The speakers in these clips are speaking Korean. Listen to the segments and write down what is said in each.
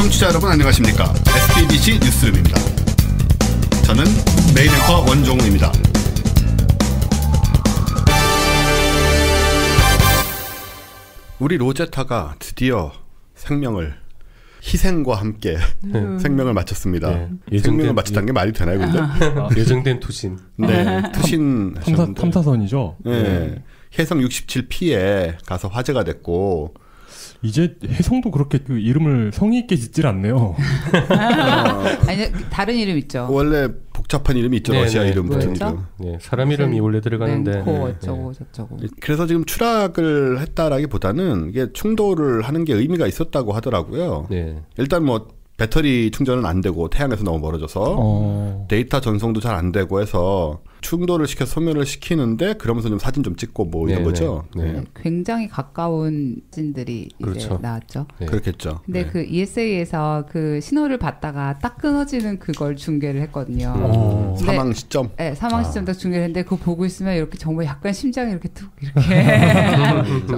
청취자 여러분 안녕하십니까? SBBC 뉴스룸입니다. 저는 메인 앵커 원종우입니다. 우리 로제타가 드디어 희생과 함께 생명을 마쳤습니다. 네. 생명을 마쳤다는 게 말이 되나요, 근데? 예정된 투신. 네, 투신 탐사선이죠. 네. 해성 67P에 가서 화제가 됐고 이제 해성도 그렇게 그 이름을 성의 있게 짓질 않네요. 아니 다른 이름 있죠. 원래 복잡한 이름이 있죠. 러시아 이름 같은 이름. 네, 사람 이름이 원래 들어가는데. 어쩌고 저쩌고. 그래서 지금 추락을 했다라기보다는 이게 충돌을 하는 게 의미가 있었다고 하더라고요. 네. 일단 뭐 배터리 충전은 안 되고 태양에서 너무 멀어져서 데이터 전송도 잘 안 되고 해서 충돌을 시켜서 소멸을 시키는데 그러면서 좀 사진 좀 찍고 뭐 이런 거죠. 네. 굉장히 가까운 사진들이 그렇죠. 이제 나왔죠. 네. 그렇겠죠. 근데 그 ESA에서 그 신호를 받다가 딱 끊어지는 그걸 중계를 했거든요. 사망 시점? 네, 사망 시점 딱 중계를 했는데 그거 보고 있으면 이렇게 정말 약간 심장이 이렇게 툭 이렇게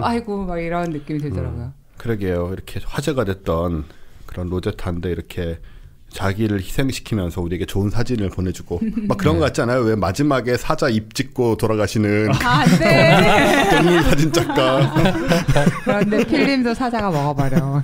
아이고 막 이런 느낌이 들더라고요. 그러게요. 이렇게 화제가 됐던 그런 로제타인데 이렇게 자기를 희생시키면서 우리에게 좋은 사진을 보내주고 막 그런 거 같지 않아요? 왜 마지막에 사자 입 찍고 돌아가시는 네. 동물 사진 작가. 그런데 필름도 사자가 먹어버려.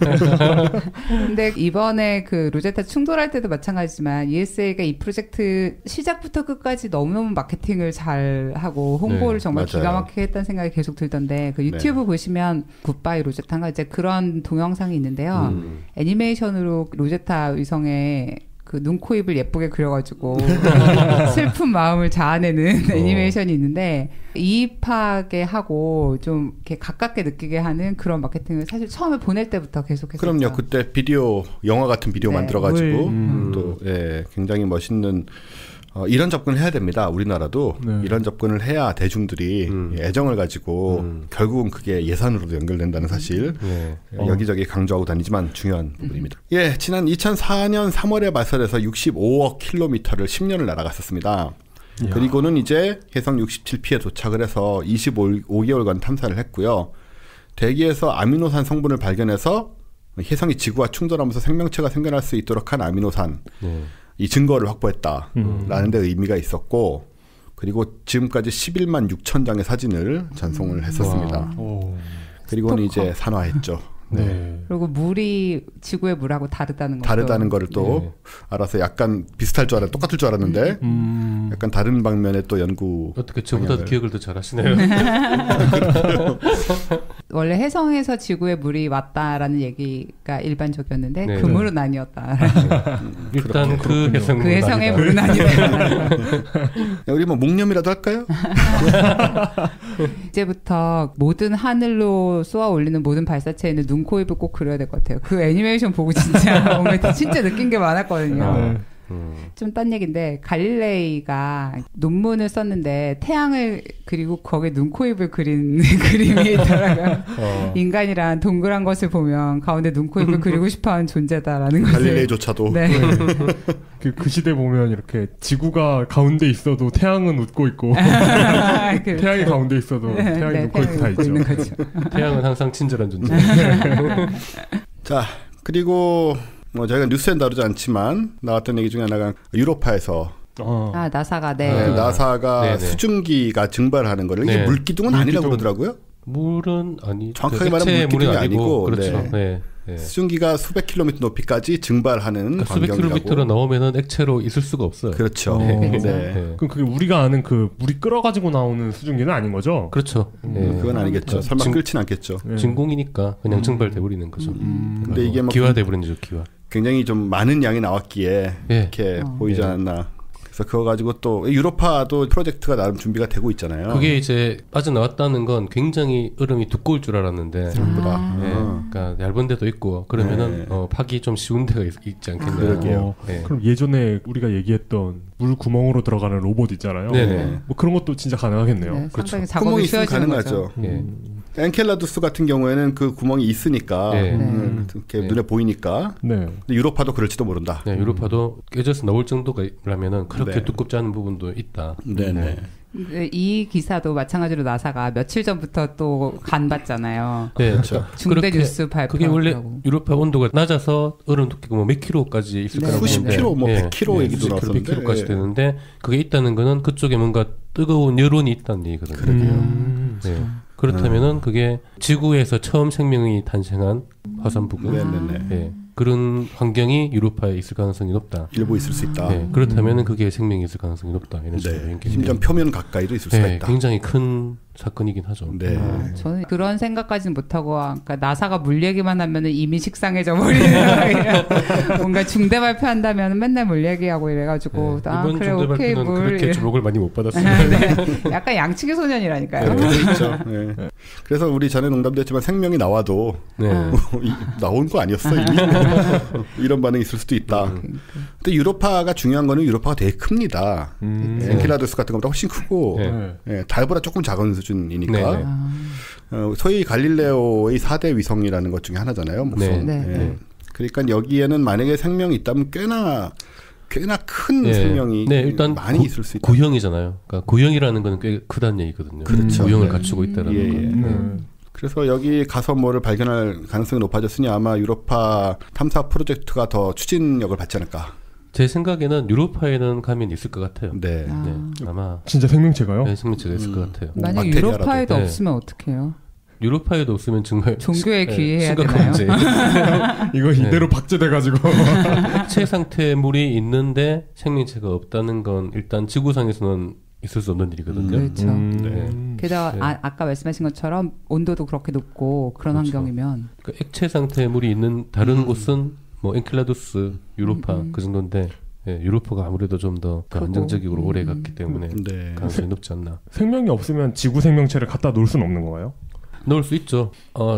근데 이번에 그 로제타 충돌할 때도 마찬가지지만 ESA가 이 프로젝트 시작부터 끝까지 너무너무 마케팅을 잘 하고 홍보를 정말 맞아요. 기가 막히게 했다는 생각이 계속 들던데 그 유튜브 보시면 굿바이 로제타인가 이제 그런 동영상이 있는데요. 애니메이션으로 로제타 위성에 그 눈, 코, 입을 예쁘게 그려가지고 슬픈 마음을 자아내는 애니메이션이 있는데 이입하게 하고 좀 이렇게 가깝게 느끼게 하는 그런 마케팅을 사실 처음에 보낼 때부터 계속했었죠. 그럼요. 그때 영화 같은 비디오 만들어가지고 또 굉장히 멋있는 이런 접근을 해야 됩니다. 우리나라도 이런 접근을 해야 대중들이 애정을 가지고 결국은 그게 예산으로도 연결된다는 사실 여기저기 강조하고 다니지만 중요한 부분입니다. 예, 지난 2004년 3월에 발사돼서 65억 킬로미터를 10년을 날아갔었습니다. 이야. 그리고는 이제 해성 67P에 도착을 해서 25개월간 탐사를 했고요. 대기에서 아미노산 성분을 발견해서 해성이 지구와 충돌하면서 생명체가 생겨날 수 있도록 한 아미노산 이 증거를 확보했다라는 데 의미가 있었고 그리고 지금까지 11만 6천 장의 사진을 전송을 했었습니다. 그리고는 이제 산화했죠. 네. 그리고 물이 지구의 물하고 다르다는 거를 또 알아서 약간 비슷할 줄 똑같을 줄 알았는데 약간 다른 방면에 또 연구 어떻게 저보다 기억을 더 잘하시네요. 원래 해성에서 지구에 물이 왔다라는 얘기가 일반적이었는데 네. 그 물은 아니었다. 일단 그 해성의 물은 아니다. 우리 뭐 목념이라도 할까요? 이제부터 모든 하늘로 쏘아 올리는 모든 발사체에는 눈, 코, 입을 꼭 그려야 될 것 같아요. 그 애니메이션 보고 진짜 느낀 게 많았거든요. 좀 딴 얘기인데 갈릴레이가 논문을 썼는데 태양을 그리고 거기에 눈, 코, 입을 그린 그림이 있더라고요. 인간이란 동그란 것을 보면 가운데 눈, 코, 입을 그리고 싶어하는 존재다라는 것을. 갈릴레이조차도. 네. 그 시대 보면 이렇게 지구가 가운데 있어도 태양은 웃고 있고 태양이 가운데 있어도 태양이 웃고 있고 다 있죠. 태양은 항상 친절한 존재. 자, 그리고 뭐 저희가 뉴스엔 다루지 않지만 나왔던 얘기 중에 하나가 유로파에서 나사가 나사가 수증기가 증발하는 거를 이게 물기둥은 아니라고 그러더라고요. 물은 아니 정확하게 말하면 물기둥이 아니고 그렇죠. 네. 수증기가 수백 킬로미터 높이까지 증발하는 그러니까 수백 킬로미터로 나오면은 액체로 있을 수가 없어요. 그렇죠. 그럼 그게 우리가 아는 그 물이 끓어가지고 나오는 수증기는 아닌 거죠? 그렇죠. 그건 아니겠죠. 설마 끓진 않겠죠. 진공이니까 그냥 증발돼 버리는 거죠. 근데 이게 뭐 기화돼 버리는 거죠. 기화. 굉장히 좀 많은 양이 나왔기에 이렇게 보이지 않았나. 그래서 그거 가지고 또 유로파도 프로젝트가 나름 준비가 되고 있잖아요. 그게 이제 빠져나왔다는 건 굉장히 얼음이 두꺼울 줄 알았는데 생각보다 그러니까 얇은 데도 있고 그러면은 파기 좀 쉬운 데가 있지 않겠나요? 그러게요. 그럼 예전에 우리가 얘기했던 물 구멍으로 들어가는 로봇 있잖아요. 네네. 뭐 그런 것도 진짜 가능하겠네요. 네, 그렇죠. 구멍이 있으면 가능하죠. 엔켈라두스 같은 경우에는 그 구멍이 있으니까 이렇게 눈에 보이니까. 네. 유로파도 그럴지도 모른다. 네, 유로파도 깨져서 나올 정도라면은 그렇게 두껍지 않은 부분도 있다. 네네. 이 기사도 마찬가지로 나사가 며칠 전부터 또 간봤잖아요. 네, 그렇죠. 중대 뉴스 발표. 그게 원래 유로파 온도가 낮아서 얼음 두께가 뭐 몇 킬로까지 있을 거라고 수십 킬로, 뭐 100킬로 얘기도 나왔었는데 100킬로까지 되는데 그게 있다는 거는 그쪽에 뭔가 뜨거운 여론이 있다는 얘기거든요. 그러게요. 그렇다면은 그게 지구에서 처음 생명이 탄생한 화산부근. 네. 그런 환경이 유로파에 있을 가능성이 높다. 일부 있을 수 있다. 네, 그렇다면은 그게 생명이 있을 가능성이 높다. 이런 식으로 심지어 표면 가까이도 있을 수가 있다. 굉장히 큰 사건이긴 하죠. 네. 저는 그런 생각까지는 못하고, 그러니까 나사가 물 얘기만 하면은 이미 식상해져 버리는 뭔가 중대 발표한다면 맨날 물 얘기하고 이래가지고 이번 그래 중대 오케이 발표는 물 그렇게 주목을 많이 못 받았어요. 약간 양측의 소년이라니까요. 그렇죠. 그래서 우리 전에 농담도 했지만 생명이 나와도 나온 거 아니었어 이미 이런 반응이 있을 수도 있다. 근데 유로파가 중요한 거는 유로파가 되게 큽니다. 엔켈라두스 같은 것보다 훨씬 크고 달보다 조금 작은 수준이니까 소위 갈릴레오의 4대 위성이라는 것 중에 하나잖아요. 목성. 그러니까 여기에는 만약에 생명이 있다면 꽤나 큰 생명이 일단 많이 있을 수 있다. 구형이잖아요. 그러니까 구형이라는 건 꽤 크다는 얘기거든요. 그렇죠. 구형을 갖추고 있다라는 거. 그래서 여기 가서 뭐를 발견할 가능성이 높아졌으니 아마 유로파 탐사 프로젝트가 더 추진력을 받지 않을까. 제 생각에는 유로파에는 가면 있을 것 같아요. 네. 아마 진짜 생명체가요? 네, 생명체가 있을 것 같아요. 만약 유로파에도 없으면 어떡해요? 유로파에도 없으면 정말 종교에 귀해야 되나요? 이거 이대로 박제돼가지고 액체 상태의 물이 있는데 생명체가 없다는 건 일단 지구상에서는 있을 수 없는 일이거든요. 그렇죠. 게다가 아까 말씀하신 것처럼 온도도 그렇게 높고 그런 환경이면 그러니까 액체 상태의 물이 있는 다른 곳은 뭐 엔켈라두스, 유로파 그 정도인데 유로파가 아무래도 좀 더 안정적으로 오래 갔기 때문에 가능성이 높지 않나. 생명이 없으면 지구 생명체를 갖다 놓을 수는 없는 건가요? 넣을 수 있죠.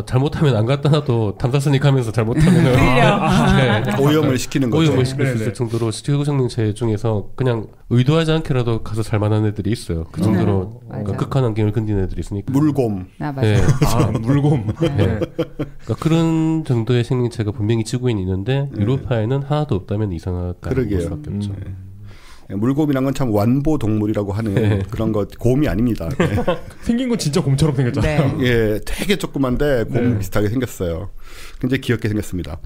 잘못하면 안 갖다 놔도 탐사선이 가면서 잘못하면 오염을 시키는 거죠. 오염을 시킬 수 있을 정도로 지구 생명체 중에서 그냥 의도하지 않게라도 가서 살 만한 애들이 있어요. 그 정도로 그러니까 극한 환경을 견디는 애들이 있으니까. 물곰. 물곰. 그러니까 그런 정도의 생명체가 분명히 지구에는 있는데 유로파에는 하나도 없다면 이상하다는 볼 수밖에 없죠. 물곰이란 건 참 완보 동물이라고 하는 그런 것 곰이 아닙니다. 생긴 건 진짜 곰처럼 생겼잖아요. 되게 조그만데 곰 비슷하게 생겼어요. 굉장히 귀엽게 생겼습니다.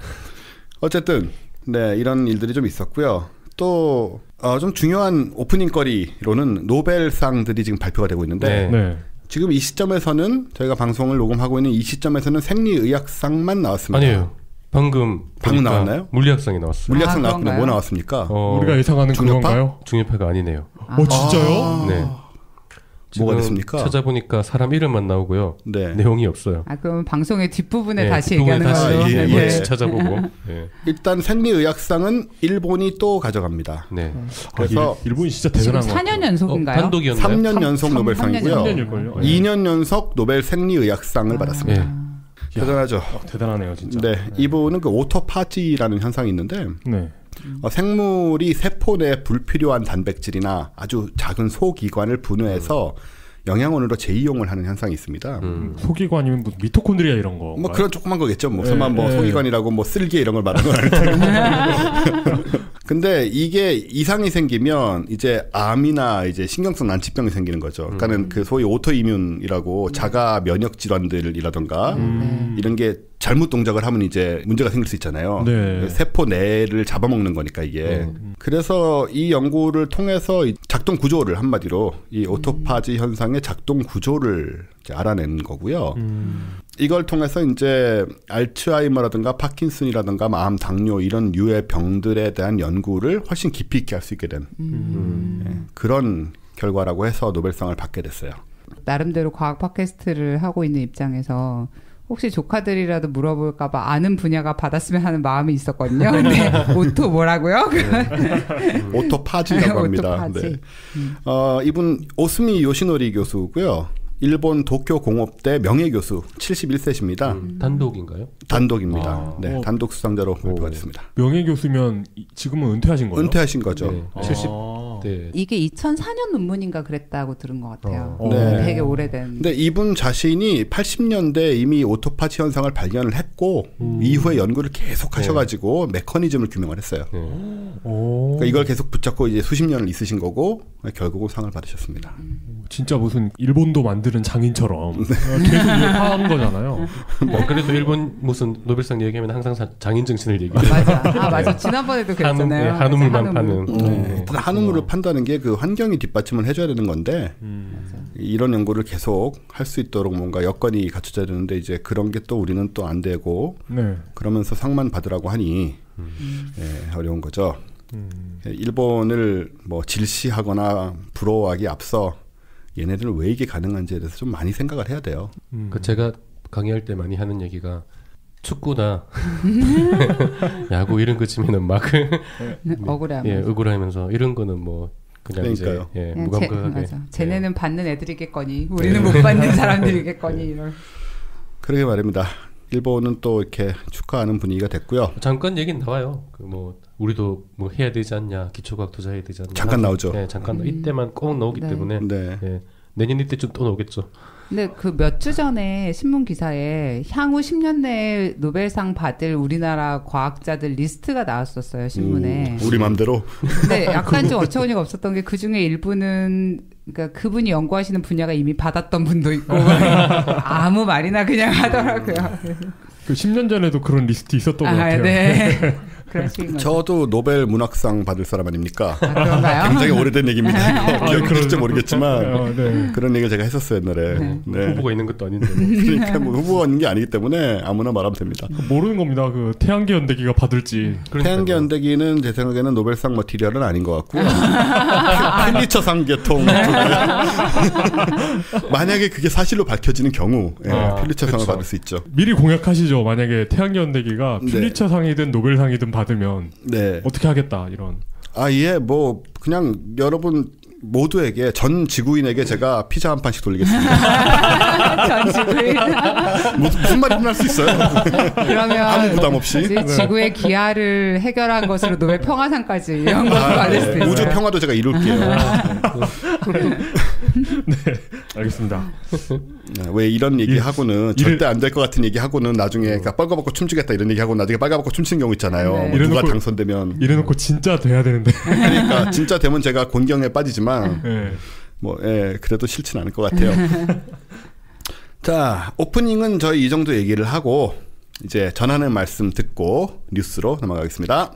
어쨌든 이런 일들이 좀 있었고요. 또 좀 중요한 오프닝 거리로는 노벨상들이 지금 발표가 되고 있는데 지금 이 시점에서는 저희가 방송을 녹음하고 있는 이 시점에서는 생리의학상만 나왔습니다. 아니에요. 방금 나왔나요? 물리학상이 나왔어요. 물리학상 나왔군요. 뭐 나왔습니까? 우리가 예상하는 그건가요? 중력파가 아니네요. 진짜요? 네. 뭐가 됐습니까? 찾아보니까 사람 이름만 나오고요. 내용이 없어요. 그럼 방송의 뒷부분에 다시 얘기하는 거죠? 찾아보고. 일단 생리의학상은 일본이 또 가져갑니다. 그래서 일본이 진짜 대단한 거 4년 연속인가요? 단독이었나요? 3년 연속 노벨상이고요. 2년 연속 노벨 생리의학상을 받았습니다. 대단하죠. 대단하네요, 진짜. 이분은 그 오토파지라는 현상이 있는데 생물이 세포 내 불필요한 단백질이나 아주 작은 소기관을 분해해서 영양원으로 재이용을 하는 현상이 있습니다. 소기관이면 뭐 미토콘드리아 이런 거. 뭐 그런 조그만 거겠죠. 설마 소기관이라고 뭐 쓸개 이런 걸 말하는 건 아닐 테고. 근데 이게 이상이 생기면 이제 암이나 이제 신경성 난치병이 생기는 거죠. 그러니까는 그 소위 오토이뮨이라고 자가 면역 질환들이라던가 이런 게 잘못 동작을 하면 이제 문제가 생길 수 있잖아요. 세포 내를 잡아먹는 거니까 이게. 그래서 이 연구를 통해서 작동 구조를 한마디로 이 오토파지 현상의 작동 구조를 이제 알아낸 거고요. 이걸 통해서 이제 알츠하이머라든가 파킨슨이라든가 암, 당뇨 이런 유해 병들에 대한 연구를 훨씬 깊이 있게 할 수 있게 된 그런 결과라고 해서 노벨상을 받게 됐어요. 나름대로 과학 팟캐스트를 하고 있는 입장에서 혹시 조카들이라도 물어볼까봐 아는 분야가 받았으면 하는 마음이 있었거든요. 근데 오토 뭐라고요? 오토파지라고 합니다. 오토파지. 이분 오스미 요시노리 교수고요. 일본 도쿄 공업대 명예교수 71세십니다. 단독인가요? 단독입니다. 단독 수상자로 발표가 됐습니다. 명예교수면 지금은 은퇴하신 거예요? 은퇴하신 거죠. 70 때 이게 2004년 논문인가 그랬다고 들은 것 같아요. 네. 되게 오래된. 근데 이분 자신이 80년대 이미 오토파지 현상을 발견을 했고 이후에 연구를 계속 하셔가지고 메커니즘을 규명을 했어요. 그러니까 이걸 계속 붙잡고 이제 수십 년을 있으신 거고 결국은 상을 받으셨습니다. 진짜 무슨 일본도 만드는 장인처럼 계속 이해한 거잖아요. 그래도 일본 무슨 노벨상 얘기하면 항상 장인 정신을 얘기해요. 맞아. 지난번에도 그랬잖아요. 한우물만 파는. 한우물을 판다는 게 그 환경이 뒷받침을 해줘야 되는 건데 이런 연구를 계속 할 수 있도록 뭔가 여건이 갖춰져야 되는데 이제 그런 게 또 우리는 또 안 되고 그러면서 상만 받으라고 하니 어려운 거죠. 일본을 뭐 질시하거나 부러워하기 앞서 얘네들은 왜 이게 가능한지에 대해서 좀 많이 생각을 해야 돼요. 제가 강의할 때 많이 하는 얘기가 축구나 야구 이런 거 치면은 막 억울하면서 이런 거는 뭐 그냥 그러니까요. 이제 무감각하게. 쟤네는 받는 애들이겠거니 우리는 못 받는 사람들이겠거니 이런. 그러게 말입니다. 일본은 또 이렇게 축하하는 분위기가 됐고요. 잠깐 얘기는 나와요. 그 뭐 우리도 뭐 해야 되지 않냐, 기초과학 투자해야 되지 않냐. 잠깐 나오죠. 네, 잠깐 이때만 꼭 나오기 때문에 내년 이때쯤 또 나오겠죠. 근데 그 몇 주 전에 신문 기사에 향후 10년 내에 노벨상 받을 우리나라 과학자들 리스트가 나왔었어요, 신문에. 우리 맘대로. 근데 약간 좀 어처구니가 없었던 게 그 중에 일부는 그러니까 그분이 연구하시는 분야가 이미 받았던 분도 있고 아무 말이나 그냥 하더라고요. 그 10년 전에도 그런 리스트 있었던 것 같아요. 네. 저도 노벨 문학상 받을 사람 아닙니까? 그런가요? 굉장히 오래된 얘기입니다. 기억하실지 모르겠지만 그런 얘기를 제가 했었어요 옛날에. 후보가 있는 것도 아닌데. 그러니까 뭐 후보가 있는 게 아니기 때문에 아무나 말하면 됩니다. 모르는 겁니다. 그 태양계 연대기가 받을지. 태양계 연대기는 제 생각에는 노벨상 머티리얼은 아닌 것 같고요. 필리처상 계통. 만약에 그게 사실로 밝혀지는 경우 필리처상을 받을 수 있죠. 미리 공약하시죠. 만약에 태양계 연대기가 필리처상이든 노벨상이든 받으면 어떻게 하겠다 이런. 뭐 그냥 여러분 모두에게 전 지구인에게 제가 피자 한 판씩 돌리겠습니다. 전 지구인. 무슨 말이 날 수 있어요. 그러면 아무 부담 없이 지구의 기아를 해결한 것으로 노벨 평화상까지 이런 걸 받을 수 있어요. 우주 평화도 제가 이룰게요. 네, 알겠습니다. 왜 이런 얘기하고는 절대 안 될 것 같은 얘기하고는 나중에 그러니까 빨가벗고 춤추겠다 이런 얘기하고 나중에 빨가벗고 춤추는 경우 있잖아요. 뭐 누가 당선되면 이래놓고 진짜 돼야 되는데. 그러니까 진짜 되면 제가 곤경에 빠지지만 그래도 싫진 않을 것 같아요. 자, 오프닝은 저희 이 정도 얘기를 하고 이제 전하는 말씀 듣고 뉴스로 넘어가겠습니다.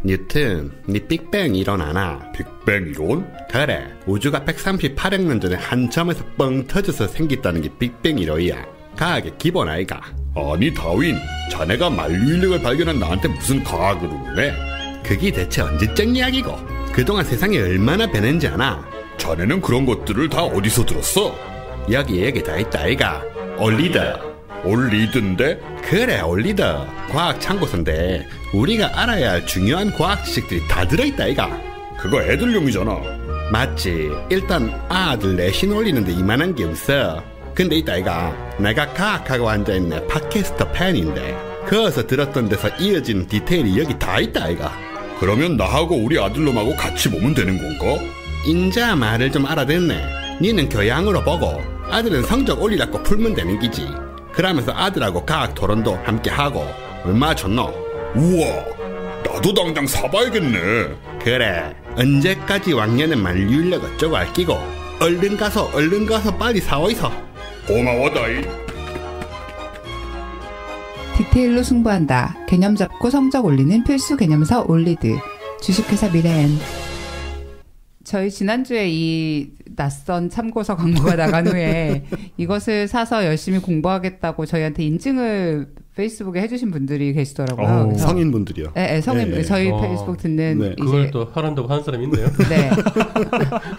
뉴튼, 니 빅뱅 이론 아나? 빅뱅 이론? 그래, 우주가 138억 년 전에 한 점에서 뻥 터져서 생겼다는 게 빅뱅 이론이야. 과학의 기본 아이가. 아니 다윈, 자네가 만유인력을 발견한 나한테 무슨 과학을 울래? 그게 대체 언제적 이야기고 그동안 세상이 얼마나 변했는지 아나? 자네는 그런 것들을 다 어디서 들었어? 여기 얘기 다 있다 아이가. 올리더. 올리드인데? 그래, 올리더. 과학 참고서인데 우리가 알아야 할 중요한 과학 지식들이 다 들어있다 아이가. 그거 애들용이잖아. 맞지. 일단 아들 내신 올리는데 이만한 게 없어. 근데 있다 아이가. 내가 과학하고 앉아있는 팟캐스터 팬인데 거기서 들었던 데서 이어지는 디테일이 여기 다 있다 아이가. 그러면 나하고 우리 아들놈하고 같이 보면 되는 건가? 인자 말을 좀 알아듣네. 니는 교양으로 보고 아들은 성적 올리라고 풀면 되는 기지. 그러면서 아들하고 과학 토론도 함께 하고. 얼마 줬노? 우와, 나도 당장 사봐야겠네. 그래, 언제까지 왕년은 만유인력 어쩌고 알끼고 얼른 가서 빨리 사오이소. 고마워다이. 디테일로 승부한다. 개념 잡고 성적 올리는 필수 개념서 올리드. 주식회사 미래엔. 저희 지난주에 이 낯선 참고서 광고가 나간 후에 이것을 사서 열심히 공부하겠다고 저희한테 인증을 페이스북에 해주신 분들이 계시더라고요. 성인분들이요. 네, 성인분들. 저희 페이스북 듣는. 그걸 또 하란다고 하는 사람이 있네요. 네.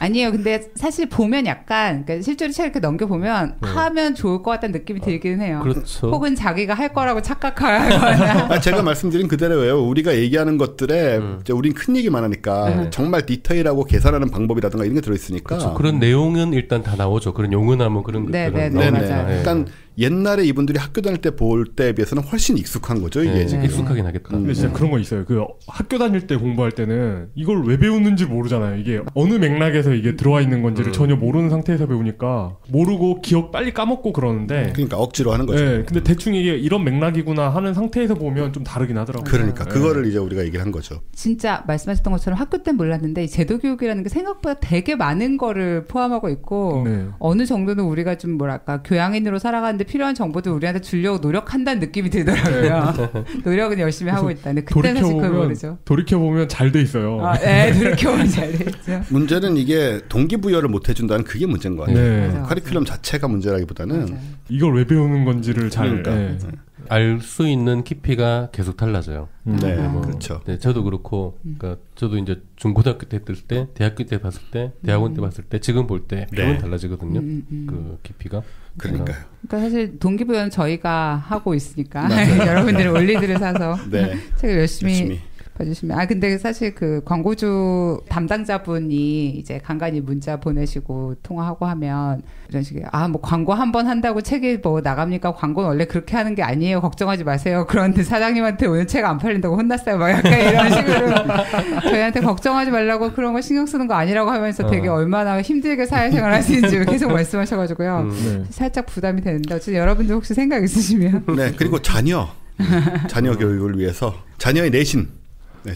아니에요. 근데 사실 보면 약간, 그러니까 실제로 책 이렇게 넘겨보면 하면 좋을 것 같다는 느낌이 들기는 해요. 그렇죠. 혹은 자기가 할 거라고 착각하거나. 제가 말씀드린 그대로예요. 우리가 얘기하는 것들에 우린 큰 얘기만 하니까 정말 디테일하고 계산하는 방법이라든가 이런 게 들어있으니까. 그렇죠. 그런 내용은 일단 다 나오죠. 그런 용어나 뭐 그런 것들은. 네, 맞아요. 그러니까 옛날에 이분들이 학교 다닐 때 볼 때에 비해서는 훨씬 익숙한 거죠. 이게 지금. 익숙하긴 하겠다. 근데 진짜 그런 거 있어요. 그 학교 다닐 때 공부할 때는 이걸 왜 배우는지 모르잖아요. 이게 어느 맥락에서 이게 들어와 있는 건지를 전혀 모르는 상태에서 배우니까 모르고 기억 빨리 까먹고 그러는데. 그러니까 억지로 하는 거죠. 네, 근데 대충 이게 이런 맥락이구나 하는 상태에서 보면 좀 다르긴 하더라고요. 그러니까 그거를 이제 우리가 얘기를 한 거죠. 진짜 말씀하셨던 것처럼 학교 때 몰랐는데 제도 교육이라는 게 생각보다 되게 많은 거를 포함하고 있고 어느 정도는 우리가 좀 뭐랄까 교양인으로 살아가는데 필요한 정보도 우리한테 주려고 노력한다는 느낌이 들더라고요. 노력은 열심히 하고 있다. 근데 그때 사실 그걸 모르죠. 돌이켜보면 잘 돼 있어요. 네, 돌이켜보면 잘 돼 있죠. 문제는 이게 동기부여를 못 해준다는 그게 문제인 거 아니에요. 커리큘럼 자체가 문제라기보다는 맞아. 이걸 왜 배우는 건지를 잘 알 수 있는 깊이가 계속 달라져요. 네, 그렇죠. 네, 저도 그렇고, 그러니까 저도 이제 중고등학교 때 했을 때, 대학교 때 봤을 때, 대학원 때 봤을 때, 지금 볼 때 별로 달라지거든요. 그 깊이가. 그러니까요. 그러니까 사실 동기부여는 저희가 하고 있으니까 여러분들은 올리드를 사서 책을 열심히 봐주시면. 근데 사실 그 광고주 담당자분이 이제 간간히 문자 보내시고 통화하고 하면 이런 식의 뭐 광고 한 번 한다고 책이 뭐 나갑니까? 광고는 원래 그렇게 하는 게 아니에요. 걱정하지 마세요. 그런데 사장님한테 오늘 책 안 팔린다고 혼났어요. 막 약간 이런 식으로 저희한테 걱정하지 말라고 그런 거 신경 쓰는 거 아니라고 하면서 되게 얼마나 힘들게 사회생활 하시는지 계속 말씀하셔가지고요. 살짝 부담이 되는데 어쨌든 여러분들 혹시 생각 있으시면 네, 그리고 자녀 교육을 위해서 자녀의 내신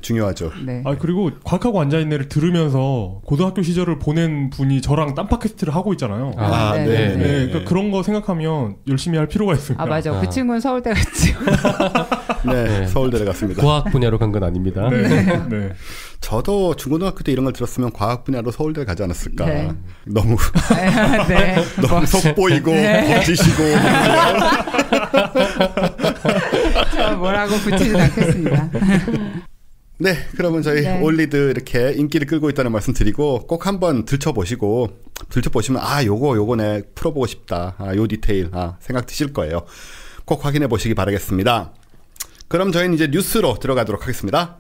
중요하죠. 네. 그리고 과학하고 앉아있네를 들으면서 고등학교 시절을 보낸 분이 저랑 딴 팟캐스트를 하고 있잖아요. 네. 그러니까 그런 거 생각하면 열심히 할 필요가 있습니다. 맞아. 그 친구는 서울대 갔죠. 네, 서울대를 갔습니다. 과학 분야로 간 건 아닙니다. 네. 저도 중고등학교 때 이런 걸 들었으면 과학 분야로 서울대를 가지 않았을까. 너무 너무 속보이고 거짓이고. 저 뭐라고 붙이진 않겠습니다. 네, 그러면 저희 올리드 이렇게 인기를 끌고 있다는 말씀 드리고 꼭 한번 들춰보시면 요거네 풀어보고 싶다. 요 디테일 생각 드실 거예요. 꼭 확인해 보시기 바라겠습니다. 그럼 저희는 이제 뉴스로 들어가도록 하겠습니다.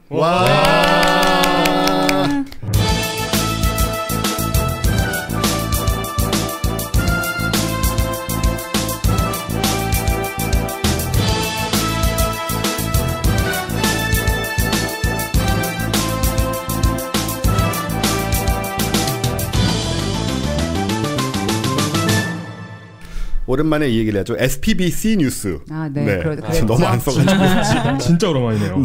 오랜만에 이 얘기를 하죠. SPBC 뉴스. 너무 안 써가지고. 진짜 오랜만이네요.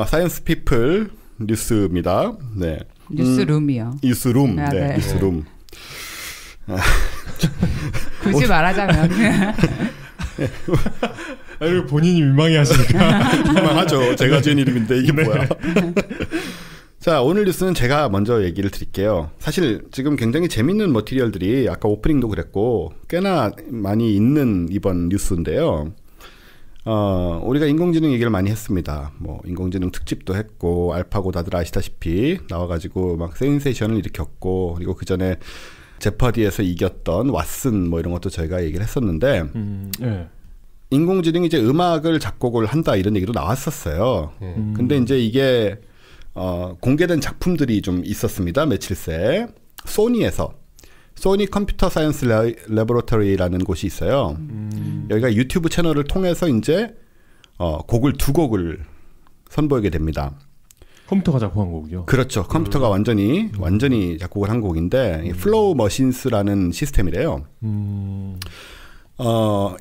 사이언스 피플 뉴스입니다. 네. 뉴스룸이요. 뉴스룸. 뉴스룸. 굳이 말하자면. 본인이 민망해 하시니까. 민망하죠. 제가 지은 이름인데 이게 뭐야. 자, 오늘 뉴스는 제가 먼저 얘기를 드릴게요. 사실 지금 굉장히 재밌는 머티리얼들이 아까 오프닝도 그랬고 꽤나 많이 있는 이번 뉴스인데요. 우리가 인공지능 얘기를 많이 했습니다. 뭐 인공지능 특집도 했고 알파고 다들 아시다시피 나와가지고 막 센세이션을 일으켰고 그리고 그 전에 제퍼디에서 이겼던 왓슨 뭐 이런 것도 저희가 얘기를 했었는데 인공지능이 이제 음악을 작곡을 한다 이런 얘기도 나왔었어요. 근데 이제 이게 공개된 작품들이 좀 있었습니다. 며칠 새 소니에서 소니 컴퓨터 사이언스 레버러터리라는 곳이 있어요. 여기가 유튜브 채널을 통해서 이제 곡을 두 곡을 선보이게 됩니다. 컴퓨터가 작곡한 곡이요? 그렇죠. 컴퓨터가 완전히 작곡을 한 곡인데 플로우 머신스라는 시스템이래요.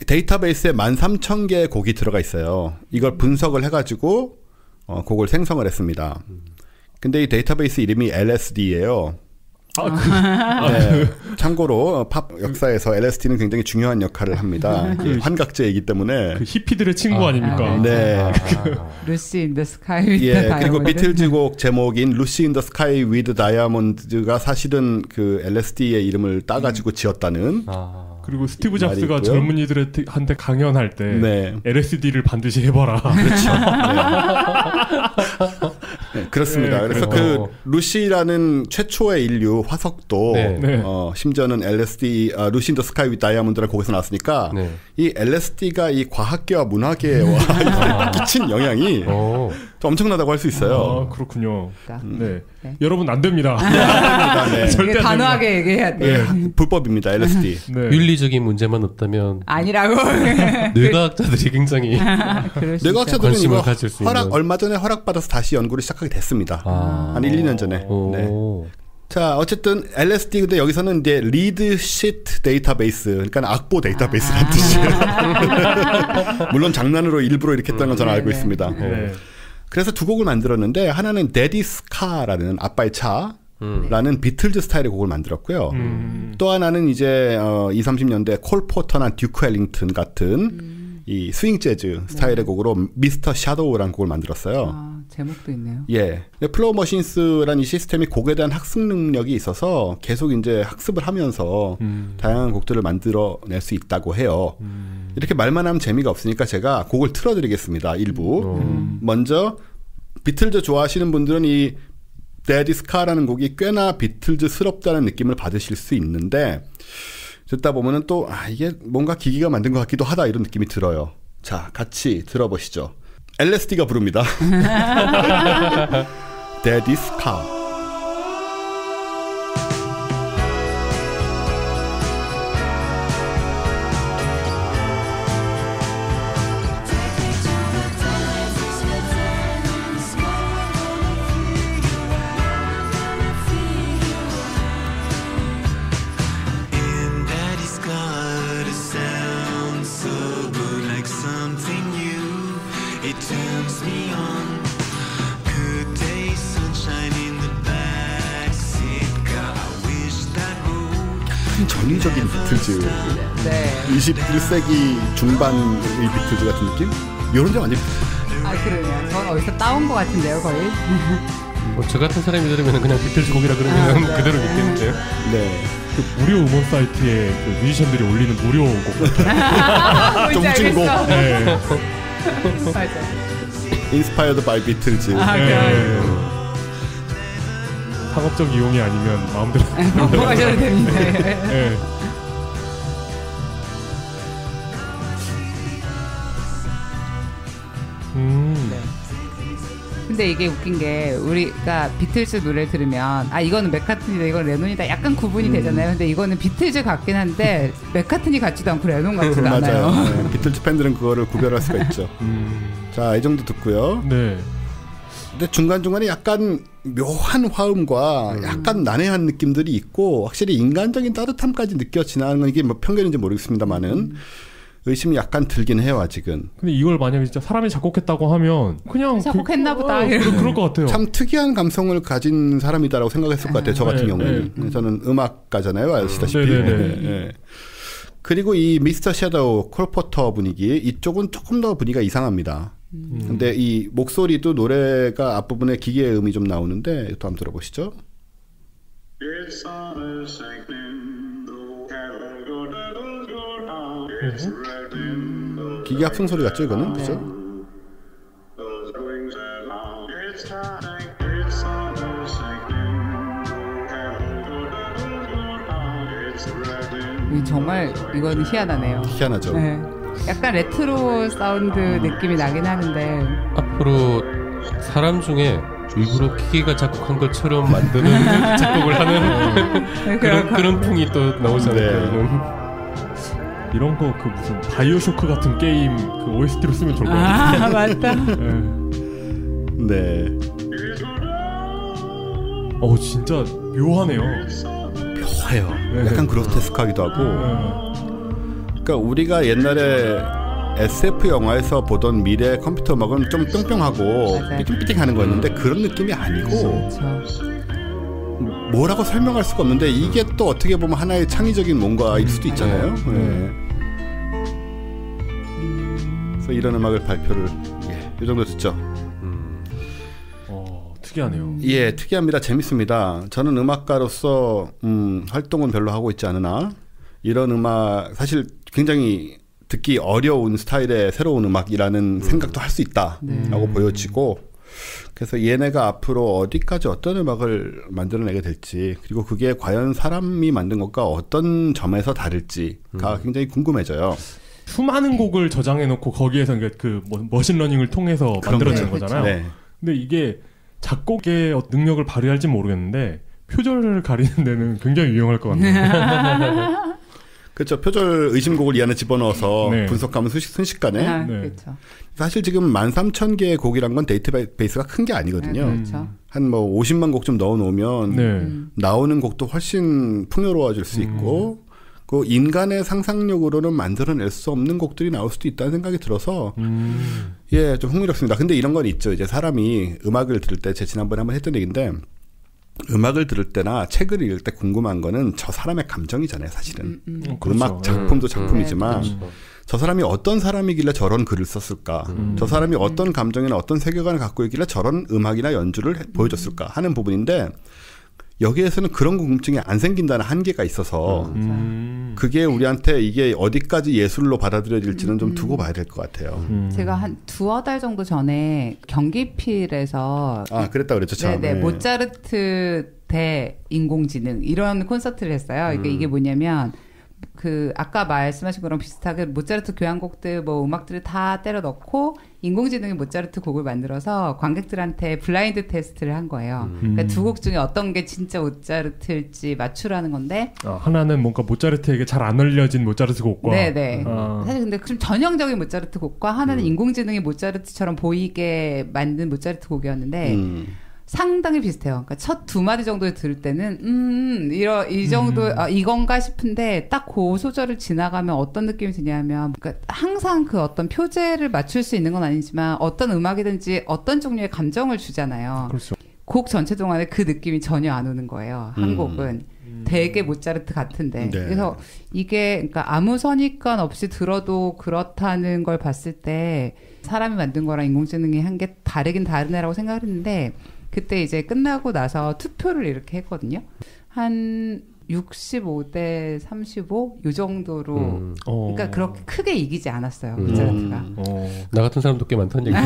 데이터베이스에 13,000개의 곡이 들어가 있어요. 이걸 분석을 해가지고 곡을 생성을 했습니다. 근데 이 데이터베이스 이름이 LSD예요. 참고로 팝 역사에서 LSD는 굉장히 중요한 역할을 합니다. 환각제이기 때문에. 그 히피들의 친구 아닙니까? 네. 루시 인 더 스카이 위드 다이아몬드. 그리고 비틀즈 곡 제목인 루시 인 더 스카이 위드 다이아몬드가 사실은 그 LSD의 이름을 따가지고 지었다는. 그리고 스티브 잡스가 젊은이들한테 강연할 때 LSD를 반드시 해봐라. 그렇죠. 네, 그렇습니다. 네, 그래서 그 루시라는 최초의 인류 화석도 심지어는 LSD 루시 인 더 스카이 윗 다이아몬드라는 곡에서 나왔으니까 이 LSD가 이 과학계와 문화계와 끼친 영향이 엄청나다고 할 수 있어요. 그렇군요. 네. 여러분 안 됩니다. 절대 단호하게 얘기해야 돼요. 불법입니다. LSD. 윤리적인 문제만 없다면 아니라고. 뇌과학자들이 굉장히 뇌과학자들은 이거 얼마 전에 허락받아서 다시 연구를 시작하게 됐습니다. 한 1, 2년 전에. 자, 어쨌든 LSD 근데 여기서는 이제 리드 시트 데이터베이스, 그러니까 악보 데이터베이스라는 뜻이에요. 물론 장난으로 일부러 이렇게 했다는 건 저는 알고 있습니다. 그래서 두 곡을 만들었는데 하나는 데디스 카라는 아빠의 차라는 비틀즈 스타일의 곡을 만들었고요. 또 하나는 이제 20, 30년대 콜 포터나 듀크 앨링턴 같은 이 스윙 재즈 스타일의 곡으로 미스터 샤도우라는 곡을 만들었어요. 제목도 있네요. 예. 플로우 머신스라는 이 시스템이 곡에 대한 학습 능력이 있어서 계속 이제 학습을 하면서 다양한 곡들을 만들어낼 수 있다고 해요. 이렇게 말만 하면 재미가 없으니까 제가 곡을 틀어드리겠습니다. 일부. 먼저 비틀즈 좋아하시는 분들은 이 데디스카라는 곡이 꽤나 비틀즈스럽다는 느낌을 받으실 수 있는데 듣다 보면은 또 이게 뭔가 기기가 만든 것 같기도 하다 이런 느낌이 들어요. 자, 같이 들어보시죠. LSD가 부릅니다. 데디스카. 전위적인 비틀즈, 21세기 중반의 비틀즈 같은 느낌? 이런 점 아니에요? 그러네요. 저는 어디서 따온 것 같은데요, 거의. 저 같은 사람이 들으면 그냥 비틀즈 곡이라 그러면 그대로 믿겠는데요. 네. 그 무료 음원 사이트에 그 뮤지션들이 올리는 무료 곡. 정진곡. 네. 맞아. 인스파이어드 바이 비틀즈. 상업적 이용이 아니면 마음대로 넘어가셔도 됩니다. 네. 근데 이게 웃긴 게 우리가 비틀즈 노래를 들으면 이거는 맥카트니다 이건 레논이다 약간 구분이 되잖아요. 근데 이거는 비틀즈 같긴 한데 맥카트니 같지도 않고 레논 같지도 않아요. 네, 비틀즈 팬들은 그거를 구별할 수가 있죠. 자, 이 정도 듣고요. 네. 근데 중간중간에 약간 묘한 화음과 약간 난해한 느낌들이 있고 확실히 인간적인 따뜻함까지 느껴지는 건 이게 뭐 편견인지 모르겠습니다만은 의심이 약간 들긴 해요 아직은. 근데 이걸 만약에 진짜 사람이 작곡했다고 하면 그냥 작곡했나 보다. 그럴 것 같아요. 참 특이한 감성을 가진 사람이다라고 생각했을 것 같아요. 저 같은 경우는. 저는 음악가잖아요. 아시다시피. 네. 그리고 이 미스터 섀도우 콜포터 분위기 이쪽은 조금 더 분위기가 이상합니다. 근데 이 목소리도 노래가 앞부분에 기계의 음이 좀 나오는데 또 한번 들어보시죠. 기계 합성 소리 같죠 이거는? 그죠? 정말 이거는 희한하네요. 희한하죠. 네. 약간 레트로 사운드 느낌이 나긴 하는데 앞으로 사람 중에 일부러 기계가 작곡한 것처럼 만드는 작곡을 하는 그런 풍이 또 나오잖아요. 이런 거 그 무슨 바이오쇼크 같은 게임 그 OST로 쓰면 좋을 것 같아요. 맞다. 네. 진짜 묘하네요. 묘해요. 약간 그로테스크하기도 하고. 그러니까 우리가 옛날에 SF 영화에서 보던 미래 컴퓨터 음악은 좀 뿅뿅하고 삐띵삐띵하는 거였는데 그런 느낌이 아니고 뭐라고 설명할 수가 없는데 이게 또 어떻게 보면 하나의 창의적인 뭔가일 수도 있잖아요. 그래서 이런 음악을 발표를 이 정도 듣죠. 특이하네요. 예, 특이합니다. 재밌습니다. 저는 음악가로서 활동은 별로 하고 있지 않으나 이런 음악 사실 굉장히 듣기 어려운 스타일의 새로운 음악이라는 생각도 할 수 있다라고 보여지고 그래서 얘네가 앞으로 어디까지 어떤 음악을 만들어내게 될지 그리고 그게 과연 사람이 만든 것과 어떤 점에서 다를지가 굉장히 궁금해져요. 수많은 곡을 저장해놓고 거기에서 그 머신러닝을 통해서 만들어지는 거잖아요. 네. 근데 이게 작곡의 능력을 발휘할지 모르겠는데 표절을 가리는 데는 굉장히 유용할 것 같네요. 그렇죠. 표절 의심곡을 이 안에 집어넣어서 네. 분석하면 순식간에. 네. 그렇죠. 사실 지금 13,000개의 곡이란 건 데이터베이스가 큰 게 아니거든요. 그렇죠. 한 뭐 50만 곡 좀 넣어놓으면 나오는 곡도 훨씬 풍요로워질 수 있고 그 인간의 상상력으로는 만들어낼 수 없는 곡들이 나올 수도 있다는 생각이 들어서 예, 좀 흥미롭습니다. 근데 이런 건 있죠. 이제 사람이 음악을 들을 때 제가 지난번에 한번 했던 얘기인데 음악을 들을 때나 책을 읽을 때 궁금한 거는 저 사람의 감정이잖아요, 사실은. 그렇죠. 음악 작품도 작품이지만 저 사람이 어떤 사람이길래 저런 글을 썼을까? 저 사람이 어떤 감정이나 어떤 세계관을 갖고 있길래 저런 음악이나 연주를 보여줬을까 하는 부분인데 여기에서는 그런 궁금증이 안 생긴다는 한계가 있어서 그게 우리한테 이게 어디까지 예술로 받아들여질지는 좀 두고 봐야 될 것 같아요. 제가 한 2-3달 정도 전에 경기필에서 그랬다 그랬죠. 참. 네네, 모차르트 대 인공지능 이런 콘서트를 했어요. 이게 뭐냐면 그 아까 말씀하신 거랑 비슷하게 모차르트 교향곡들 뭐 음악들을 다 때려 넣고 인공지능이 모차르트 곡을 만들어서 관객들한테 블라인드 테스트를 한 거예요. 그러니까 두 곡 중에 어떤 게 진짜 모차르트일지 맞추라는 건데 하나는 뭔가 모차르트에게 잘 안 알려진 모차르트 곡과 네네 사실 근데 좀 전형적인 모차르트 곡과 하나는 인공지능이 모차르트처럼 보이게 만든 모차르트 곡이었는데 상당히 비슷해요. 그러니까 첫 2마디 정도 들을 때는 이 정도 이건가 싶은데 딱 그 소절을 지나가면 어떤 느낌이 드냐면 그러니까 항상 그 어떤 표제를 맞출 수 있는 건 아니지만 어떤 음악이든지 어떤 종류의 감정을 주잖아요. 그렇죠. 곡 전체 동안에 그 느낌이 전혀 안 오는 거예요. 한 곡은 되게 모차르트 같은데 그래서 이게 그러니까 아무 선입관 없이 들어도 그렇다는 걸 봤을 때 사람이 만든 거랑 인공지능이 한 게 다르긴 다르네라고 생각을 했는데 그때 이제 끝나고 나서 투표를 이렇게 했거든요. 한 65대 35? 요 정도로. 그러니까 그렇게 크게 이기지 않았어요. 모차르트가. 나 같은 사람도 꽤 많다는 얘기죠.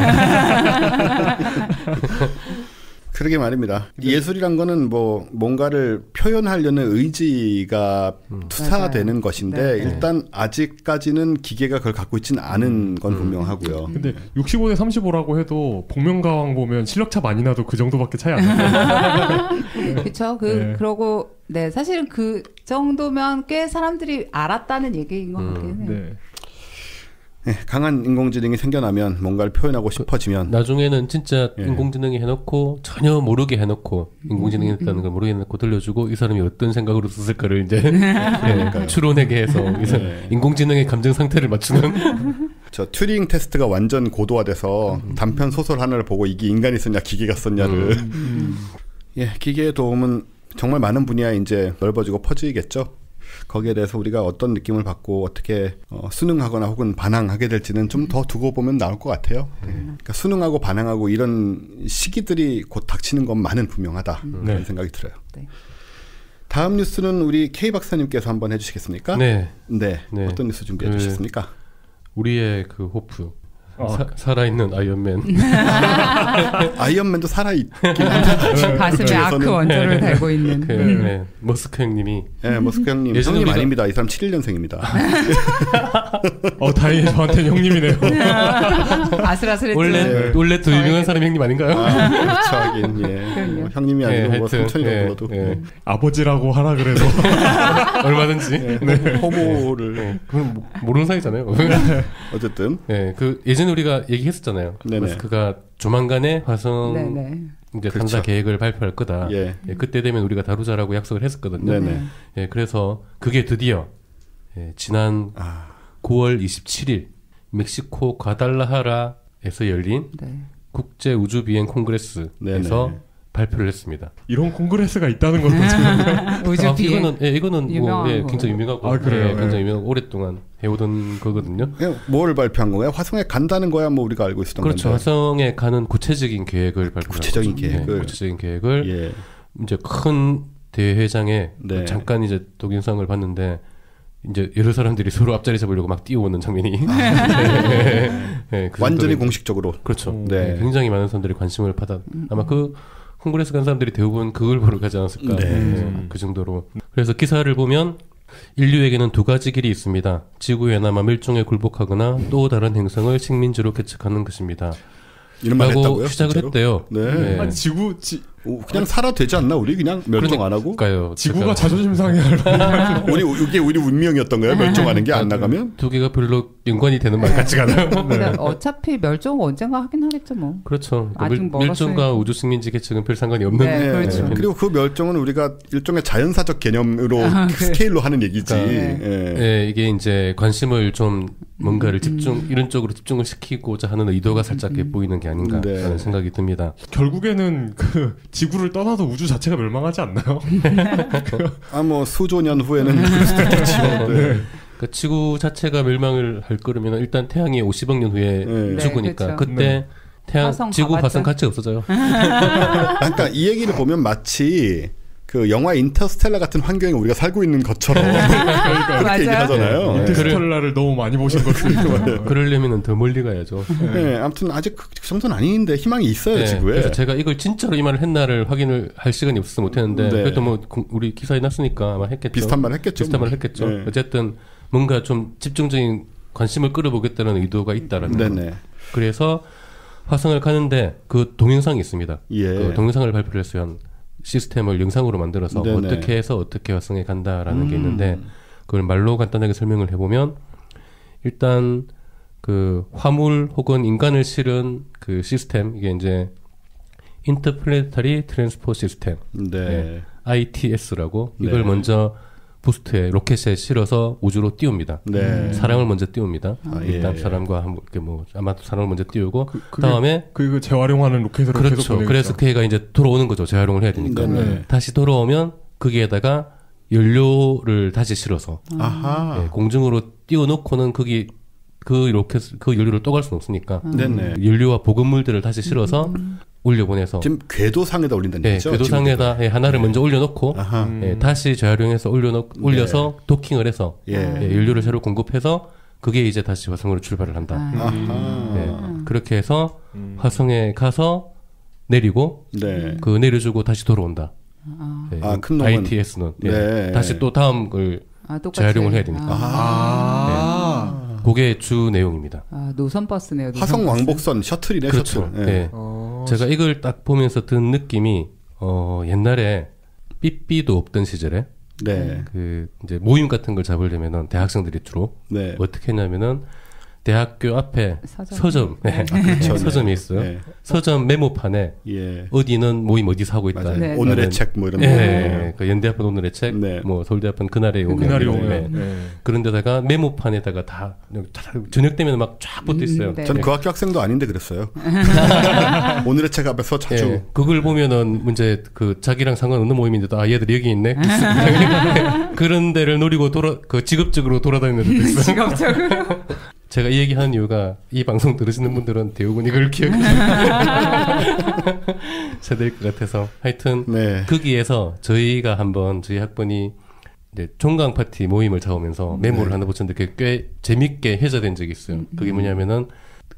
그러게 말입니다. 예술이란 거는 뭐 뭔가를 표현하려는 의지가 투사되는 맞아요. 것인데 네. 일단 아직까지는 기계가 그걸 갖고 있지는 않은 건 분명하고요. 근데 65대 35라고 해도 복면가왕 보면 실력차 많이 나도 그 정도밖에 차이 안 나요. 그렇죠. 그러고 네 사실은 그 정도면 꽤 사람들이 알았다는 얘기인 것 같긴 해요. 네. 네, 강한 인공지능이 생겨나면 뭔가를 표현하고 싶어지면 나중에는 진짜 인공지능이 해놓고 전혀 모르게 해놓고 인공지능이 했다는 걸 모르게 해놓고 들려주고 이 사람이 어떤 생각으로 썼을까를 이제 추론하게 해서 인공지능의 감정 상태를 맞추는 저 튜링 테스트가 완전 고도화돼서 단편 소설 하나를 보고 이게 인간이 썼냐 기계가 썼냐를 예, 기계의 도움은 정말 많은 분야에 이제 넓어지고 퍼지겠죠. 거기에 대해서 우리가 어떤 느낌을 받고 어떻게 순응하거나 혹은 반항하게 될지는 좀 더 두고 보면 나올 것 같아요. 그러니까 순응하고 반항하고 이런 시기들이 곧 닥치는 것만은 분명하다 그런 생각이 들어요. 네. 다음 뉴스는 우리 K 박사님께서 한번 해주시겠습니까? 네. 어떤 뉴스 준비해 주셨습니까? 우리의 그 호프 살아있는 아이언맨. 아이언맨도 살아있긴 한데 가슴에 아크 원조를 달고 있는 머스크 형님이 머스크 형님 형님 아닙니다. 이 사람 71년생입니다. 다행히 저한테는 형님이네요. 아슬아슬했죠. 원래 더 유명한 사람이 형님 아닌가요? 그렇죠. 하긴 형님이 아니고 뭐 삼촌이라고 불러도 아버지라고 하라 그래도 얼마든지 호모를 모르는 사이잖아요. 어쨌든 그 예전에 우리가 얘기했었잖아요. 머스크가 조만간에 화성 이제 탐사 계획을 발표할 거다. 그때 되면 우리가 다루자라고 약속을 했었거든요. 그래서 그게 드디어 지난 9월 27일 멕시코 과달라하라에서 열린 국제 우주 비행 콩그레스에서 발표를 했습니다. 이런 콩그레스가 있다는 것도 지금 우주 비행 이거는 뭐 굉장히 유명하고 굉장히 유명하고 오랫동안 해오던 거거든요. 뭘 발표한 거예요? 화성에 간다는 거야 뭐 우리가 알고 있었던 그렇죠. 건데. 화성에 가는 구체적인 계획을 발표한 구체적인 계획을 구체적인 계획을 이제 큰 대회장에 잠깐 이제 동영상을 봤는데 이제 여러 사람들이 서로 앞자리 잡으려고 막 뛰어오는 장면이 네, 그 완전히 공식적으로. 그렇죠. 네. 굉장히 많은 사람들이 관심을 받아. 아마 그 콩그레스 간 사람들이 대부분 그걸 보러 가지 않았을까. 그 정도로. 그래서 기사를 보면 인류에게는 두 가지 길이 있습니다. 지구에 남아 멸종에 굴복하거나 또 다른 행성을 식민지로 개척하는 것입니다. 이런 말 했다고요? 시작을 진짜로? 했대요. 네. 아니, 그냥 살아도 되지 않나? 우리 그냥 멸종 안 하고? 그러니까요. 지구가 자존심 상해할 이게 우리 운명이었던 거예요? 멸종하는 게 안 나가면? 두 개가 별로 연관이 되는 말 같지가 않아요. 어차피 멸종은 언젠가 하긴 하겠죠, 뭐. 그렇죠. 멸종과 우주 식민지 개척은 별 상관이 없는. 네, 그렇죠. 그리고 그 멸종은 우리가 일종의 자연사적 개념으로 스케일로 하는 얘기지. 이게 이제 관심을 좀 뭔가를 이런 쪽으로 집중을 시키고자 하는 의도가 살짝 보이는 게 아닌가라는 생각이 듭니다. 결국에는 그 지구를 떠나도 우주 자체가 멸망하지 않나요? 뭐 수조 년 후에는 그럴 수도 있겠죠. 네. 그 지구 자체가 멸망을 할 거라면 일단 태양이 50억 년 후에 죽으니까 그때 태양 지구 화성 가치가 없어져요. 그러니까 이 얘기를 보면 마치 그 영화 인터스텔라 같은 환경에 우리가 살고 있는 것처럼 그렇게 얘기하잖아요. 인터스텔라를 너무 많이 보신 것 같아요. 그러려면 더 멀리 가야죠. 아무튼 아직 그 정도는 아닌데 희망이 있어요, 지구에. 그래서 제가 이걸 진짜로 이 말을 했나를 확인을 할 시간이 없어서 못했는데 그래도 뭐 우리 기사에 났으니까 아마 했겠죠. 비슷한 말 했겠죠. 어쨌든 뭔가 좀 집중적인 관심을 끌어보겠다는 의도가 있다라는 거. 그래서 화성을 가는데 그 동영상이 있습니다. 그 동영상을 발표를 했어요. 한 시스템을 영상으로 만들어서 어떻게 해서 어떻게 화성에 간다라는 게 있는데 그걸 말로 간단하게 설명을 해보면 일단 그 화물 혹은 인간을 실은 그 시스템 이게 이제 Interplanetary Transport System ITS라고 이걸 먼저 부스트에 로켓에 실어서 우주로 띄웁니다. 사람을 먼저 띄웁니다. 일단 사람과 아마 사람을 먼저 띄우고 다음에 그 재활용하는 로켓으로 그렇죠. 계속 보내겠죠. 그래서 걔가 이제 돌아오는 거죠. 재활용을 해야 되니까. 다시 돌아오면 거기에다가 연료를 다시 실어서 공중으로 띄워놓고는 그 연료를 또 갈 수는 없으니까 연료와 보급물들을 다시 실어서 올려보내서 지금 궤도상에다 올린다는 얘기죠? 궤도상에다 하나를 먼저 올려놓고 다시 재활용해서 올려서 도킹을 해서 연료를 새로 공급해서 그게 이제 다시 화성으로 출발을 한다. 그렇게 해서 화성에 가서 내리고 그 내려주고 다시 돌아온다. 큰 놈은 ITS는 다시 또 다음 걸 재활용을 해야 되니까. 그게 주 내용입니다. 노선버스네요. 화성 왕복선 셔틀이네. 그렇죠. 셔틀. 제가 이걸 딱 보면서 든 느낌이 옛날에 삐삐도 없던 시절에 그 이제 모임 같은 걸 잡으려면은 대학생들이 주로 어떻게 했냐면은 대학교 앞에 서점 서점이 있어요. 서점 메모판에 어디는 모임 어디서 하고 있다. 오늘의 책 뭐 이런 거. 그 연대 앞은 오늘의 책, 뭐 서울대 앞은 그날의 오면. 그런 데다가 메모판에다가 다 저녁 되면 막 쫙 붙어 있어요. 저는 그 학교 학생도 아닌데 그랬어요. 오늘의 책 앞에서 자주. 그걸 보면은 이제 그 자기랑 상관없는 모임인데도 얘들 여기 있네. 그런 데를 노리고 직업적으로 돌아다니는 데도 있어요. 직업적으로. 제가 이 얘기하는 이유가 이 방송 들으시는 분들은 대부분 이걸 기억하는 세대일 것 같아서 하여튼 거기에서 저희가 한번 저희 학번이 이제 종강 파티 모임을 잡으면서 메모를 하나 붙였는데 그게 꽤 재밌게 해제된 적이 있어요. 그게 뭐냐면은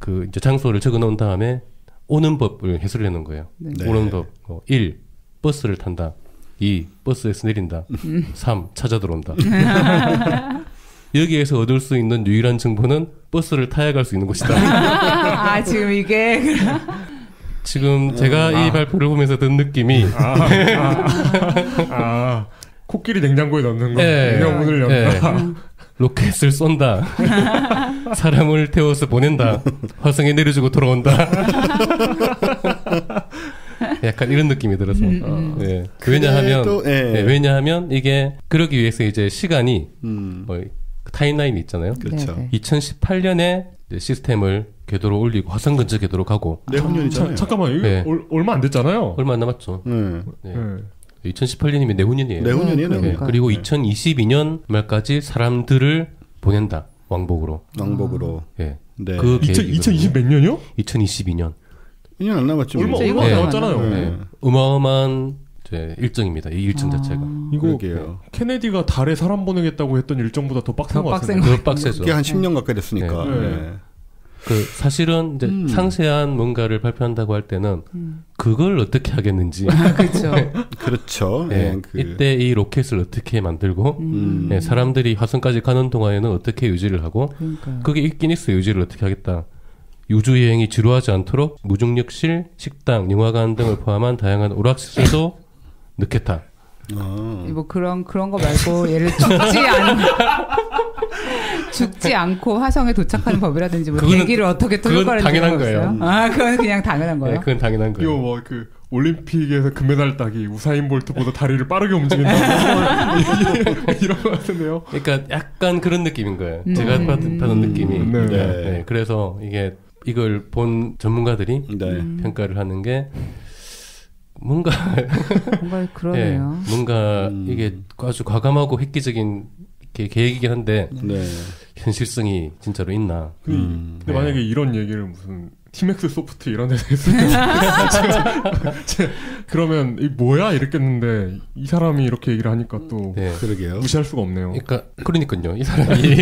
그 이제 장소를 적어놓은 다음에 오는 법을 해설을 해놓은 거예요. 오는 법 1. 버스를 탄다. 2. 버스에서 내린다. 3. 찾아 들어온다. 여기에서 얻을 수 있는 유일한 정보는 버스를 타야 갈 수 있는 곳이다. 지금 이게 지금 제가 이 발표를 보면서 든 느낌이 코끼리 냉장고에 넣는 거. 문을 연다. 로켓을 쏜다. 사람을 태워서 보낸다. 화성에 내려주고 돌아온다. 약간 이런 느낌이 들어서. 왜냐하면 이게 그러기 위해서 이제 시간이 타임라인이 있잖아요. 그렇죠. 2018년에 시스템을 궤도로 올리고 화성 근처 궤도로 가고. 내후년이잖아요. 잠깐만, 이게 얼마 안 됐잖아요. 얼마 안 남았죠. 2018년이면 내후년이에요. 내후년이에요. 그리고 2022년 말까지 사람들을 보낸다. 왕복으로. 그 2020 몇 년이요? 2022년. 2년 안 남았죠. 얼마 안 남았잖아요. 어마어마한 일정입니다. 이 일정 자체가. 이거 케네디가 달에 사람 보내겠다고 했던 일정보다 더 빡센 것 같은데. 더 빡세죠. 그게 한 10년 가까이 됐으니까. 그 사실은 이제 상세한 뭔가를 발표한다고 할 때는 그걸 어떻게 하겠는지. 그렇죠. 그렇죠. 네, 이때 이 로켓을 어떻게 만들고 네, 사람들이 화성까지 가는 동안에는 어떻게 유지를 하고 그게 있긴 있어요. 유지를 어떻게 하겠다. 우주여행이 지루하지 않도록 무중력실, 식당, 영화관 등을 포함한 다양한 오락시설도 넣겠다. 뭐 그런 거 말고 예를 죽지 않고 화성에 도착하는 법이라든지 뭐 비행기를 어떻게 뚫을 거라든지 당연한 거예요. 그건 그냥 당연한 거예요. 네, 그건 당연한 거예요. 이거 뭐 그 올림픽에서 금메달 따기 우사인 볼트보다 다리를 빠르게 움직인다 이런 거 같은데요. 그러니까 약간 그런 느낌인 거예요. 제가 받은 느낌이. 네, 그래서 이걸 본 전문가들이 평가를 하는 게 뭔가 그러네요. 뭔가 이게 아주 과감하고 획기적인 계획이긴 한데 현실성이 진짜로 있나? 근데 만약에 이런 얘기를 무슨 티맥스 소프트 이런 데서 했으면 그러면 이 뭐야 이랬겠는데 이 사람이 이렇게 얘기를 하니까 또 그러게요. 무시할 수가 없네요. 그러니까요. 이 사람이.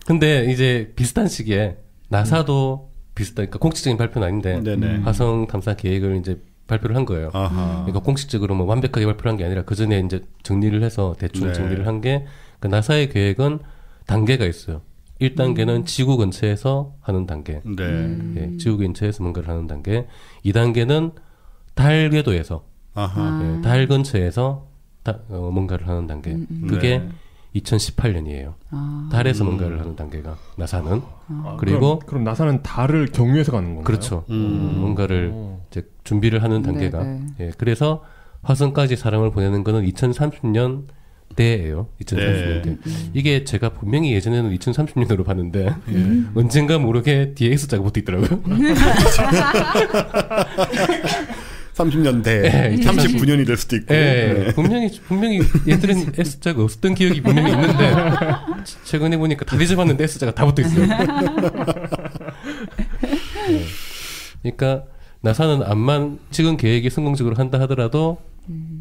근데 이제 비슷한 시기에 나사도 그러니까 공식적인 발표는 아닌데 화성 탐사 계획을 이제 발표를 한 거예요. 그러니까 공식적으로 뭐 완벽하게 발표를 한 게 아니라 그 전에 이제 정리를 해서 대충 정리를 한 게 그 나사의 계획은 단계가 있어요. 1단계는 지구 근처에서 하는 단계. 지구 근처에서 뭔가를 하는 단계. 2단계는 달 궤도에서 달 근처에서 뭔가를 하는 단계. 그게 2018년이에요. 달에서 뭔가를 하는 단계가 나사는. 그리고 그럼 나사는 달을 경유해서 가는 건가요? 그렇죠. 뭔가를 이제 준비를 하는 단계가. 그래서 화성까지 사람을 보내는 거는 2030년대예요. 2030년대. 이게 제가 분명히 예전에는 2030년으로 봤는데 언젠가 모르게 뒤에 X자가 붙어 있더라고요. 30년대, 39년이 될 수도 있고. 분명히 얘들은 S자가 없었던 기억이 분명히 있는데 최근에 보니까 다 뒤져봤는데 S자가 다 붙어 있어요. 그러니까 나사는 암만 지금 계획이 성공적으로 한다 하더라도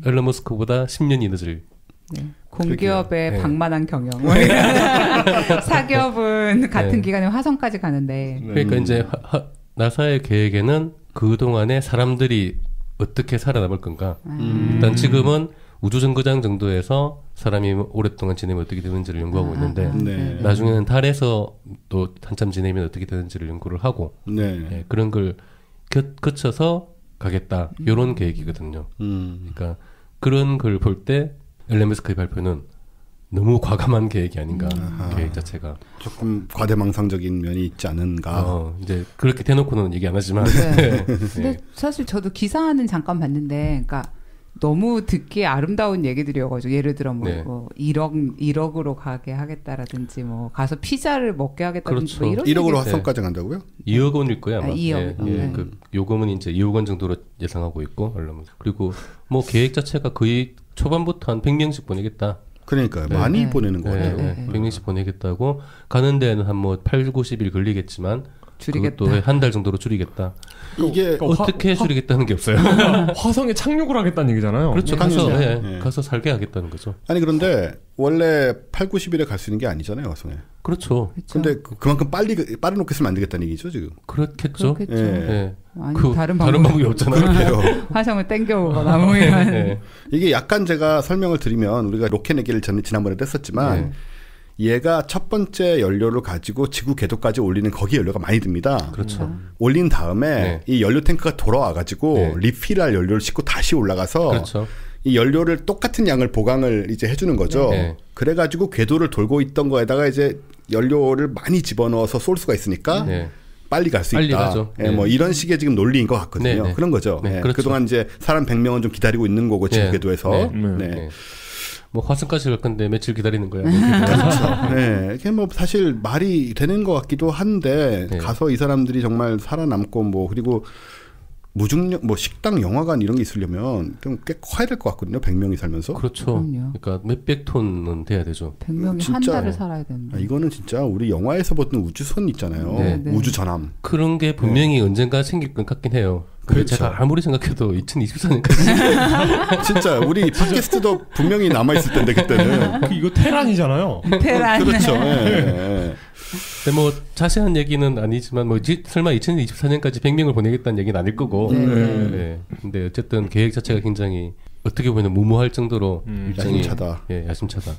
앨런 머스크보다 10년이 늦을. 공기업의 방만한 경영. 사기업은 같은 기간에 화성까지 가는데. 그러니까 이제 나사의 계획에는 그 동안에 사람들이 어떻게 살아남을 건가. 일단 지금은 우주정거장 정도에서 사람이 오랫동안 지내면 어떻게 되는지를 연구하고 있는데 나중에는 달에서 또 한참 지내면 어떻게 되는지를 연구를 하고 그런 걸 거쳐서 가겠다. 이런 계획이거든요. 그러니까 그런 걸 볼 때 앨런 머스크의 발표는 너무 과감한 계획이 아닌가. 계획 자체가 조금 과대망상적인 면이 있지 않은가. 이제 그렇게 대놓고는 얘기 안 하지만. 근데 사실 저도 기사는 잠깐 봤는데, 그러니까 너무 듣기 아름다운 얘기들이어가지고 예를 들어 뭐 1억으로 가게 하겠다라든지 뭐 가서 피자를 먹게 하겠다든지 뭐 이런 1억으로 화성까지 간다고요? 2억 원일 거야 아마. 2억. 그 요금은 이제 2억 원 정도로 예상하고 있고 그리고 뭐 계획 자체가 거의 초반부터 한 100명씩 보내겠다. 그러니까요. 많이 보내는 거 같아요. 100명씩 보내겠다고 가는 데는 한 뭐 8, 90일 걸리겠지만 줄이겠다. 그것도 한 달 정도로 줄이겠다. 이게 어떻게 줄이겠다는 게 없어요. 화성에 착륙을 하겠다는 얘기잖아요. 그렇죠. 가서 살게 하겠다는 거죠. 아니 그런데 원래 8, 90일에 갈 수 있는 게 아니잖아요. 화성에. 그렇죠. 근데 그만큼 빠른 로켓을 만들겠다는 얘기죠 지금. 그렇겠죠. 아니, 다른 방법이 없잖아요. 화성을 땡겨오거나 뭐 이런. 이게 약간 제가 설명을 드리면 우리가 로켓 얘기를 지난번에 했었지만 얘가 첫 번째 연료를 가지고 지구 궤도까지 올리는 거기에 연료가 많이 듭니다. 그렇죠. 올린 다음에 이 연료 탱크가 돌아와가지고 리필할 연료를 싣고 다시 올라가서 그렇죠. 이 연료를 똑같은 양을 보강을 이제 해주는 거죠. 그래가지고 궤도를 돌고 있던 거에다가 이제 연료를 많이 집어넣어서 쏠 수가 있으니까 빨리 갈 수 있다. 뭐 이런 식의 지금 논리인 것 같거든요. 그런 거죠. 그렇죠. 그동안 이제 사람 100명은 좀 기다리고 있는 거고 지구 궤도에서. 뭐 화성까지 갈 건데 며칠 기다리는 거야. 그렇죠. 이게 뭐 사실 말이 되는 것 같기도 한데 가서 이 사람들이 정말 살아남고 뭐 그리고 무중력 뭐 식당, 영화관 이런 게 있으려면 좀 꽤 커야 될 것 같거든요. 100명이 살면서. 그렇죠. 그러니까 몇백 톤은 돼야 되죠. 100명이 진짜, 한 달을 살아야 되는데. 이거는 진짜 우리 영화에서 보던 우주선 있잖아요. 우주 전함. 그런 게 분명히 언젠가 생길 것 같긴 해요. 그렇죠. 제가 아무리 생각해도 2024년까지 진짜 우리 팟캐스트도 분명히 남아 있을 텐데 그때는 이거 테란이잖아요. 테란. 그렇죠. 근데 뭐 자세한 얘기는 아니지만 뭐 설마 2024년까지 100명을 보내겠다는 얘기는 아닐 거고. 네. 근데 어쨌든 계획 자체가 굉장히 어떻게 보면 무모할 정도로 일정이 야심차다. 예, 야심차다.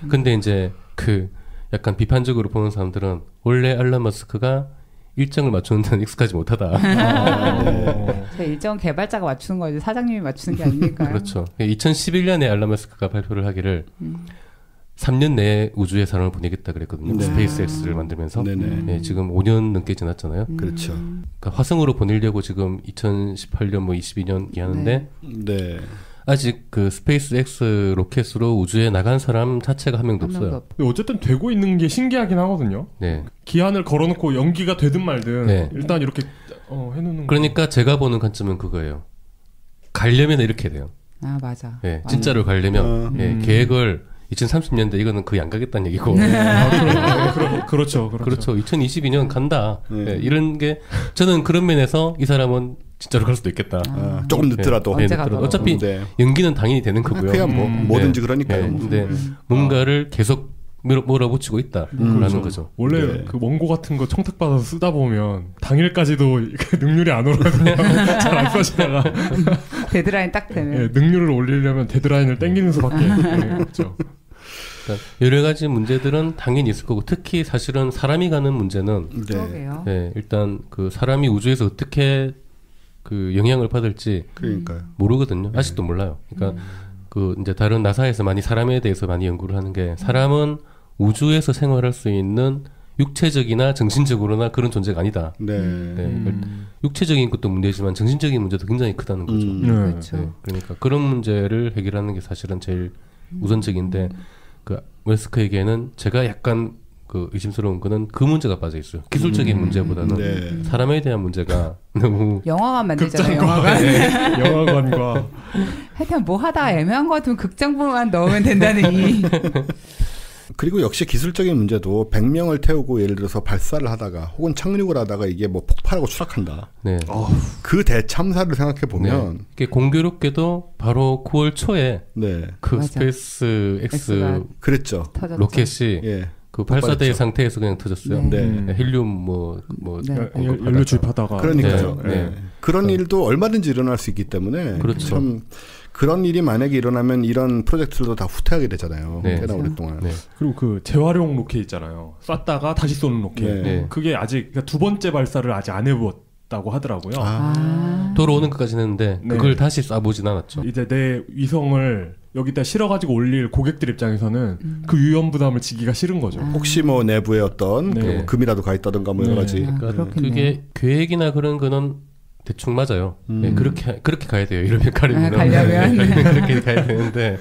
근데 이제 그 약간 비판적으로 보는 사람들은 원래 일론 머스크가 일정을 맞추는 데는 익숙하지 못하다. 네. 제 일정 개발자가 맞추는 거지 사장님이 맞추는 게 아니니까요. 그렇죠. 2011년에 일론 머스크가 발표를 하기를 3년 내에 우주에 사람을 보내겠다 그랬거든요. 네. 스페이스X를 만들면서. 네, 지금 5년 넘게 지났잖아요. 그렇죠. 그러니까 화성으로 보내려고 지금 2018년 뭐 22년이 하는데 네. 아직 그 스페이스X 로켓으로 우주에 나간 사람 자체가 한 명도 없어요. 어쨌든 되고 있는 게 신기하긴 하거든요. 네. 기한을 걸어놓고 연기가 되든 말든 네. 일단 이렇게 해놓는. 그러니까 제가 보는 관점은 그거예요. 가려면 이렇게 돼요. 아 맞아. 네, 진짜로 가려면 네, 계획을 2030년대 이거는 거의 안 가겠다는 얘기고. 그렇죠. 2022년 간다. 네, 이런 게 저는 그런 면에서 이 사람은 진짜로 갈 수도 있겠다. 조금 늦더라도. 네, 늦더라도. 어차피 연기는 당연히 되는 거고요. 그냥 뭐 뭐든지 그러니까요. 네, 근데 뭔가를 계속 몰아붙이고 있다라는 거죠. 원래 그 원고 같은 거 청탁받아서 쓰다 보면 당일까지도 능률이 안 오르거든요. 잘 안 써지다가 데드라인 딱 되면 네, 능률을 올리려면 데드라인을 땡기는 수밖에 없죠. 그러니까 여러 가지 문제들은 당연히 있을 거고 특히 사실은 사람이 가는 문제는 네, 일단 그 사람이 우주에서 어떻게 그 영향을 받을지 모르거든요. 아직도 몰라요. 그러니까 그 이제 다른 나사에서 많이 사람에 대해서 많이 연구를 하는 게 사람은 우주에서 생활할 수 있는 육체적이나 정신적으로나 그런 존재가 아니다. 육체적인 것도 문제지만 정신적인 문제도 굉장히 크다는 거죠. 그렇죠. 네, 그러니까 그런 문제를 해결하는 게 사실은 제일 우선적인데 그 머스크에게는 제가 약간 그 의심스러운 거는 그 문제가 빠져 있어요. 기술적인 문제보다는 사람에 대한 문제가 너무 영화관 만들잖아요. 영화관. 영화관과 하여튼 뭐 하다가 애매한 거 같으면 극장부만 넣으면 된다는 이. 그리고 역시 기술적인 문제도 100명을 태우고 예를 들어서 발사를 하다가 혹은 착륙을 하다가 이게 뭐 폭발하고 추락한다. 네. 그 대참사를 생각해 보면 이게 공교롭게도 바로 9월 초에 그 맞아. 스페이스 X 그랬죠. 로켓이 그 발사대 상태에서 그냥 터졌어요. 헬륨 연료 주입하다가 그러니까요. 그런 일도 얼마든지 일어날 수 있기 때문에 그렇죠. 참 그런 일이 만약에 일어나면 이런 프로젝트들도 다 후퇴하게 되잖아요. 꽤나 오랫동안. 그리고 그 재활용 로켓 있잖아요. 쐈다가 다시 쏘는 로켓. 그게 아직 그러니까 두 번째 발사를 아직 안 해봤다고 하더라고요. 돌아오는 것까지는 했는데 그걸 다시 쏴보진 않았죠. 이제 내 위성을 여기다 실어가지고 올릴 고객들 입장에서는 그 위험 부담을 지기가 싫은 거죠. 혹시 뭐 내부에 어떤 그 금이라도 가 있다든가 뭐 여러 가지. 그러니까 그게 계획이나 그런 거는 대충 맞아요. 그렇게 가야 돼요. 이러면 가려면 그렇게 가야 되는데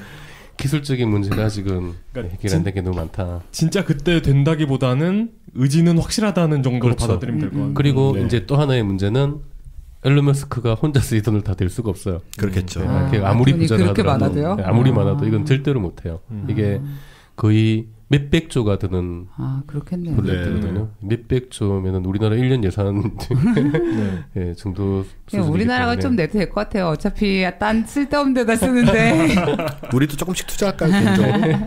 기술적인 문제가 아직은 해결 안 된 게 너무 많다. 진짜 그때 된다기보다는 의지는 확실하다는 정도로 받아들이면 될 것 같아요. 그리고 이제 또 하나의 문제는 일론 머스크가 혼자서 이 돈을 다 댈 수가 없어요. 그렇겠죠. 아무리 부자를 하더라도 아무리 많아도 이건 절대로 못해요. 이게 거의 몇백 조가 드는 그렇겠네요. 프로젝트거든요. 몇백 조면은 우리나라 1년 예산 정도 우리나라가 좀 내도 될 것 같아요. 어차피 딴 쓸데없는 데다 쓰는데 우리도 조금씩 투자할까요? 개인적으로?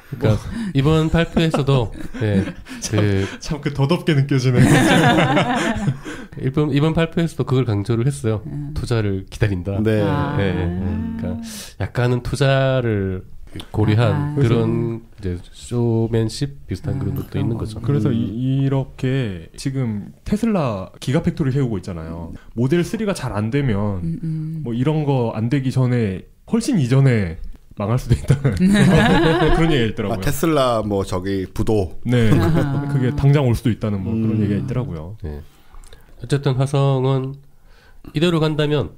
그러니까 이번 발표에서도 참 그 더덥게 느껴지네. 이번 발표에서도 그걸 강조를 했어요. 투자를 기다린다. 그러니까 약간은 투자를 고려한 그런 이제 쇼맨십 비슷한 그런 것도 있는 거죠. 그래서 이렇게 지금 테슬라 기가팩토리 세우고 있잖아요. 모델 3가 잘 안 되면 뭐 이런 거 안 되기 전에 훨씬 이전에 망할 수도 있다는 그런 얘기가 있더라고요. 테슬라 뭐 저기 부도. 그게 당장 올 수도 있다는 뭐 그런 얘기가 있더라고요. 어쨌든 화성은 이대로 간다면